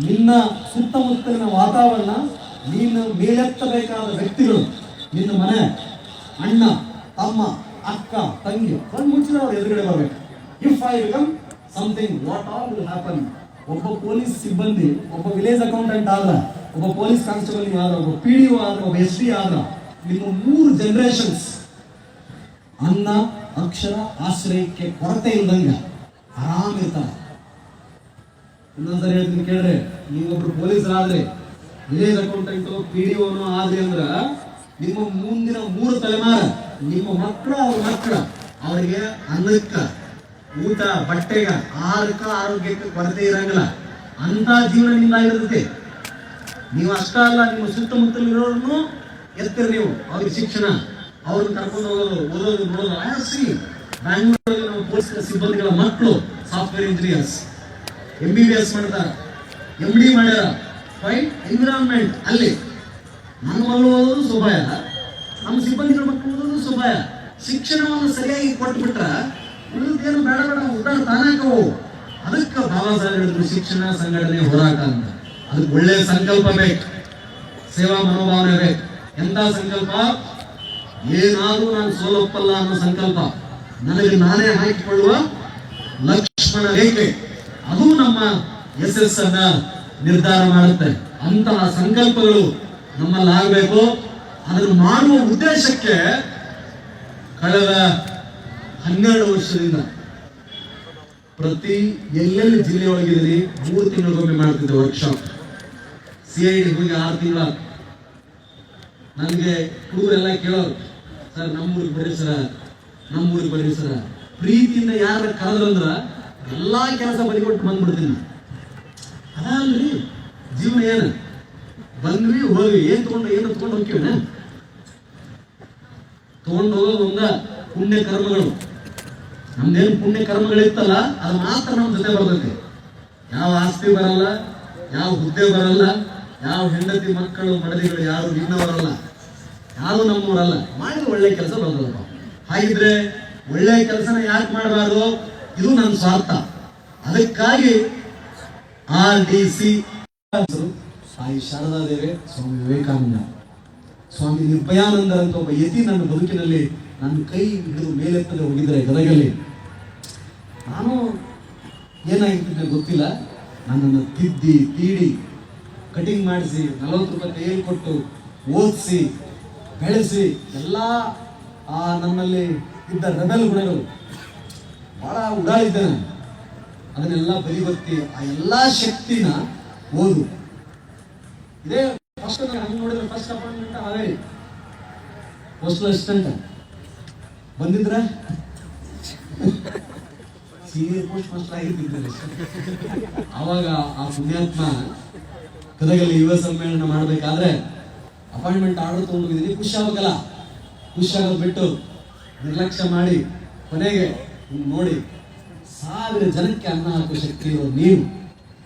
Speaker 2: ನಿನ್ನ ಸುತ್ತಮುತ್ತಲಿನ ವಾತಾವರಣ, ನೀನು ಮೇಲೆತ್ತಬೇಕಾದ ವ್ಯಕ್ತಿಗಳು, ನಿನ್ನ ಮನೆ, ಅಣ್ಣ ತಮ್ಮ ಅಕ್ಕ ತಂಗಿ, ಕಣ್ಣು ಮುಚ್ಚಿದ್ರೆ ಅವ್ರು ಎದುರುಗಡೆ ಬರಬೇಕು. If I become something, what all will happen. ಒಬ್ಬ ಪೊಲೀಸ್ ಸಿಬ್ಬಂದಿ, ಒಬ್ಬ ವಿಲೇಜ್ ಅಕೌಂಟೆಂಟ್ ಆದ್ರ, ಒಬ್ಬ ಪೊಲೀಸ್ ಕಾನ್ಸ್ಟೇಬಲ್ ಆದ್ರ, ಒಬ್ಬ PDO ಆದ್ರ, ಒಬ್ಬ SD ಆದ್ರ, ನಿಮ್ಮ 3 ಜನರೇಷನ್ಸ್ ಅನ್ನ ಅಕ್ಷರ ಆಶ್ರಯಕ್ಕೆ ಕೊರತೆ ಇಲ್ದಂಗ ಆರಾಮ್ ಇರ್ತಾರೆ. ಇನ್ನೊಂದ್ಸರಿ ಹೇಳ್ತೀನಿ ಕೇಳ್ರಿ, ನೀವೊಬ್ರು ಪೊಲೀಸರಾದ್ರೆ, ವಿಲೇಜ್ ಅಕೌಂಟೆಂಟು, PDOನು ಆದ್ರಿ ಅಂದ್ರ ನಿಮ್ಮ ಮುಂದಿನ 3 ತಲೆಮಾರ, ನಿಮ್ಮ ಮಕ್ಕಳು, ಅವ್ರ ಮಕ್ಕಳ, ಅವರಿಗೆ ಅನ್ನಕ್ಕ, ಊಟ, ಬಟ್ಟೆಗ, ಆಹಾರಕ್ಕ, ಆರೋಗ್ಯಕ್ಕೆ ಕೊರತೆ ಇರಂಗಿಲ್ಲ. ಅಂತ ಜೀವನ ನಿಂದ ಇರ್ತೈತಿ. ನೀವು ಅಷ್ಟ ಅಲ್ಲ, ನಿಮ್ಮ ಸುತ್ತಮುತ್ತಲಿರೋರನ್ನು ಎತ್ತಿರಿ ನೀವು. ಅವ್ರಿಗೆ ಶಿಕ್ಷಣ, ಅವ್ರನ್ನ ಕರ್ಕೊಂಡು ಹೋಗೋದು, ಓದೋದು, ನೋಡೋದು. ಆಸಿ ಬ್ಯಾಂಗ್ಳೂರಲ್ಲಿ ನಾವು ಪೊಲೀಸ್ ಸಿಬ್ಬಂದಿಗಳ ಮಕ್ಕಳು ಸಾಫ್ಟ್ವೇರ್ ಇಂಜಿನಿಯರ್ಸ್ MBBS ಮಾಡ್ತಾರ, MD ಮಾಡ್ಯಾರ. ಫೈನ್ ಎನ್ವಿರಾನ್ಮೆಂಟ್ ಅಲ್ಲಿ ನಮ್ಮ ಮಗಳು ಓದೋದು ಶೋಭಾಯ, ನಮ್ಮ ಸಿಬ್ಬಂದಿಗಳ ಮಕ್ಕಳು ಓದೋದು ಶೋಭಾಯ. ಶಿಕ್ಷಣವನ್ನು ಸರಿಯಾಗಿ ಕೊಟ್ಬಿಟ್ರ ಉಳಿದೇನು ಬೇಡ ಬೇಡ ಉದ್ದಾರ ತಾನಾಕವು. ಅದಕ್ಕೆ ಬಾಬಾ ಸಾಹೇಬ್ ಹೇಳಿದ್ರು ಶಿಕ್ಷಣ, ಸಂಘಟನೆ, ಹೋರಾಟ ಅಂತ. ಅದಕ್ಕೆ ಒಳ್ಳೆಯ ಸಂಕಲ್ಪ ಬೇಕು, ಸೇವಾ ಮನೋಭಾವನೆ ಬೇಕು. ಎಂತ ಸಂಕಲ್ಪ? ಏನಾದ್ರೂ ನಾನು ಸೋಲೊಪ್ಪಲ್ಲ ಅನ್ನೋ ಸಂಕಲ್ಪ, ನನಗೆ ನಾನೇ ಹಾಕಿಕೊಳ್ಳುವ ಲಕ್ಷ್ಮಣ ರೇಖೆ, ಅದು ನಮ್ಮ ಯಶಸ್ಸನ್ನ ನಿರ್ಧಾರ ಮಾಡುತ್ತೆ. ಅಂತಹ ಸಂಕಲ್ಪಗಳು ನಮ್ಮಲ್ಲಿ ಆಗಬೇಕು. ಅದನ್ನು ಮಾಡುವ ಉದ್ದೇಶಕ್ಕೆ ಕಳೆದ 12 ವರ್ಷದಿಂದ ಪ್ರತಿ ಎಲ್ಲೆಲ್ಲಿ ಜಿಲ್ಲೆಯೊಳಗಿದ್ದೀನಿ 3 ತಿಂಗಳಿಗೊಮ್ಮೆ ಮಾಡ್ತಿದ್ದೆ ವರ್ಕ್ಶಾಪ್. CID ಹೋಗಿ 6 ತಿಂಗಳ. ನನಗೆ ಹುಡುಗರೆಲ್ಲ ಕೇಳೋರು, ಸರ್ ನಮ್ಮೂರಿಗೆ ಬರ್ರಿ ಸರ, ನಮ್ಮೂರಿಗೆ ಬರ್ರಿ ಸರ. ಪ್ರೀತಿಯಿಂದ ಯಾರ ಕರೆದ್ರಂದ್ರ ಎಲ್ಲಾ ಕೆಲಸ ಬಲಿಕೊಟ್ಟು ಬಂದ್ಬಿಡ್ತೀನಿ. ಅದಲ್ರಿ ಜೀವನ. ಏನು ಬಂದ್ವಿ ಹೋಗಿ ಏನು ತಗೊಂಡು ಹೋಗ್ತೀವನ? ತಗೊಂಡು ಹೋಗೋದು ಒಂದ ಪುಣ್ಯ ಕರ್ಮಗಳು. ನಮ್ದೇನು ಪುಣ್ಯ ಕರ್ಮಗಳಿರ್ತಲ್ಲ ಅದು ಮಾತ್ರ ನಮ್ಮ ಜೊತೆ ಬರ್ತೈತಿ. ಯಾವ ಆಸ್ತಿ ಬರಲ್ಲ, ಯಾವ ಹುದ್ದೆ ಬರಲ್ಲ, ಯಾವ ಹೆಂಡತಿ ಮಕ್ಕಳು ಮಡದಿಗಳು ಯಾರು ಇನ್ನ ಬರಲ್ಲ, ಯಾರು ನಮ್ಮೂರಲ್ಲ. ಮಾಡಿದ ಒಳ್ಳೆ ಕೆಲಸ ಬರ್ತದಪ್ಪ. ಹಾಗಿದ್ರೆ ಒಳ್ಳೆ ಕೆಲಸನ ಯಾಕೆ ಮಾಡಬಾರ್ದು? ಇದು ನನ್ನ ಸ್ವಾರ್ಥ. ಅದಕ್ಕಾಗಿ RDC ಸಾಯಿ ಶಾರದಾದೇವಿ, ಸ್ವಾಮಿ ವಿವೇಕಾನಂದ, ಸ್ವಾಮಿ ನಿರ್ಭಯಾನಂದ ಅಂತ ಒಬ್ಬ ಯತಿ ನನ್ನ ಬದುಕಿನಲ್ಲಿ ನನ್ನ ಕೈ ಹಿಡಿದು ಮೇಲೆತ್ತದೆ ಹೋಗಿದ್ರೆ ಗದಗಲ್ಲಿ. ನಾನು ಏನಾಗಿರ್ತದೆ ಗೊತ್ತಿಲ್ಲ, ನನ್ನನ್ನು ತಿದ್ದಿ ತೀಡಿ ಕಟಿಂಗ್ ಮಾಡಿಸಿ 40 ರೂಪಾಯಿ ಕೈಯಲ್ಲಿ ಕೊಟ್ಟು ಓದಿಸಿ ಬೆಳೆಸಿ ಎಲ್ಲ ನನ್ನಲ್ಲಿ ಇದ್ದ ರೆಬೆಲ್ ಗುಣಗಳು ಬಹಳ ಉಡಾಳಿದ್ದೇನೆ. ಅದನ್ನೆಲ್ಲ ಬಲಿಬರ್ತಿ ಆ ಎಲ್ಲಾ ಶಕ್ತಿನ ಓದು. ಇದೇ ಫಸ್ಟ್ ಹಂಗೆ ನೋಡಿದ್ರೆ first appointment Haveri postal assistant ಬಂದಿದ್ರ ಸೀನಿಯರ್ ಪೋಸ್ಟ್ ಮಾಸ್ಟರ್ ಆಗಿರ್ತಿದ್ರಲ್ಲಿ. ಅವಾಗ ಆ ಪುಣ್ಯಾತ್ಮ ಗದಗಲ್ಲಿ ಯುವ ಸಮ್ಮೇಳನ ಮಾಡಬೇಕಾದ್ರೆ ಅಪಾಯಿಂಟ್ಮೆಂಟ್ ಆರ್ಡರ್ ತಗೊಂಡಿದ್ದೀನಿ. ಖುಷಿ ಆಗ್ಬೇಕಲ್ಲ, ಖುಷಿ ಆಗೋದು ಬಿಟ್ಟು ನಿರ್ಲಕ್ಷ್ಯ ಮಾಡಿ ಕೊನೆಗೆ ನೋಡಿ 1000 ಜನಕ್ಕೆ ಅನ್ನ ಹಾಕುವ ಶಕ್ತಿ ಇರೋ ನೀವು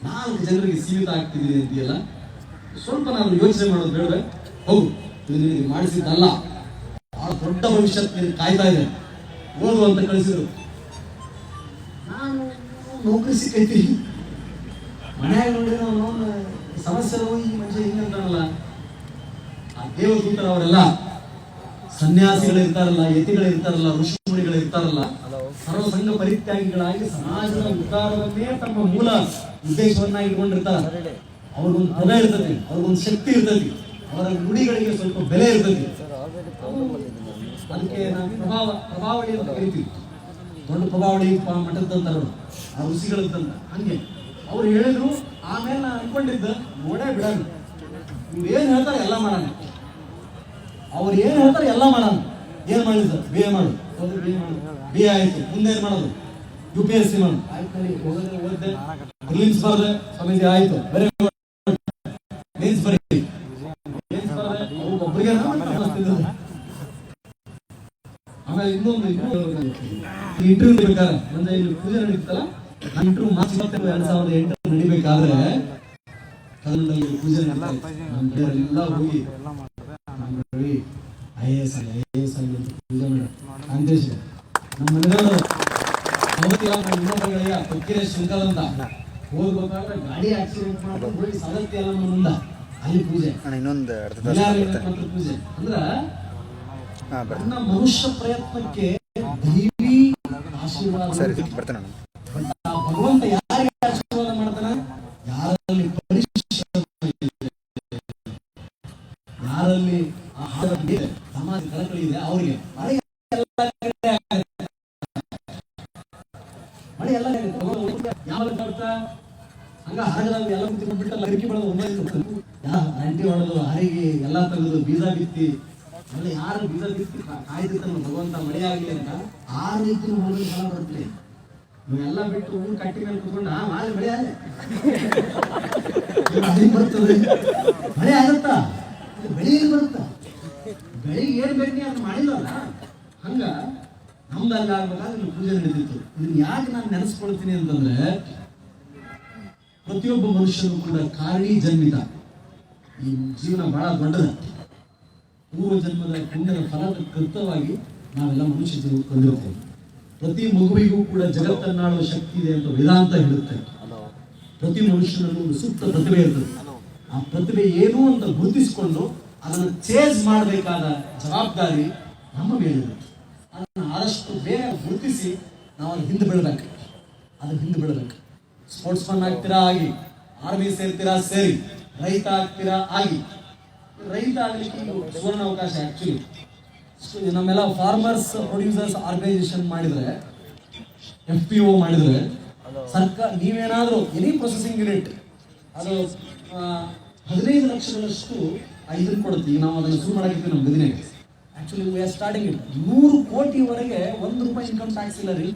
Speaker 2: 4 ಜನರಿಗೆ ಸೀಮಿತ ಆಗ್ತಿದ್ದೀರಿ ಅಂತೀಯಲ್ಲ, ಸ್ವಲ್ಪ ನಾನು ಯೋಚನೆ ಮಾಡೋದು ಬೇಡವೆ? ಹೋಗು, ಇದು ನಿನಗೆ ಮಾಡಿಸಿದ್ದಲ್ಲ, ಬಹಳ ದೊಡ್ಡ ಭವಿಷ್ಯತ್ ನಿನಗೆ ಕಾಯ್ತಾ ಇದೆ, ಓದು ಅಂತ ಕಳಿಸಿದ್ರು. ನಾನು ನೌಕರಿ ಸಿಕ್ಕೈತಿ, ಮನೆಯಾಗ ನೋಡಿದ್ರೆ ಅವನು ಸಮಸ್ಯೆ ಈ ಮನುಷ್ಯ ಹಿಂಗಂತಾನಲ್ಲ. ಆ ದೇವದೂತರ ಅವರೆಲ್ಲ ಸನ್ಯಾಸಿಗಳು ಇರ್ತಾರಲ್ಲ, ಯತಿಗಳು ಇರ್ತಾರಲ್ಲ, ಋಷಿಮುನಿಗಳು ಇರ್ತಾರಲ್ಲ, ಸರ್ವಸಂಗ ಪರಿತ್ಯಾಗಿಗಳಾಗಿ ಸಮಾಜದ ಉದ್ಧಾರವನ್ನೇ ತಮ್ಮ ಮೂಲ ಉದ್ದೇಶವನ್ನಾಗಿ ಇಟ್ಕೊಂಡಿರ್ತಾರೆ. ಅವ್ರಿಗೊಂದು ಪದ ಇರ್ತದೆ, ಅವ್ರಿಗೊಂದು ಶಕ್ತಿ ಇರ್ತದೆ, ಅವರ ನುಡಿಗಳಿಗೆ ಸ್ವಲ್ಪ ಬೆಲೆ ಇರ್ತದೆ. ಅದಕ್ಕೆ ನಾವು ಪ್ರಭಾವಳಿ ಅಂತ ಕರಿತೀವಿ. ದೊಡ್ಡ ಪ್ರಭಾವಳಿ ಮಠದಂತರು ಆ ಋಷಿಗಳದ್ದಂತ. ಹಂಗೆ ಅವ್ರು ಹೇಳಿದ್ರು. ಆಮೇಲೆ ನಾನು ಅನ್ಕೊಂಡಿದ್ದ ನೋಡೇ ಬಿಡೋಣ, ಇವ್ರು ಏನ್ ಹೇಳ್ತಾರೆ ಎಲ್ಲ ಮಾಡೋಣ, ಅವ್ರು ಏನ್ ಹೇಳ್ತಾರೆ ಎಲ್ಲ ಮಾಡೋಣ. ಏನ್ ಮಾಡಿದ್ ಸರ್? BA ಮಾಡು, BA ಆಯ್ತು, ಮುಂದೇನ್ ಮಾಡೋದು? UPSC ಮಾಡು, ಆಯ್ತು, ಓದ್ದೆ, ಪ್ರಿಲಿಮ್ಸ್ ಬರ್ದೆ, ಸ್ವಾಮೀಜಿ ಆಯ್ತು, ವೆರಿ ಗುಡ್, ಮೇನ್ಸ್ ಬರೀ, ಮೇನ್ಸ್ ಬರ್ದೆ, ಒಬ್ಬರಿಗೆ ಆಮೇಲೆ ಇನ್ನೊಂದು ಇಂಟರ್ವ್ಯೂ ಬೇಕಾದ್ರೆ ಅಂದ್ರೆ ಇಲ್ಲಿ ಪೂಜೆ ನಡೀತಲ್ಲ, ಇಂಟರ್ವ್ಯೂ ಮಾರ್ಚ್ 2008 ನಡಿಬೇಕಾದ್ರೆ ಕನ್ನಡದಲ್ಲಿ ಪೂಜೆ ಎಲ್ಲ ಹೋಗಿ IAS ಆಗಿ ಪೂಜೆ ಮಾಡ ಕಾಂತೇಶ್ ನಮ್ಮ ಮನೆಯವರು ಇನ್ನೊಬ್ಬಗಳಿಗೆ ಕೊಕ್ಕಿರೆ ಶಂಕರ್ ಅಂತ ಹೋಗ್ಬೇಕಾದ್ರೆ ಗಾಡಿ ಆಕ್ಸಿಡೆಂಟ್ ಮಾಡ್ಕೊಂಡು ಹೋಗಿ ಸದತ್ತಿ ಎಲ್ಲ ಮುಂದ ಅಲ್ಲಿ ಪೂಜೆ ಪೂಜೆ ಅಂದ್ರ ನನ್ನ ಮನುಷ್ಯ ಪ್ರಯತ್ನಕ್ಕೆ ದೈವಿ ಆಶೀರ್ವಾದ. ಭಗವಂತ ಯಾರಿಗೆ ಆಶೀರ್ವಾದ ಮಾಡ್ತಾನ? ಯಾರಲ್ಲಿ ಪರಿಶ್ರಮ ಇದೆ, ಯಾರಲ್ಲಿ ಸಮಾಜ ಕಳಕಳಿ ಇದೆ ಅವರಿಗೆ. ಮಳೆ ಎಲ್ಲ ಯಾವ ಹಂಗ ಹರಗದಲ್ಲಿ ಎಲ್ಲ ಬಿಟ್ಟಲ್ಲ, ಅರಿಕೆ ಬೆಳೆದು ರಂಟಿ ಹೊಡೆದು ಹರಿಗೆ ಎಲ್ಲ ತೆಗೆದು ಬೀಜ ಬಿತ್ತಿ ಆಮೇಲೆ ಯಾರು ಬೀಜ ಬಿತ್ತಿ ಕಾಯ್ದಿರ್ತಾನ ಭಗವಂತ ಮಳೆ ಆಗ್ಲಿ ಅಂತ ಆ ರೀತಿ ಫಲ ಬರುತ್ತೆ. ನೀವೆಲ್ಲ ಬಿಟ್ಟು ಊರು ಕಟ್ಟಿ ಮೇಲೆ ಕುತ್ಕೊಂಡು ಮಳೆ ಮಳೆ ಆಗ ಬರ್ತದೆ, ಮಳೆ ಆಗತ್ತಾ? ಬೆಳೆಗೆ ಬರುತ್ತಾ? ಬೆಳಿಗ್ಗೆ ಏನ್ ಬೇಕು ಅದು ಮಾಡಿಲ್ಲಲ್ಲ. ಹಂಗ ನಮ್ದಲ್ಲ ಆಗ್ಬೇಕಾದ್ರೆ ಇಲ್ಲಿ ಪೂಜೆ ನಡೀತಿತ್ತು. ಇದನ್ನ ಯಾಕೆ ನಾನು ನೆನೆಸ್ಕೊಳ್ತೀನಿ ಅಂತಂದ್ರೆ, ಪ್ರತಿಯೊಬ್ಬ ಮನುಷ್ಯನು ಕೂಡ ಕಾರಣಿ ಜನ್ಮಿತ. ಈ ಜೀವನ ಬಹಳ ದೊಡ್ಡದ. ಪೂರ್ವ ಜನ್ಮದ ಪುಣ್ಯದ ಫಲದ ಕೃತವಾಗಿ ನಾವೆಲ್ಲ ಮನುಷ್ಯ ಜೀವ ಕೊಂಡಿರ್ತೇವೆ. ಪ್ರತಿ ಮಗುವಿಗೂ ಕೂಡ ಜಗತ್ತನ್ನಾಳುವ ಶಕ್ತಿ ಇದೆ ಅಂತ ವೇದಾಂತ ಹೇಳುತ್ತೆ. ಪ್ರತಿ ಮನುಷ್ಯನಲ್ಲೂ ಒಂದು ಸೂಕ್ತ ಪ್ರತಿಭೆ ಇರ್ತದೆ. ಆ ಪ್ರತಿಭೆ ಏನು ಅಂತ ಗುರುತಿಸಿಕೊಂಡು ಅದನ್ನು ಚೇಂಜ್ ಮಾಡಬೇಕಾದ ಜವಾಬ್ದಾರಿ ನಮ್ಮ ಮೇಲಿರುತ್ತೆ. ಅದನ್ನು ಆದಷ್ಟು ಬೇಗ ಗುರುತಿಸಿ ನಾವು ಅದು ಹಿಂದೆ ಬೀಳ್ಬೇಕು. ಸ್ಪೋರ್ಟ್ಸ್ ಮನ್ ಆಗ್ತೀರಾ ಆಗಿ, ಆರ್ಮಿ ಸೇರ್ತೀರಾ ಸೇರಿ, ರೈತ ಆಗ್ತೀರಾ ಆಗಿ. ರೈತ ಆಗ್ಲಿಕ್ಕೆ ಸುವರ್ಣ ಅವಕಾಶ. ಆಕ್ಚುಲಿ ನಮ್ಮೆಲ್ಲ ಫಾರ್ಮರ್ಸ್ ಪ್ರೊಡ್ಯೂಸರ್ಸ್ ಆರ್ಗನೈಸೇಷನ್ ಮಾಡಿದ್ರೆ, FPO ಮಾಡಿದ್ರೆ, ಸರ್ಕಾರ ನೀವೇನಾದ್ರೂ ಎನಿ ಪ್ರೊಸೆಸಿಂಗ್ ಯೂನಿಟ್ ಅದು 15 ಲಕ್ಷಗಳಷ್ಟು ಇದನ್ನು ಕೊಡುತ್ತೆ. ಈಗ ನಾವು ಅದನ್ನು ಶುರು ಮಾಡಾಕಿದ್ವಿ ನಮ್ಮ ಗದಿನಾಗ. Actually we are starting it. 100 ಕೋಟಿವರೆಗೆ 1 ರೂಪಾಯಿ ಇನ್ಕಮ್ ಟ್ಯಾಕ್ಸ್ ಇಲ್ಲ ರೀ.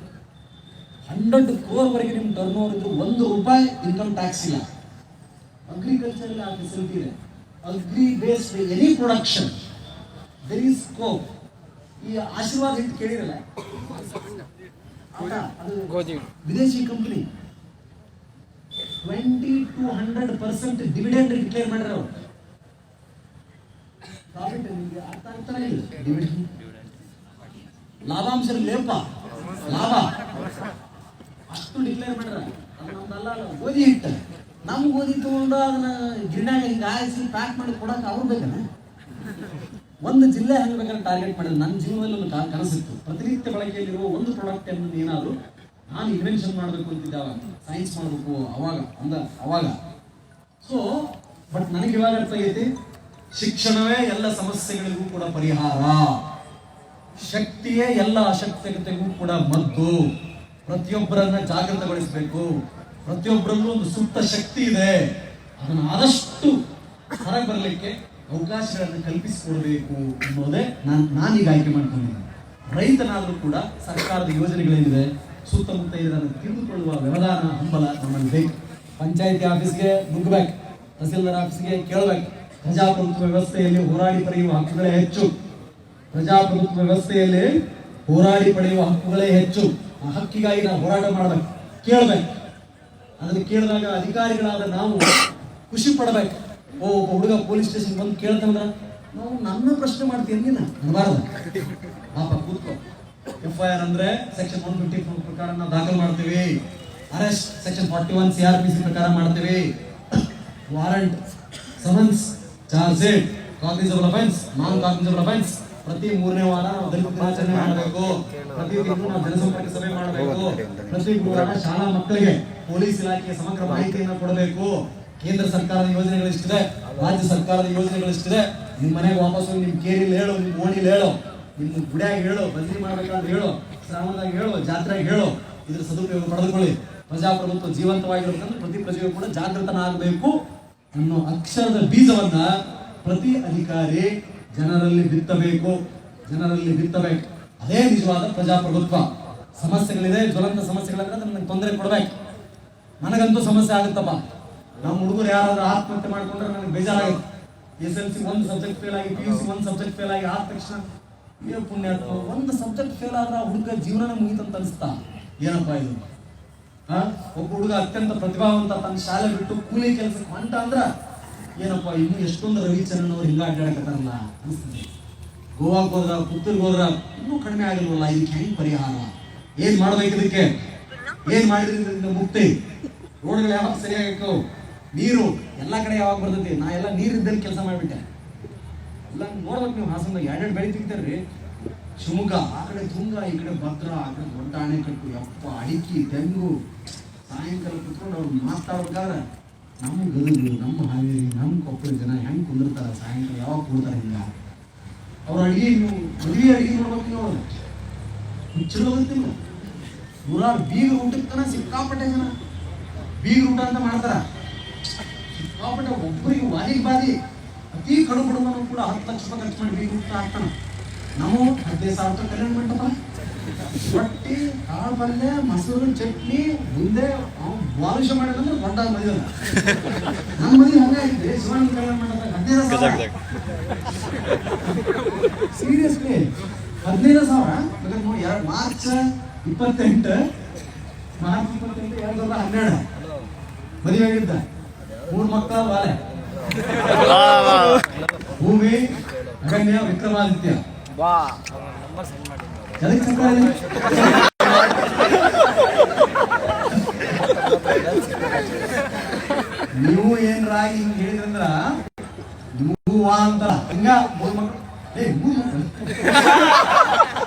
Speaker 2: 100 crore ವರೆಗೆ ನಿಮ್ಮ ಟರ್ನ್ ಓವರ್ ಇದ್ರು 1 ರೂಪಾಯಿ ಇನ್ಕಮ್ ಟ್ಯಾಕ್ಸ್ ಇಲ್ಲ. ಅಗ್ರಿಕಲ್ಚರ್ ಆ ಫೆಸಿಲಿಟಿ ಇದೆ. Agri based any production there is scope. ಈ ಆಶೀರ್ವಾದ ಹಿಟ್ಟು ಕೇಳಿರಲ್ಲ, ಅದು ವಿದೇಶಿ ಕಂಪನಿ 20 to 100% ಡಿವಿಡೆಂಡ್ ಡಿಕ್ಲೇರ್ ಮಾಡ್ಯಾರ ಅವರು. ಪ್ರಾಫಿಟ್ ನಿಮಗೆ ಅರ್ಥ ಆಗ್ತಾನೆ ಇಲ್ಲ. ಡಿವಿಡೆಂಡ್ ಲಾಭಾಂಶ ಲೇಪ ಲಾಭ ಅಷ್ಟು ಡಿಕ್ಲೇರ್ ಮಾಡ್ಯಾರ. ಅದು ನಮ್ದಲ್ಲ, ಗೋಧಿ ಹಿಟ್ಟು. ನಮ್ ಗೋಧಿ ತಗೊಂಡು ಅದನ್ನ ಗಿರಣಾಗ ಹಿಂಗೆ ಆಯಿಸಿ ಪ್ಯಾಕ್ ಮಾಡಿ ಕೊಡಕ್ಕೆ ಅವ್ರು ಬೇಕಲ್ಲ. ಒಂದು ಜಿಲ್ಲೆ ಹೆಂಗ್ ಬೇಕಾದ್ರೆ ಟಾರ್ಗೆಟ್ ಮಾಡಿದ್ರೆ. ನನ್ನ ಜೀವನದಲ್ಲಿ ಒಂದು ಕನಸಿತ್ತು, ಪ್ರತಿನಿತ್ಯ ಬಳಕೆಯಲ್ಲಿರುವ ಒಂದು ಪ್ರಾಡಕ್ಟ್ ಅನ್ನು ಏನಾದ್ರು ನಾನು ಇನ್ವೆನ್ಷನ್ ಮಾಡಬೇಕು ಅಂತಿದ್ದೆ. ಅವಾಗ ಸೈನ್ಸ್ ಮಾಡಬೇಕು ಅವಾಗ. ಸೊ ಬಟ್ ನನಗೆ ಇವಾಗ ಅರ್ಥ ಆಗೈತಿ, ಶಿಕ್ಷಣವೇ ಎಲ್ಲ ಸಮಸ್ಯೆಗಳಿಗೂ ಕೂಡ ಪರಿಹಾರ, ಶಕ್ತಿಯೇ ಎಲ್ಲ ಅಶಕ್ತತೆಗೂ ಕೂಡ ಮದ್ದು. ಪ್ರತಿಯೊಬ್ಬರನ್ನ ಜಾಗೃತಗೊಳಿಸಬೇಕು. ಪ್ರತಿಯೊಬ್ಬರಲ್ಲೂ ಒಂದು ಸುಪ್ತ ಶಕ್ತಿ ಇದೆ. ಅದನ್ನು ಆದಷ್ಟು ಹೊರಗೆ ಬರಲಿಕ್ಕೆ ಅವಕಾಶಗಳನ್ನು ಕಲ್ಪಿಸಿಕೊಡಬೇಕು ಅನ್ನೋದೇ ನಾನೀಗ ಆಯ್ಕೆ ಮಾಡ್ಕೊಂಡಿದ್ದೀನಿ. ರೈತನಾದರೂ ಕೂಡ ಸರ್ಕಾರದ ಯೋಜನೆಗಳೇನಿದೆ ಸುತ್ತಮುತ್ತ ಇದನ್ನು ತಿಳಿದುಕೊಳ್ಳುವ ವ್ಯವಧಾನ ಹಂಬಲ ನಮ್ಮಲ್ಲಿ ಬೇಕು. ಪಂಚಾಯತಿ ಆಫೀಸ್ಗೆ ನುಗ್ಗಬೇಕು, ತಹಸೀಲ್ದಾರ್ ಆಫೀಸ್ಗೆ ಕೇಳಬೇಕು. ಪ್ರಜಾಪ್ರಭುತ್ವ ವ್ಯವಸ್ಥೆಯಲ್ಲಿ ಹೋರಾಡಿ ಪಡೆಯುವ ಹಕ್ಕುಗಳೇ ಹೆಚ್ಚು. ಆ ಹಕ್ಕಿಗಾಗಿ ನಾವು ಹೋರಾಟ ಮಾಡಬೇಕು, ಕೇಳಬೇಕು. ಅದನ್ನು ಕೇಳಿದಾಗ ಅಧಿಕಾರಿಗಳಾದ ನಾವು ಖುಷಿ ಪಡಬೇಕು. ಒಬ್ಬ ಹುಡುಗ ಪೊಲೀಸ್ ಸ್ಟೇಷನ್ ಬಂದು ಕೇಳ್ತಂದ್ರ ನಾವು ನನ್ನ ಪ್ರಶ್ನೆ ಮಾಡ್ತೀವಿ ಅನ್ಬಾರ್ದು. ಪಾಪ ಕೂತ್ಕೋ. FIR ಅಂದ್ರೆ ಸೆಕ್ಷನ್ 154 ಪ್ರಕಾರ ನಾವು ದಾಖಲು ಮಾಡ್ತೀವಿ. ಅರೆಸ್ಟ್ ಸೆಕ್ಷನ್ 41 CRPC ಪ್ರಕಾರ ಮಾಡ್ತೀವಿ. Warrant, summons, charge sheet, cognizable offence, non cognizable offence. ಪ್ರತಿ 3ನೇ ವಾರ ನಾವು ದಲಿತ ದಿನಾಚರಣೆ ಮಾಡಬೇಕು. ಪ್ರತಿ ತಿಂಗಳು ನಾವು ಜನಸಂಪರ್ಕ ಸಭೆ ಮಾಡಬೇಕು. ಪ್ರತಿ ಗುರುವಾರ ಶಾಲಾ ಮಕ್ಕಳಿಗೆ ಪೊಲೀಸ್ ಇಲಾಖೆಯ ಸಮಗ್ರ ಮಾಹಿತಿಯನ್ನು ಕೊಡಬೇಕು. ಕೇಂದ್ರ ಸರ್ಕಾರದ ಯೋಜನೆಗಳಿಷ್ಟಿದೆ, ರಾಜ್ಯ ಸರ್ಕಾರದ ಯೋಜನೆಗಳಿಷ್ಟಿದೆ. ನಿಮ್ಮ ಮನೆಗೆ ವಾಪಸ್ ಹೋಗಿ ನಿಮ್ಮ ಕೇರಿಲಿ ಹೇಳು, ನಿಮ್ಮ ಓಣಿಲಿ ಹೇಳು, ನಿಮ್ಮ ಗುಡಿಯಾಗ ಹೇಳು, ಭಜನೆ ಮಾಡ್ಬೇಕಾದ್ರೆ ಹೇಳು, ಶ್ರಾವಣದಾಗ ಹೇಳು, ಜಾತ್ರೆಗೆ ಹೇಳು. ಇದ್ರ ಸದುಪಯೋಗ ಪಡೆದುಕೊಳ್ಳಿ. ಪ್ರಜಾಪ್ರಭುತ್ವ ಜೀವಂತವಾಗಿರ್ಬೇಕಂದ್ರೆ ಪ್ರತಿ ಪ್ರಜೆಯು ಕೂಡ ಜಾಗೃತನಾಗಬೇಕು ಅನ್ನೋ ಅಕ್ಷರದ ಬೀಜವನ್ನ ಪ್ರತಿ ಅಧಿಕಾರಿ ಜನರಲ್ಲಿ ಬಿತ್ತಬೇಕು. ಅದೇ ನಿಜವಾದ ಪ್ರಜಾಪ್ರಭುತ್ವ. ಸಮಸ್ಯೆಗಳಿದೆ, ಜ್ವಲಂತ ಸಮಸ್ಯೆಗಳಿದ್ರೆ ನನಗೆ ತೊಂದರೆ ಕೊಡ್ಬೇಕು. ನನಗಂತೂ ಸಮಸ್ಯೆ ಆಗುತ್ತಪ್ಪ. ನಮ್ಮ ಹುಡುಗರು ಯಾರಾದ್ರೂ ಆತ್ಮಹತ್ಯೆ ಮಾಡ್ಕೊಂಡ್ರೆ ನನಗೆ ಬೇಜಾರಾಗುತ್ತೆ. SLC 1 ಸಬ್ಜೆಕ್ಟ್ ಫೇಲ್ ಆಗಿ, PUC 1 ಸಬ್ಜೆಕ್ಟ್ ಫೇಲ್ ಆಗಿ ಆದ ತಕ್ಷಣ ಪುಣ್ಯಾತ್ಮ, 1 ಸಬ್ಜೆಕ್ಟ್ ಫೇಲ್ ಆದ್ರೆ ಆ ಹುಡುಗ ಜೀವನ ಮುಗಿತಂತ ಅನಿಸ್ತಾ. ಏನಪ್ಪಾ ಇದು? ಒಬ್ಬ ಹುಡುಗ ಅತ್ಯಂತ ಪ್ರತಿಭಾವಂತ ತನ್ನ ಶಾಲೆ ಬಿಟ್ಟು ಕೂಲಿ ಕೆಲಸಕ್ಕೆ ಹೊಂಟ ಅಂದ್ರ ಏನಪ್ಪಾ, ಇನ್ನು ಎಷ್ಟೊಂದು ರವಿಚಂದ್ರನ್ ಅವ್ರು ಹಿಂಗ ಅಡ್ಡಾಡಕತ್ತಾರಲ್ಲ ಅನಿಸ್ತದೆ. ಗೋವಾಕ್ಕೆ ಹೋದ್ರ, ಪುತ್ತೂರ್ಗೆ ಹೋದ್ರ ಇನ್ನೂ ಕಡಿಮೆ ಆಗಿಲ್ವಲ್ಲ. ಇದಕ್ಕೆ ಹೆಂಗ್ ಪರಿಹಾರ? ಏನ್ ಮಾಡ್ಬೇಕು? ಇದಕ್ಕೆ ಏನ್ ಮಾಡಿದ್ರಿಂದ ಮುಕ್ತಿ? ರೋಡ್ಗಳು ಯಾವಾಗ ಸರಿಯಾಗಬೇಕು? ನೀರು ಎಲ್ಲ ಕಡೆ ಯಾವಾಗ ಬರ್ತೈತಿ? ನಾ ಎಲ್ಲ ನೀರಿದ್ದಲ್ಲಿ ಕೆಲಸ ಮಾಡಿಬಿಟ್ಟೆ. ಎಲ್ಲ ನೋಡ್ಬೇಕು ನೀವು. ಹಾಸನದಾಗ 2 ಬೆಳೆ ತೆಗಿತಾರ್ರಿ. ಶಿವಮೊಗ್ಗ ಆ ಕಡೆ ತುಂಗ, ಈ ಕಡೆ ಭದ್ರಾ, ಆ ಕಡೆ ದೊಡ್ಡ ಅಣೆಕಟ್ಟು, ಯಪ್ಪ ಅಡಿಕೆ, ತೆಂಗು. ಸಾಯಂಕಾಲ ಕುತ್ಕೊಂಡು ಅವ್ರು ಮಾತಾಡ್ಬೇಕಾದ್ರೆ ನಮ್ಮ ಗದಗ, ನಮ್ಮ ಹಾವೇರಿ, ನಮ್ಮ ಕೊಪ್ಪಳ ಜನ ಹೆಂಗೆ ಕುಂದಿರ್ತಾರ ಸಾಯಂಕಾಲ ಯಾವಾಗ ಕೂಡ್ತಾರೆ ಹಿಂಗ. ಅವ್ರ ಅಡಿಗೆ ನೀವು ಮದುವೆ ಅಡಿಗೆ ನೋಡ್ಬೇಕು. ನೋಡ್ರಿ ಹುಚ್ಚಿಡ್ಬೇಕಂತಿಲ್ಲ. 100 ಬೀಗರು ಊಟಕ್ಕೆ ಸಿಕ್ಕಾಪಟ್ಟೆ ಜನ ಬೀಗರು ಊಟ ಅಂತ ಮಾಡ್ತಾರ. ಸಿಕ್ಕಾಪಟ್ಟೆ ಒಬ್ಬರಿಗೆ ವಾದಿಗೆ ಬಾದಿ. ಅತಿ ಕಡು ಕುಟುಂಬನೂ ಕೂಡ 10 ಲಕ್ಷ ರೂಪಾಯಿ ಖರ್ಚು ಮಾಡಿ ಬೀಗರು ಊಟ ಹಾಕ್ತಾನ. ನಾವು 15,000 ರೂಪಾಯಿ ಕಲ್ಯಾಣ ಮಂಟಪ ರೊಟ್ಟಿ, ಕಾಳು ಪಲ್ಯ, ಮೊಸರು, ಚಟ್ನಿ ಮುಂದೆ ಬಾಲಿಶ ಮಾಡಿದ್ರೆ ದೊಡ್ಡ ಮದುವೆ. ನಮ್ಮ ಮದುವೆ ಹಂಗಾಗಿದೆ. ಶಿವಾನಂದ ಕಲ್ಯಾಣ ಮಾಡಿದಾಗ 15,000. ಸೀರಿಯಸ್ಲಿ 15,000. ಮಾರ್ಚ್ 28 2012 ಮದುವೆ ಆಗಿದ್ದ. 3 ಮಕ್ಕಳ ಬಾಲೆ. ಭೂಮಿ, ಅಗಣ್ಯ, ವಿಕ್ರಮಾದಿತ್ಯ. ಎದಕ್ಕೆ ಸಂಕ್ರಾಂತಿ? ನೀವು ಏನ್ರಾಗಿ ಹಿಂಗ್ ಹೇಳಿದ್ರಂದ್ರ ನಿಮಗೂ ವಾ ಅಂತಾರ. ಹಿಂಗ 3 ಮಕ್ಕಳು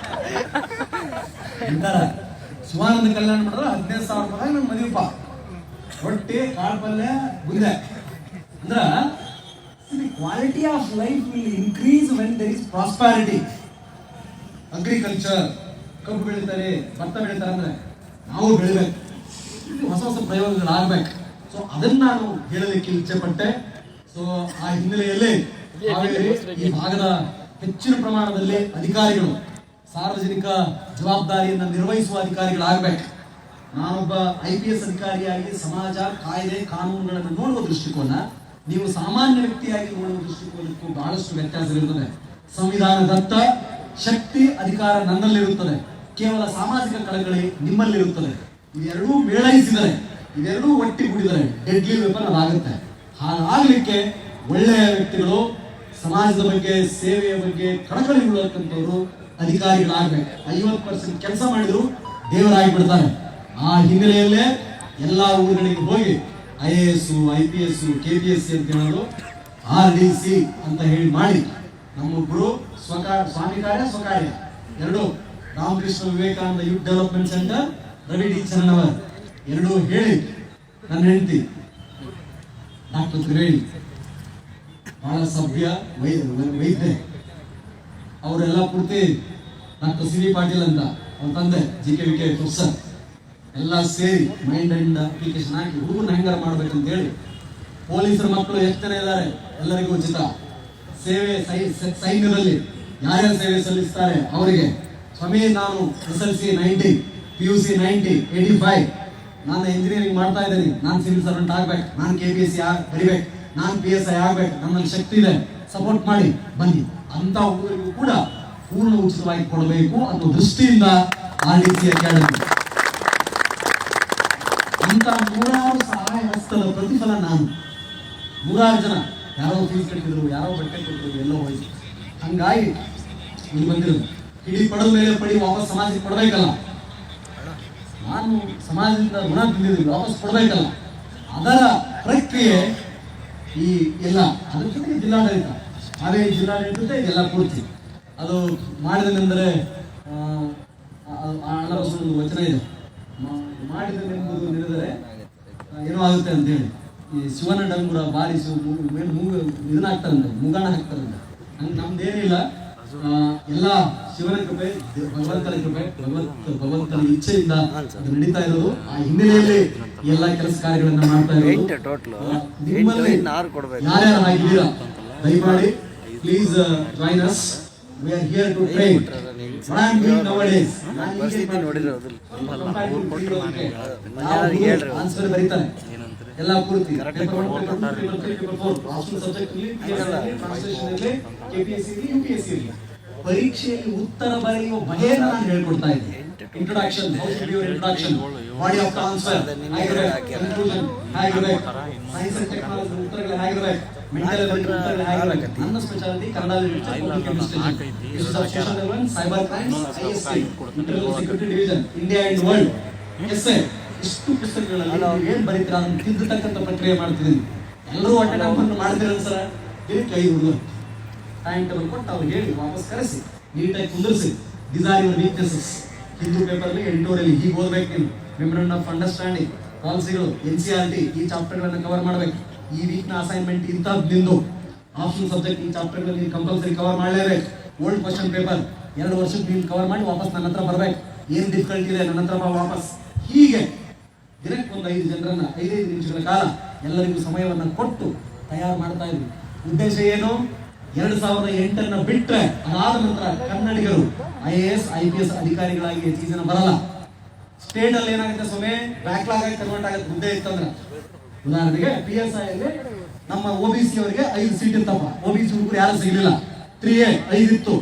Speaker 2: ಶಿವಾನಂದ ಕಲ್ಯಾಣ ಮಾಡಿದ್ರೆ 15,000 ರೂಪಾಯಿ ನನ್ನ ಮದುವೆಪ್ಪ. ರೊಟ್ಟಿ, ಕಾಳು ಪಲ್ಯ, ಬುಂದೆ. ಅಂದ್ರ quality of life will increase when there is prosperity. Agriculture, ಕಬ್ಬು ಬೆಳಿತಾರೆ, ಭತ್ತ ಬೆಳಿತಾರೆ ಅಂದ್ರೆ ನಾವು ಬೆಳಿಬೇಕು. ಹೊಸ ಹೊಸ ಪ್ರಯೋಗಗಳಾಗ್ಬೇಕು. ಸೊ ಅದನ್ನ ನಾನು ಹೇಳಲಿಕ್ಕೆ ಇಚ್ಛೆ ಪಟ್ಟೆ. ಸೊ ಆ ಹಿನ್ನೆಲೆಯಲ್ಲಿ ಈ ಭಾಗದ ಹೆಚ್ಚಿನ ಪ್ರಮಾಣದಲ್ಲಿ ಅಧಿಕಾರಿಗಳು ಸಾರ್ವಜನಿಕ ಜವಾಬ್ದಾರಿಯನ್ನು ನಿರ್ವಹಿಸುವ ಅಧಿಕಾರಿಗಳಾಗಬೇಕು. ನಾನೊಬ್ಬ IPS ಅಧಿಕಾರಿಯಾಗಿ ಸಮಾಜ, ಕಾಯ್ದೆ, ಕಾನೂನುಗಳನ್ನು ನೋಡುವ ದೃಷ್ಟಿಕೋನ, ನೀವು ಸಾಮಾನ್ಯ ವ್ಯಕ್ತಿಯಾಗಿ ನೋಡುವ ದೃಷ್ಟಿಕೋನಕ್ಕೂ ಬಹಳಷ್ಟು ವ್ಯತ್ಯಾಸವಿರುತ್ತದೆ. ಸಂವಿಧಾನದತ್ತ ಶಕ್ತಿ, ಅಧಿಕಾರ ನನ್ನಲ್ಲಿರುತ್ತದೆ. ಕೇವಲ ಸಾಮಾಜಿಕ ಕಳಕಳಿ ನಿಮ್ಮಲ್ಲಿರುತ್ತದೆ. ಇವೆರಡೂ ಮೇಳೈಸಿದರೆ, ಇವೆರಡೂ ಒಟ್ಟಿಗೂಡಿದರೆ ಡೆಡ್ಲಿ ವೆಪನ್ ಅದಾಗುತ್ತೆ. ಹಾಗಾಗಲಿಕ್ಕೆ ಒಳ್ಳೆಯ ವ್ಯಕ್ತಿಗಳು, ಸಮಾಜದ ಬಗ್ಗೆ, ಸೇವೆಯ ಬಗ್ಗೆ ಕಳಕಳಿ ಉಳ್ಳತಕ್ಕಂಥವ್ರು ಅಧಿಕಾರಿಗಳಾಗಬೇಕು. 50% ಕೆಲಸ ಮಾಡಿದ್ರು ದೇವರಾಗಿ ಬಿಡ್ತಾರೆ. ಆ ಹಿನ್ನೆಲೆಯಲ್ಲೇ ಎಲ್ಲಾ ಊರುಗಳಿಗೆ ಹೋಗಿ IAS, IPS, KPSC ಅಂತ ಹೇಳೋದು RDC ಅಂತ ಹೇಳಿ ಮಾಡಿ ನಮ್ಮೊಬ್ರು ಸ್ವಾಮಿ ಕಾರ್ಯ ಸ್ವಕಾರ್ಯ ಎರಡು, Ramakrishna Vivekananda youth development centre, Ravi D Channavar ಎರಡೂ ಹೇಳಿ, ನನ್ನ ಹೆಂಡತಿ ಡಾಕ್ಟರ್ ತ್ರಿವೇಣಿ ಬಹಳ ಸಭ್ಯ ವೈದ್ಯ, ಅವರೆಲ್ಲ ಪೂರ್ತಿ ಡಾಕ್ಟರ್ CV ಪಾಟೀಲ್ ಅಂತ ಅವ್ರ ತಂದೆ GKVK ಪ್ರೊಫೆಸರ್ ಎಲ್ಲ ಸೇರಿ ಮೈಂಡ್ ಅಂಡ್ ಅಪ್ಲಿಕೇಶನ್ ಹಾಕಿ ಹುಡುಗನ ಹೆಂಗಾರ ಮಾಡ್ಬೇಕಂತ ಹೇಳಿ, ಪೊಲೀಸರ ಮಕ್ಕಳು ಎಷ್ಟು ಜನ ಇದ್ದಾರೆ ಎಲ್ಲರಿಗೂ ಉಚಿತ ಸೇವೆ. ಸೈನ್ಯದಲ್ಲಿ ಯಾರ್ಯಾರು ಸೇವೆ ಸಲ್ಲಿಸ್ತಾರೆ ಅವರಿಗೆ ಸ್ವಾಮಿ, ನಾನು SLC 90, PUC 90, 85, ನಾನು ಇಂಜಿನಿಯರಿಂಗ್ ಮಾಡ್ತಾ ಇದ್ದೀನಿ, ನಾನು ಸಿವಿಲ್ ಸರ್ವೆಂಟ್ ಆಗ್ಬೇಕು, ನಾನು KPSC ಬರಿಬೇಕು, ನಾನು PSI ಆಗ್ಬೇಕು, ನನ್ನಲ್ಲಿ ಶಕ್ತಿ ಇದೆ, ಸಪೋರ್ಟ್ ಮಾಡಿ ಬನ್ನಿ ಅಂತ ಹುಡುಗರಿಗೂ ಕೂಡ ಪೂರ್ಣ ಉಚಿತವಾಗಿ ಕೊಡಬೇಕು ಅನ್ನೋ ದೃಷ್ಟಿಯಿಂದ RDC ಅಕಾಡೆಮಿ ಅಂತ 100 ಸಹಾಯ ಹಸ್ತದ ಪ್ರತಿಫಲ. ನಾನು 100 ಜನ ಯಾರೋ ಫೀಸ್ ಕಟ್ಟಿದ್ರು, ಯಾರೋ ಬಟ್ಟೆ ಕೊಟ್ಟರು, ಎಲ್ಲೋ ಹೋಯ್ತು. ಹಂಗಾಗಿ ಇಲ್ಲಿ ಬಂದಿರೋದು ಇಡೀ ಪಡೆದ ಮೇಲೆ ಪಡಿ ವಾಪಸ್ ಸಮಾಜಕ್ಕೆ ಕೊಡ್ಬೇಕಲ್ಲ. ನಾನು ಸಮಾಜದಿಂದ ಋಣ ತಿಂದಿದ್ದೀನಿ, ವಾಪಸ್ ಕೊಡ್ಬೇಕಲ್ಲ. ಅದರ ಪ್ರಕ್ರಿಯೆ ಈ ಎಲ್ಲ ಅದ್ರ ಜೊತೆಗೆ ಜಿಲ್ಲಾಡಳಿತ, ಹಾವೇರಿ ಜಿಲ್ಲಾಡಳಿತ ಇದೆಲ್ಲ ಪೂರ್ತಿ ಅದು ಮಾಡಿದನೆಂದರೆ ಒಂದು ವಚನ ಇದೆ, ಮಾಡಿದನೆಂಬುದು ನಡೆದರೆ ಏನೋ ಆಗುತ್ತೆ ಅಂತ ಹೇಳಿ. ಈ ಶಿವನ ಡಂಗುರ ಬಾರಿಸು ಇದನ್ನ ಹಾಕ್ತಾರಂತೆ, ಮುಗಾಣ ಹಾಕ್ತಾರಂತೆ. ಹಂಗೆ ನಮ್ದೇನಿಲ್ಲ, ಎಲ್ಲ ಶಿವನ ಕೃಪೆ, ಭಗವಂತನ ಕೃಪೆ, ಭಗವಂತನ ಇಚ್ಛೆಯಿಂದ ಅದು ನಡೀತಾ ಇರೋದು. ಆ ಹಿನ್ನೆಲೆಯಲ್ಲಿ ಎಲ್ಲ ಕೆಲಸ ಕಾರ್ಯಗಳನ್ನ ಮಾಡ್ತಾ ಇರೋದು. ನಿಮ್ಮಲ್ಲಿ ಯಾರ್ಯಾರು ಆಗಿದ್ದೀರಾ ದಯಮಾಡಿ please join us. We are here to train. What I am doing nowadays, answer ಬರೀತಾರೆ ಎಲ್ಲ ಪೂರ್ತಿ ಪರೀಕ್ಷೆಯಲ್ಲಿ ಉತ್ತರ ಬರೆಯುವ ಬಗೆಯನ್ನು ನಾನು ಹೇಳ್ಕೊಡ್ತಾ ಇದ್ದೆ. ಇಂಟ್ರೊಡಕ್ಷನ್, ಬಾಡಿ ಆಫ್ ಆನ್ಸರ್ ಹೇಗಿರಬೇಕು, ಕನ್ಕ್ಲೂಷನ್ ಹೇಗಿರಬೇಕು, ಸೈನ್ಸ್ ಅಂಡ್ ಟೆಕ್ನಾಲಜಿ ಉತ್ತರಗಳು ಹೇಗಿರಬೇಕು, ಮೆಂಟಲ್ ಉತ್ತರಗಳು ಹೇಗಿರಬೇಕು. ನನ್ನ speciality Kannada cyber crimes, ISC, internal security division, India and world, essay. ಇಷ್ಟು ಪುಸ್ತಕಗಳಲ್ಲಿ ಏನ್ ಬರೀತೀರ ಅದನ್ನು ತಿದ್ದತಕ್ಕಂಥ ಪ್ರಕ್ರಿಯೆ ಮಾಡ್ತಿದ್ದೀನಿ. ಎಲ್ಲರೂ ಒಟ್ಟೆ ಟೈಮ್ ಮಾಡ್ತೀರ ಸರ್, ಇದಕ್ಕೆ 5 ಹುಡುಗರು ಟೈಮ್ ಟೇಬಲ್ ಕೊಟ್ಟು ಅವ್ರು ಹೇಳಿ ವಾಪಸ್ ಕರೆಸಿ ನೀಟಾಗಿ ಕುಂದಿರಿಸಿ. These are your weaknesses. Hindu ಪೇಪರ್ಲಿ ಎಡಿಟೋರಿಯಲ್ ಹೀಗೆ ಓದ್ಬೇಕು ನೀನು, ಮೆಮೊರಂಡಮ್ ಆಫ್ ಅಂಡರ್ಸ್ಟ್ಯಾಂಡಿಂಗ್, ಪಾಲಿಸಿಗಳು, NCERT ಈ ಚಾಪ್ಟರ್ಗಳನ್ನು ಕವರ್ ಮಾಡ್ಬೇಕು. ಈ ವೀಕ್ನ ಅಸೈನ್ಮೆಂಟ್ ಇಂಥದ್ದು ನಿಂದು ಆಪ್ಷನ್ ಸಬ್ಜೆಕ್ಟ್ ಈ ಚಾಪ್ಟರ್ಗಳಲ್ಲಿ ನೀನು ಕಂಪಲ್ಸರಿ ಕವರ್ ಮಾಡಲೇಬೇಕು. ಓಲ್ಡ್ ಕ್ವಶನ್ ಪೇಪರ್ 2 ವರ್ಷಕ್ಕೆ ನೀನು ಕವರ್ ಮಾಡಿ ವಾಪಸ್ ನನ್ನ ಹತ್ರ ಬರ್ಬೇಕು. ಏನು ಡಿಫಿಕಲ್ಟ್ ಇದೆ ನನ್ನ ಹತ್ರ ವಾಪಸ್. ಹೀಗೆ ದಿನಕ್ಕೆ ಒಂದು 5 ಜನರನ್ನ 5 ನಿಮಿಷಗಳ ಕಾಲ ಎಲ್ಲರಿಗೂ ಸಮಯವನ್ನು ಕೊಟ್ಟು ತಯಾರು ಮಾಡ್ತಾ ಇದ್ವಿ. ಉದ್ದೇಶ ಏನು? 2008 ಬಿಟ್ರೆ ಅದಾದ ನಂತರ ಕನ್ನಡಿಗರು IAS IPS ಅಧಿಕಾರಿಗಳಾಗಿ ಹೆಚ್ಚಿಗೆ ಜನ ಬರಲ್ಲ. ಸ್ಟೇಟ್ ಅಲ್ಲಿ ಏನಾಗುತ್ತೆ ಸ್ವಾಮಿ, ಬ್ಯಾಕ್ಲಾಗ್ ಆಗಿ ಕನ್ವರ್ಟ್ ಆಗುತ್ತೆ ಹುದ್ದೆ ಇತ್ತಂದ್ರೆ. ಉದಾಹರಣೆಗೆ PSI ಅಲ್ಲಿ ನಮ್ಮ OBC ಅವರಿಗೆ 5 ಸೀಟ್ ಇತ್ತಪ್ಪ, OBC ಹುಡುಗರು ಯಾರು ಸಿಗಲಿಲ್ಲ, 3A 5 ಇತ್ತು,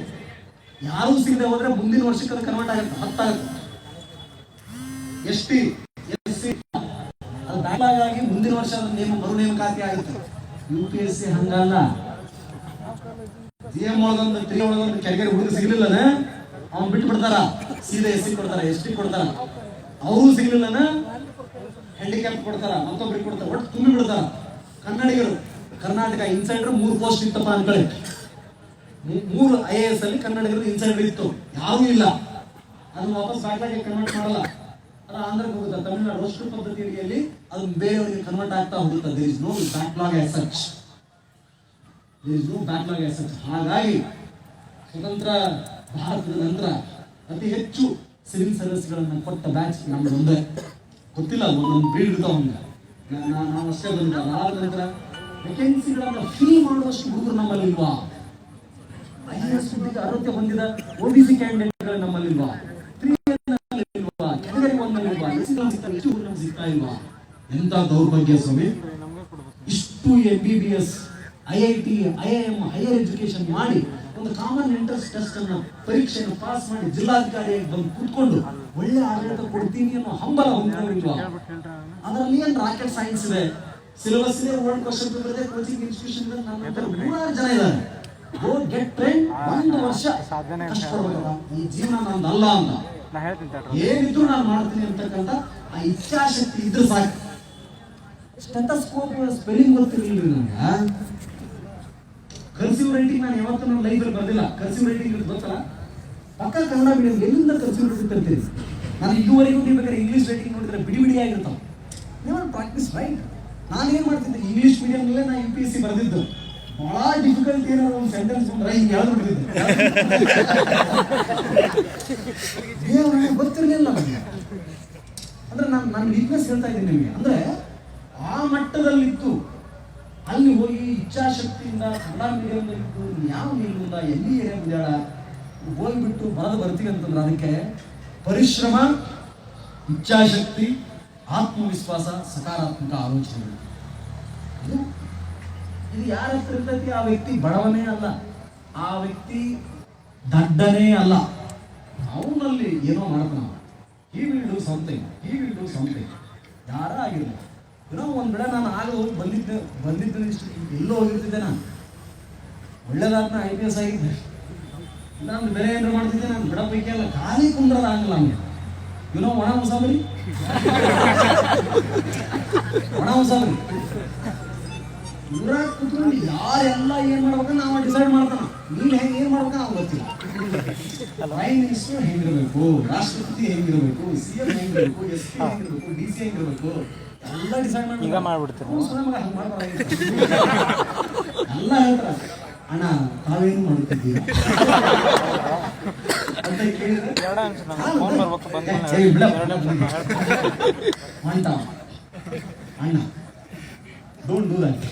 Speaker 2: ಯಾರು ಸಿಗದೆ ಹೋದ್ರೆ ಮುಂದಿನ ವರ್ಷಕ್ಕೆ ಅದು ಕನ್ವರ್ಟ್ ಆಗುತ್ತೆ, 10 ಆಗುತ್ತೆ. ST SC ಅದು ಬ್ಯಾಕ್ಲಾಗ್ ಆಗಿ ಮುಂದಿನ ವರ್ಷ ಮರು ನೇಮಕಾತಿ ಆಗುತ್ತೆ. UPSC ಹಂಗಲ್ಲ, GM ಒಳಗೊಂದು 3 ಒಳಗೊಂದು ಕೆಳಗಡೆ ಹುಡುಗ ಸಿಗ್ಲಿಲ್ಲನ ಅವ್ನು ಬಿಟ್ಟು ಬಿಡ್ತಾರ, ಸೀದಾ SC ಕೊಡ್ತಾರ, ST ಕೊಡ್ತಾರ. ಅವರು ಸಿಗ್ಲಿಲ್ಲನ ಹ್ಯಾಂಡಿಕ್ಯಾಪ್ ಕೊಡ್ತಾರ, ಮತ್ತೊಬ್ರಿಗೆ ಕೊಡ್ತಾರ, ಒಟ್ಟು ತುಂಬಿ ಬಿಡ್ತಾರ. ಕನ್ನಡಿಗರು ಕರ್ನಾಟಕ ಇನ್ಸೈಡರ್ 3 ಪೋಸ್ಟ್ ಇತ್ತಪ್ಪ ಅನ್ಕೊಳ್ಳಿ, 3 IAS ಅಲ್ಲಿ ಕನ್ನಡಿಗರು ಇನ್ಸೈಡರ್ ಇತ್ತು, ಯಾರೂ ಇಲ್ಲ. ಅದನ್ನ ವಾಪಸ್ ಬ್ಯಾಕ್ಲಾಗ್ ಕನ್ವರ್ಟ್ ಮಾಡಲ್ಲ, ಅದು ಆಂಧ್ರಕ್ಕೆ ಹೋಗುತ್ತೆ. ತಮಿಳುನಾಡು ರೋಸ್ಟರ್ ಪದ್ಧತಿಯಲ್ಲಿ ಅದು ಬೇರೆಯವರಿಗೆ ಕನ್ವರ್ಟ್ ಆಗ್ತಾ ಹೋಗುತ್ತೆ. There is no backlog as such, there is no backlog as such. ಹಾಗಾಗಿ ಸ್ವತಂತ್ರ ಭಾರತದ ನಂತರ ಅತಿ ಹೆಚ್ಚು ಸಿವಿಲ್ ಸರ್ವಿಸ್ಗಳನ್ನು ಕೊಟ್ಟ ಬ್ಯಾಚ್ ನಮ್ದು ಒಂದೇ. ಗೊತ್ತಿಲ್ಲ ನಮ್ಮ ಬ್ರೀಡ್ ಇರ್ತಾವ ಹಂಗೆ, ನಾವು ಅಷ್ಟೇ ಬಂದ. ಅದಾದ ನಂತರ ವೇಕೆನ್ಸಿಗಳನ್ನು ಫಿಲ್ ಮಾಡುವಷ್ಟು ಹುಡುಗರು ನಮ್ಮಲ್ಲಿಲ್ವಾ? IAS ಹುದ್ದೆಗೆ ಅರ್ಹತೆ ಹೊಂದಿದ OBC ಕ್ಯಾಂಡಿಡೇಟ್ಗಳು ನಮ್ಮಲ್ಲಿಲ್ವಾ? 3A ಇಲ್ವಾ? ಕೆಳಗಡೆ ಒಂದಲ್ಲಿಲ್ವಾ? ಸಿಗ್ತಾ ಇಲ್ವಾ? ಎಂತ ದೌರ್ಭಾಗ್ಯ ಸ್ವಾಮಿ. ಇಷ್ಟು MBBS IIT IIM higher education ಮಾಡಿ ಒಂದು ಕಾಮನ್ ಎಂಟ್ರೆನ್ಸ್ ಟೆಸ್ಟ್ ಅನ್ನ ಪರೀಕ್ಷೆಯನ್ನು ಪಾಸ್ ಮಾಡಿ ಜಿಲ್ಲಾಧಿಕಾರಿಯಾಗಿ ಬಂದು ಕೂತ್ಕೊಂಡು ಒಳ್ಳೆ ಆಡಳಿತ ಕೊಡ್ತೀನಿ ಅನ್ನೋ ಹಂಬಲ ಹೊಂದಿಲ್ವಾ? ಅದರಲ್ಲಿ ಏನ್ ರಾಕೆಟ್ ಸೈನ್ಸ್ ಇದೆ, ಸಿಲೆಬಸ್ ಇದೆ, ವರ್ಲ್ಡ್ ಕ್ವಶನ್ ಪೇಪರ್ ಇದೆ, ಕೋಚಿಂಗ್ ಇನ್ಸ್ಟಿಟ್ಯೂಷನ್ ಇದೆ, ನನ್ನ ಹತ್ರ 3 ಜನ ಇದ್ದಾರೆ. ಗೋ ಗೆಟ್ ಟ್ರೈನ್, 1 ವರ್ಷ ಕಷ್ಟಪಡ್ಬೇಕಲ್ಲ, ಈ ಜೀವನ ನಂದಲ್ಲ ಅಂತ ಏನಿದ್ರು ನಾನು ಮಾಡ್ತೀನಿ ಅಂತಕ್ಕಂಥ ಆ ಇಚ್ಛಾಶಕ್ತಿ ಇದ್ರೆ ಸಾಕು. ಸ್ಟೆಥೋಸ್ಕೋಪ್ ಸ್ಪೆಲ್ಲಿಂಗ್ ಗೊತ್ತಿರಲಿಲ್ಲ ನನಗೆ. ಕರ್ಸಿವ್ ರೈಟಿಂಗ್ ನಾನು ಯಾವತ್ತೂ ನನ್ನ ಲೈಫಲ್ಲಿ ಬರ್ದಿಲ್ಲ. ಕರ್ಸಿವ್ ರೈಟಿಂಗ್ ಗೊತ್ತಲ್ಲ, ಪಕ್ಕ ಕನ್ನಡ ಮೀಡಿಯಂ ಎಲ್ಲಿಂದ ಕರ್ಸಿವ್ ರೈಟಿಂಗ್ ತರ್ತೀನಿ ನಾನು. ಇದುವರೆಗೂ ನೀವು ಬೇಕಾದ್ರೆ ಇಂಗ್ಲೀಷ್ ರೈಟಿಂಗ್ ನೋಡಿದ್ರೆ ಬಿಡಿ ಬಿಡಿಯಾಗಿರ್ತಾವೆ. ನೀವು ಪ್ರಾಕ್ಟೀಸ್ ರೈಟ್. ನಾನು ಏನು ಮಾಡ್ತಿದ್ದೆ, ಇಂಗ್ಲೀಷ್ ಮೀಡಿಯಂನಲ್ಲೇ ನಾನು UPSC ಬರೆದಿದ್ದು. ಬಹಳ ಡಿಫಿಕಲ್ಟ್ ಏನಾದ್ರು ಒಂದು ಸೆಂಟೆನ್ಸ್ ಬಂದ್ರೆ ಹಿಂಗೆ ಯಾವ್ದು ಬಿಟ್ಟಿದ್ದೆ, ಗೊತ್ತಿರಲಿಲ್ಲ ನನಗೆ. ಅಂದ್ರೆ ನಾನು ವೀಕ್ನೆಸ್ ಹೇಳ್ತಾ ಇದ್ದೀನಿ ನಿಮಗೆ. ಅಂದ್ರೆ ಆ ಮಟ್ಟದಲ್ಲಿತ್ತು. ಅಲ್ಲಿ ಹೋಗಿ ಇಚ್ಛಾಶಕ್ತಿಯಿಂದ ಕನ್ನಡ ಮೀಡಿಯಂದಲ್ಲಿತ್ತು, ಯಾವ ನಿಲ್ಲುವುದ ಎಲ್ಲಿ ಏನೇ ಮುದ್ಯಾಳ ಹೋಗ್ಬಿಟ್ಟು ಬರ್ತೀವಿ ಅಂತಂದ್ರೆ ಅದಕ್ಕೆ ಪರಿಶ್ರಮ, ಇಚ್ಛಾಶಕ್ತಿ, ಆತ್ಮವಿಶ್ವಾಸ, ಸಕಾರಾತ್ಮಕ ಆಲೋಚನೆಗಳು. ಇದು ಯಾರ ಹತ್ರ ಇರ್ತೈತಿ ಆ ವ್ಯಕ್ತಿ ಬಡವನೇ ಅಲ್ಲ, ಆ ವ್ಯಕ್ತಿ ದಡ್ಡನೇ ಅಲ್ಲ. ಅವನಲ್ಲಿ ಏನೋ ಮಾಡ್ತಾನ, ಹಿ ವಿಲ್ ಡೂ ಸಮಥಿಂಗ್, ಯಾರ ಆಗಿರಲಿ. ಏನೋ ಒಂದ್ ಬೆಳೆ ನಾನು ಆಗ ಬಂದಿದ್ದೆ ಇಷ್ಟು ಎಲ್ಲೋ ಹೋಗಿರ್ತಿದ್ದೆ. ನಾನು ಒಳ್ಳೇದಾದ್ನ IPS ಆಗಿದ್ದೆ, ನಾನು ಬೇರೆ ಏನಾರು ಮಾಡ್ತಿದ್ದೆ. ನಾನು ಬಿಡ ಪೈಕಿ ಅಲ್ಲ, ಖಾಲಿ ಕುಂದ್ರದ ಆಗಲ್ಲ ನಮ್ಗೆ. ಏನೋ ಒಣ ಮುಸಾಬರಿ ಊರಾಗ ಕೂತ್ಕೊಂಡು ಯಾರೆಲ್ಲ ಏನ್ ಮಾಡ್ಬೇಕು ನಾವು ಡಿಸೈಡ್ ಮಾಡ್ತಾನ. ನೀನ್ ಹೆಂಗ್ ಏನ್ ಮಾಡ್ಬೇಕ ನಾವು ಗೊತ್ತಿಲ್ಲ. ಪ್ರೈಮ್ ಮಿನಿಸ್ಟರ್ ಹೆಂಗಿರ್ಬೇಕು, ರಾಷ್ಟ್ರಪತಿ ಹೆಂಗಿರ್ಬೇಕು, CM ಹೆಂಗಿರ್ಬೇಕು, SP ಹೆಂಗಿರ್ಬೇಕು, DC ಹೆಂಗಿರ್ಬೇಕು ಎಲ್ಲ ಡಿಸೈಡ್ ಮಾಡಿ ಈಗ ಮಾಡ್ಬಿಡ್ತೀವಿ. ಎಲ್ಲ ಹೇಳ್ತಾರ, ಅಣ್ಣ ತಾವೇನು ಮಾಡುತ್ತಿದ್ದೀವಿ ಅಂತ ಕೇಳಿದ್ರೆ ಅಣ್ಣ ಡೋಂಟ್ ಡೂ ದಟ್.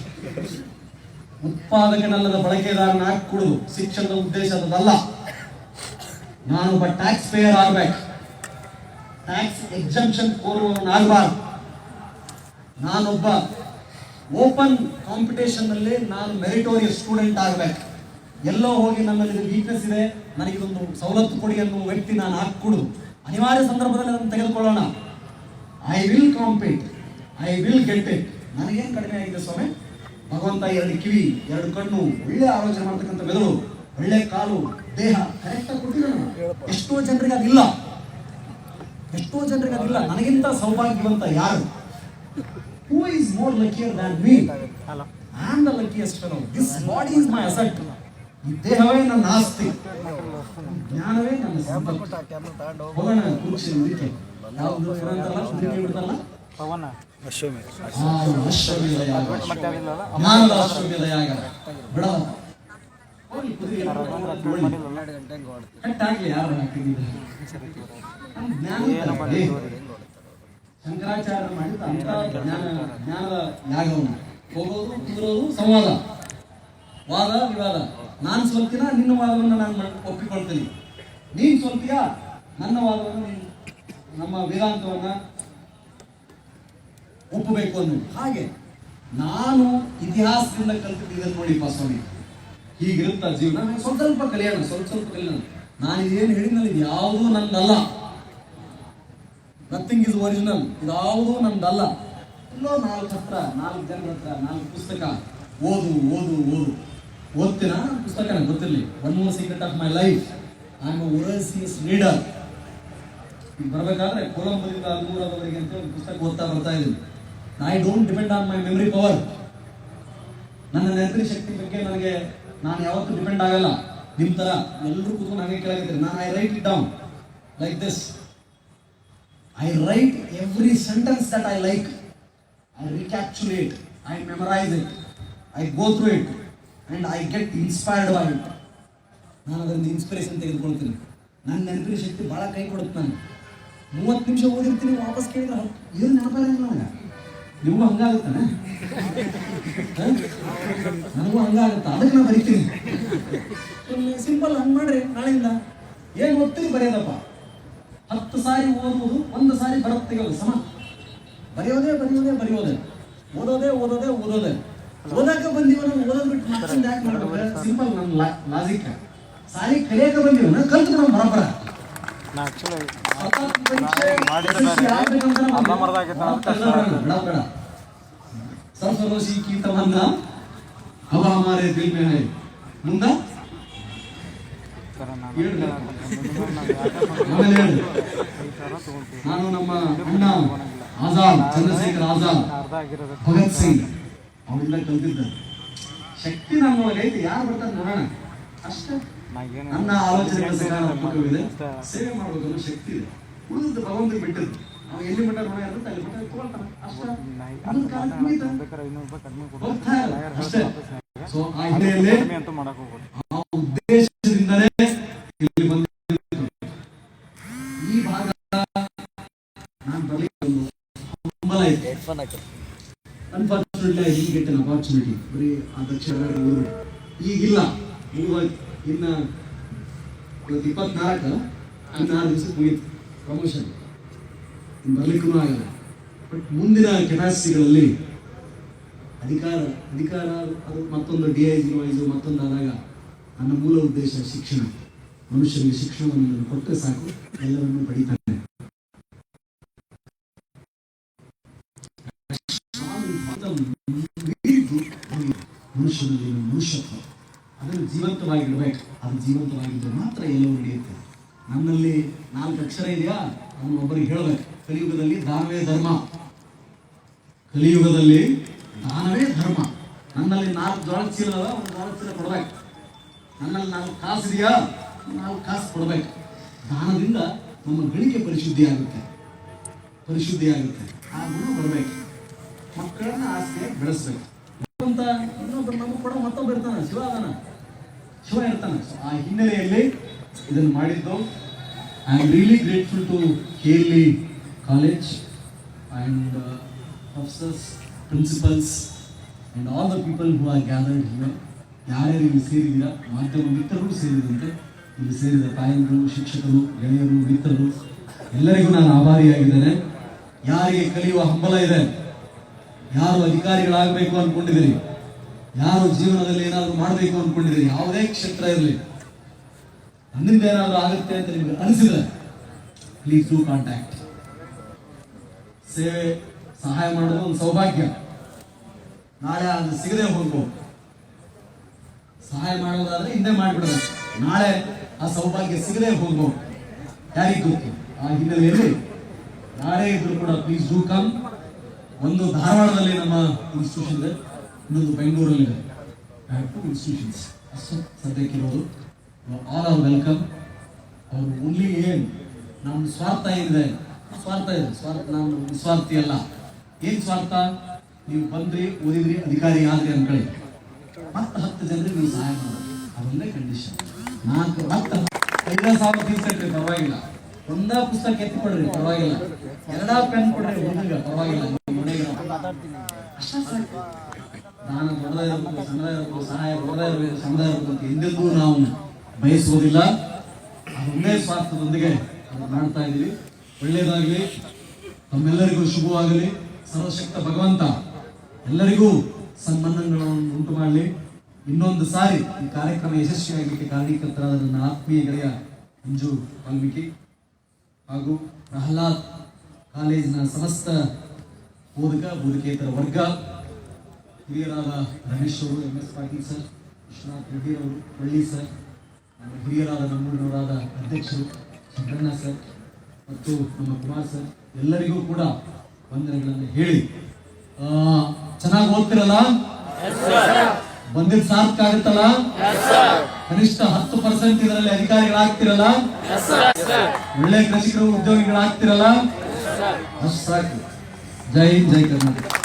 Speaker 2: ಉತ್ಪಾದಕನಲ್ಲದ ಬಳಕೆದಾರನ ಹಾಕುವುದು ಶಿಕ್ಷಣದ ಉದ್ದೇಶ ಅದಲ್ಲ. ನಾನೊಬ್ಬ ಟ್ಯಾಕ್ಸ್ ಪೇಯರ್ ಆಗ್ಬೇಕು, ಟ್ಯಾಕ್ಸ್ ಎಕ್ಸಂಪ್ಷನ್ ಕೋರುವವನಾಗಬಾರ್ದು. ನಾನೊಬ್ಬ ಓಪನ್ ಕಾಂಪಿಟೇಷನ್ ನಲ್ಲಿ ನಾನು ಮೆರಿಟೋರಿಯಸ್ ಸ್ಟೂಡೆಂಟ್ ಆಗಬೇಕು. ಎಲ್ಲೋ ಹೋಗಿ ನನ್ನಲ್ಲಿ ವೀಕ್ನೆಸ್ ಇದೆ, ನನಗಿದೊಂದು ಸವಲತ್ತು ಕೊಡಿ ಅನ್ನೋ ವ್ಯಕ್ತಿ ನಾನು ಹಾಕುದು ಅನಿವಾರ್ಯ ಸಂದರ್ಭದಲ್ಲಿ ಅದನ್ನು ತೆಗೆದುಕೊಳ್ಳೋಣ. I will compete, I will get it. ನನಗೇನು ಕಡಿಮೆ ಆಗಿದೆ ಸ್ವಾಮಿ? ಭಗವಂತ 2 ಕಿವಿ, 2 ಕಣ್ಣು, ಒಳ್ಳೆ ಆಲೋಚನೆ ಮಾಡ್ತಕ್ಕಂಥ ಮೆದುಳು, ಒಳ್ಳೆ ಕಾಲು, ದೇಹ ಕರೆಕ್ಟಾಗಿ ಕೊಟ್ಟಿದ್ದಾನೆ. ಎಷ್ಟೋ ಜನರಿಗೆ ಅದಿಲ್ಲ, ನನಗಿಂತ ಸೌಭಾಗ್ಯವಂತ ಯಾರು? Who is more luckier than me? I am the luckiest fellow. This body is my asset. ಈ ದೇಹವೇ ನನ್ನ ಆಸ್ತಿ, ಜ್ಞಾನವೇ ನನ್ನ ಸಂಪತ್ತು. ಹೋಗೋಣ ಕುರ್ಚಿ ಇದಕ್ಕೆ ಯಾವುದು ಏನಂತಲ್ಲ ಬಿಡ್ತಲ್ಲ ಅಶ್ವಮೇಧ ಯಾಗ, ಜ್ಞಾನದ ಅಶ್ವಮೇಧ ಯಾಗ ಬಿಡಲ್ಲ. ಕಟ್ಟಾಗ್ಲಿ ಯಾರು ಹಾಕಿದ್ದಾರೆ ಶಂಕರಾಚಾರ್ಯ ಮಾಡಿದ ಅಂತ ಜ್ಞಾನದ ಯಾಗವನ್ನು ಹೋಗೋದು ಕುದುರೋದು ಸಂವಾದ, ವಾದ ವಿವಾದ. ನಾನು ಸೋಲ್ತೀನ, ನಿನ್ನ ವಾದವನ್ನು ನಾನು ಒಪ್ಪಿಕೊಳ್ತೀನಿ. ನೀನ್ ಸೋಲ್ತೀಯಾ, ನನ್ನ ವಾದವನ್ನು ನೀನು ನಮ್ಮ ವೇದಾಂತವನ್ನ ಒಪ್ಪಬೇಕು ಅನ್ನೋದು. ಹಾಗೆ ನಾನು ಇತಿಹಾಸದಿಂದ ಕಲ್ತಿದ್ದು ಇದನ್ನು ನೋಡಿಪ್ಪ ಸ್ವಾಮಿ, ಹೀಗಿರುತ್ತ ಜೀವನ. ಸ್ವಲ್ಪ ಸ್ವಲ್ಪ ಕಲಿಯೋಣ, ಸ್ವಲ್ಪ ಕಲಿಯೋಣ. ನಾನು ಇದೇನು ಹೇಳಿದ್ನಲ್ಲ, ಇದು ಯಾವುದೂ ನಂದಲ್ಲ. Nothing is original. ಇದಾವುದೂ ನಂದಲ್ಲ. ಎಲ್ಲೋ 4 ಹತ್ರ, 4 ಜನರ ಹತ್ರ 4 ಪುಸ್ತಕ ಓದ್ತೀನ. ಪುಸ್ತಕನ ಗೊತ್ತಿರಲಿ. One more secret of my life, I am a voracious reader. ಈಗ ಬರಬೇಕಾದ್ರೆ ಕೊಲಂಬೋದಿಂದ ಅಲ್ಮೂರದವರೆಗೆ ಅಂತ ಒಂದು ಪುಸ್ತಕ ಓದ್ತಾ ಬರ್ತಾ ಇದ್ದೀನಿ. I don't depend on my memory power. ನನ್ನ ನೆನಪಿನ ಶಕ್ತಿ ಬಗ್ಗೆ ನಾನು ಯಾವತ್ತೂ ಡಿಪೆಂಡ್ ಆಗಲ್ಲ. ನಿಮ್ಮ ತರ ಎಲ್ಲರೂ ಕೂತ್ಕೊಂಡು ಹಾಗೆ ಕೇಳಾಗಿದ್ದಾರೆ. ನಾನು I right it down like this. I write every sentence that I like. I recapitulate. I memorize it. I go through it. And I get inspired by it. ನಾನು ಅದರಿಂದ ಇನ್ಸ್ಪಿರೇಷನ್ ತೆಗೆದುಕೊಳ್ತೀನಿ. ನನ್ನ ನೆನಪಿನ ಶಕ್ತಿ ಭಾಳ ಕೈ ಕೊಡುತ್ತೆ. ನಾನು 30 ನಿಮಿಷ ಓದಿರ್ತೀನಿ, ವಾಪಸ್ ಕೇಳಿದ್ರೆ ಏನು ನೆನಪಾಗಿಲ್ಲ ನನಗೆ. ನಿಮಗೂ ಹಂಗಾಗುತ್ತಾನೆ? ನನಗೂ ಹಂಗಾಗುತ್ತಾ? ಅದಕ್ಕೆ ನಾನು ಬರೀತೀನಿ. ಸಿಂಪಲ್ ಹಂಗೆ ಮಾಡ್ರಿ. ನಾಳೆಯಿಂದ ಏನು ಓದ್ತೀನಿ ಬರೆಯೋದಪ್ಪ. 10 ಸಾರಿ ಓದುವುದು, 1 ಸಾರಿ ಬರತ್ ತೆಗೆಯೋದು ಸಮ. ಬರೆಯೋದೇ ಓದೋದೇ. ಓದಕ್ಕೆ ಬಂದೀವನ ಓದೋದು ಬಿಟ್ಟು ಮತ್ತೊಂದು ಯಾಕೆ ಮಾಡ್ಬೇಕು? ಸಿಂಪಲ್ ನನ್ನ ಲಾಜಿಕ್. ಸಾರಿ ಕಲಿಯಕ್ಕೆ ಬಂದೀವನ ಕಲ್ತು ನಾವು ಬರಬರ. ಸರ್ಫರೋಶಿ ಕಿ ತಮನ್ನಾ ಹವ ಹಮಾರೆ ದಿಲ್ ಮೇ ಹೈ. ಮುಂದ ನಾನು ನಮ್ಮ ಅಣ್ಣ ಆಜಾದ್, ಚಂದ್ರಶೇಖರ್ ಆಜಾದ್, ಭಗತ್ ಸಿಂಗ್ ಅವರಿಂದ ಕಲ್ತಿದ್ದ ಶಕ್ತಿ ನಮ್ಮೊಳಗೆ ಐತಿ. ಯಾರು ಬರ್ತಾರೆ ನೋಡೋಣ ಅಷ್ಟೇ. ನನ್ನ ಆಲೋಚನೆಗಳ ಸಕಾರಾತ್ಮಕವಿದೆ. ಸೇವೆ ಮಾಡಬೇಕು ಅನ್ನೋ ಶಕ್ತಿ ಇದೆ. ಉಳಿದ ಭಗವಂತನಿಗೆ ಬಿಟ್ಟಿದ್ದು. ನಾವು ಎಲ್ಲಿ ಮಟ್ಟ ಋಣ ಇರುತ್ತೆ ಅಲ್ಲಿ ಮಟ್ಟ ತಗೊಳ್ತಾನೆ ಅಷ್ಟೇ. ಸೊ ಆ ಹಿನ್ನೆಲೆಯಲ್ಲಿ ಆ ಉದ್ದೇಶದಿಂದಲೇ ಇಲ್ಲಿ ಬಂದಿದ್ದು. ಈ ಭಾಗ ನಾನು ಬರಲಿಕ್ಕೆ ಒಂದು ಹಂಬಲ ಇತ್ತು. Unfortunately I didn't get an opportunity. ಬರೀ ಆ ದಕ್ಷಿಣ ಈಗಿಲ್ಲ. ಇನ್ನು 24 ದಿವಸಕ್ಕೆ ಮುಗಿತು ಪ್ರಮೋಷನ್. ಬರ್ಲಿಕ್ಕೂ ಆಗಲ್ಲ. ಬಟ್ ಮುಂದಿನ ಕೆಪಾಸಿಟಿಗಳಲ್ಲಿ ಅಧಿಕಾರ ಅದು ಮತ್ತೊಂದು DIG ಮತ್ತೊಂದು ಆದಾಗ ನನ್ನ ಮೂಲ ಉದ್ದೇಶ ಶಿಕ್ಷಣ. ಮನುಷ್ಯನಿಗೆ ಶಿಕ್ಷಣವನ್ನು ಕೊಟ್ಟರೆ ಸಾಕು, ಎಲ್ಲವನ್ನೂ ಪಡಿತಾನೆ. ಮನುಷ್ಯನಲ್ಲಿ ಮನುಷ್ಯತ್ವ ಅದನ್ನು ಜೀವಂತವಾಗಿಡಬೇಕು. ಅದು ಜೀವಂತವಾಗಿದ್ದರೆ ಮಾತ್ರ ಎಲ್ಲವೂ ನಡೆಯುತ್ತೆ. ನನ್ನಲ್ಲಿ 4 ಅಕ್ಷರ ಇದೆಯಾ, ಅದನ್ನು ಒಬ್ಬರಿಗೆ ಹೇಳಬೇಕು. ಕಲಿಯುಗದಲ್ಲಿ ದಾನವೇ ಧರ್ಮ. ನನ್ನಲ್ಲಿ 4 ಜೋಳದ ಚೀಲ ಅದ, 1 ಜೋಳದ ಚೀಲ ಕೊಡ್ಬೇಕು. ನನ್ನಲ್ಲಿ 4 ಕಾಸು ಇದೆಯಾ, 4 ಕಾಸು ಕೊಡ್ಬೇಕು. ದಾನದಿಂದ ನಮ್ಮ ಗಳಿಕೆ ಪರಿಶುದ್ಧಿ ಆಗುತ್ತೆ. ಆ ಗುಣ ಬರಬೇಕು. ಮಕ್ಕಳನ್ನ ಆಸ್ತಿಯಾಗಿ ಬೆಳೆಸ್ಬೇಕು ಅಂತ ಇನ್ನೊಬ್ಬರು ನಮಗೆ ಕೂಡ ಮತ್ತೊಬ್ಬ ಇರ್ತಾನೆ. ಶಿವ ಇರ್ತಾನೆ. ಆ ಹಿನ್ನೆಲೆಯಲ್ಲಿ ಇದನ್ನು ಮಾಡಿದ್ದು. I am really grateful to KLE college and officers, principals and all the people who are gathered here. ಯಾರ್ಯಾರು ಇಲ್ಲಿ ಸೇರಿದ್ದೀರಾ, ಮಾಧ್ಯಮ ಮಿತ್ರರು ಸೇರಿದಂತೆ ಇಲ್ಲಿ ಸೇರಿದ ತಾಯಂದರು, ಶಿಕ್ಷಕರು, ಗೆಳೆಯರು, ಮಿತ್ರರು ಎಲ್ಲರಿಗೂ ನಾನು ಆಭಾರಿಯಾಗಿದ್ದೇನೆ. ಯಾರಿಗೆ ಕಲಿಯುವ ಹಂಬಲ ಇದೆ, ಯಾರು ಅಧಿಕಾರಿಗಳಾಗಬೇಕು ಅಂದ್ಕೊಂಡಿದ್ದೀರಿ, ಯಾರು ಜೀವನದಲ್ಲಿ ಏನಾದರೂ ಮಾಡಬೇಕು ಅಂದ್ಕೊಂಡಿದ್ದೀರಿ, ಯಾವುದೇ ಕ್ಷೇತ್ರ ಇರಲಿ, ನನ್ನಿಂದ ಏನಾದರೂ ಆಗುತ್ತೆ ಅಂತ ನಿಮಗೆ ಅನಿಸಿದ್ರೆ ಪ್ಲೀಸ್ ಡೂ ಕಾಂಟ್ಯಾಕ್ಟ್. ಸೇವೆ ಸಹಾಯ ಮಾಡೋದು ಒಂದು ಸೌಭಾಗ್ಯ. ನಾಳೆ ಅದು ಸಿಗದೆ ಹೋಗ್ಬೋದು. ಸಹಾಯ ಮಾಡೋದಾದ್ರೆ ಹಿಂದೆ ಮಾಡಿಬಿಡೋದು. ನಾಳೆ ಆ ಸೌಭಾಗ್ಯ ಸಿಗದೆ ಹೋಗ್ಬೋದು, ಯಾರಿಗೆ ಗೊತ್ತು. ಆ ಹಿನ್ನೆಲೆಯಲ್ಲಿ ಯಾರೇ ಇದ್ರು ಕೂಡ ಪ್ಲೀಸ್ ಡೂ ಕಮ್. ಒಂದು ಧಾರವಾಡದಲ್ಲಿ ನಮ್ಮ ಇನ್ಸ್ಟಿಟ್ಯೂಷನ್ ಇದೆ, ಇನ್ನೊಂದು ಬೆಂಗಳೂರಲ್ಲಿದೆ. ಟು ಇನ್ಸ್ಟಿಟ್ಯೂಷನ್ಸ್ ಅಷ್ಟು ಸದ್ಯಕ್ಕಿರೋದು. All are welcome. ಅವರು ಓನ್ಲಿ ಏನು ನಮ್ಮ ಸ್ವಾರ್ಥ ಏನಿದೆ, ನಾನು ನಿಸ್ವಾರ್ಥಿ ಅಲ್ಲ. ಏನು ಸ್ವಾರ್ಥ? ನೀವು ಬಂದ್ರಿ, ಓದಿದ್ರಿ, ಅಧಿಕಾರಿ ಆದ್ರಿ ಅನ್ಕೊಳ್ಳಿ, ಮತ್ತೆ 10 ಜನರಿಗೆ ನೀವು ಸಹಾಯ ಮಾಡೋದು, ಅದೊಂದೇ ಕಂಡೀಷನ್. 5,000 ಫೀಸ್ ಕಟ್ರಿ ಪರವಾಗಿಲ್ಲ, ಒಂದ ಪುಸ್ತಕ ಎತ್ತಿಕೊಡ್ರಿ ಪರವಾಗಿಲ್ಲ, 2 ಪೆನ್ ಕೊಡ್ರಿ ಹುಡುಗ ಪರವಾಗಿಲ್ಲ, ದಾನ ದೊಡ್ಡದ ಇರಬೇಕು, ಸಣ್ಣದ ಇರಬೇಕು, ಸಹಾಯ ದೊಡ್ಡದ ಇರಬೇಕು, ಸಣ್ಣದ ಇರಬೇಕು ಅಂತ ಎಂದೆಂದೂ ನಾವು ಬಯಸುವುದಿಲ್ಲ. ಅದು ಒಂದೇ ಸ್ವಾರ್ಥದೊಂದಿಗೆ ಅದನ್ನ ಮಾಡ್ತಾ ಇದೀವಿ. ಒಳ್ಳೇದಾಗಲಿ, ತಮ್ಮೆಲ್ಲರಿಗೂ ಶುಭವಾಗಲಿ. ಸರ್ವಶಕ್ತ ಭಗವಂತ ಎಲ್ಲರಿಗೂ ಸನ್ಮಾನಗಳನ್ನು ಉಂಟು ಮಾಡಲಿ. ಇನ್ನೊಂದು ಸಾರಿ ಈ ಕಾರ್ಯಕ್ರಮ ಯಶಸ್ವಿಯಾಗಲಿಕ್ಕೆ ಕಾರಣೀಕರ್ತರಾದ ನನ್ನ ಆತ್ಮೀಯ ಗೆಳೆಯ ಮಂಜು ವಾಲ್ಮೀಕಿ ಹಾಗೂ ಪ್ರಹ್ಲಾದ್ ಕಾಲೇಜಿನ ಸಮಸ್ತ ಬೋಧಕೇತರ ವರ್ಗ, ಹಿರಿಯರಾದ ರಮೇಶ್ ಅವರು, MS ಪಾಟೀಲ್ ಸರ್, ವಿಶ್ವನಾಥ್ ರೆಡ್ಡಿ ಅವರು, ಪಳ್ಳಿ ಸರ್, ಹಿರಿಯರಾದ ನಮ್ಮೂರಿನವರಾದ ಅಧ್ಯಕ್ಷರು ಶಂಕರಣ್ಣ ಸರ್ ಮತ್ತು ನಮ್ಮ ಕುಮಾರ್ ಸರ್, ಎಲ್ಲರಿಗೂ ಕೂಡ ವಂದನೆಗಳನ್ನು ಹೇಳಿ, ಚೆನ್ನಾಗಿ ಓದ್ತಿರಲ್ಲ, ಬಂದಿದ್ದು ಸಾರ್ಥಕ ಆಗುತ್ತಲ್ಲ, ಕನಿಷ್ಠ 10% ಇದರಲ್ಲಿ ಅಧಿಕಾರಿಗಳಾಗ್ತಿರಲ್ಲ, ಒಳ್ಳೆ ಕೃಷಿಕರು ಉದ್ಯೋಗಿಗಳಾಗ್ತಿರಲ್ಲ, ಅಷ್ಟು ಸಾಕು. ಜೈ ಹಿಂದ್, ಜೈ ಕರ್ನಾಟಕ.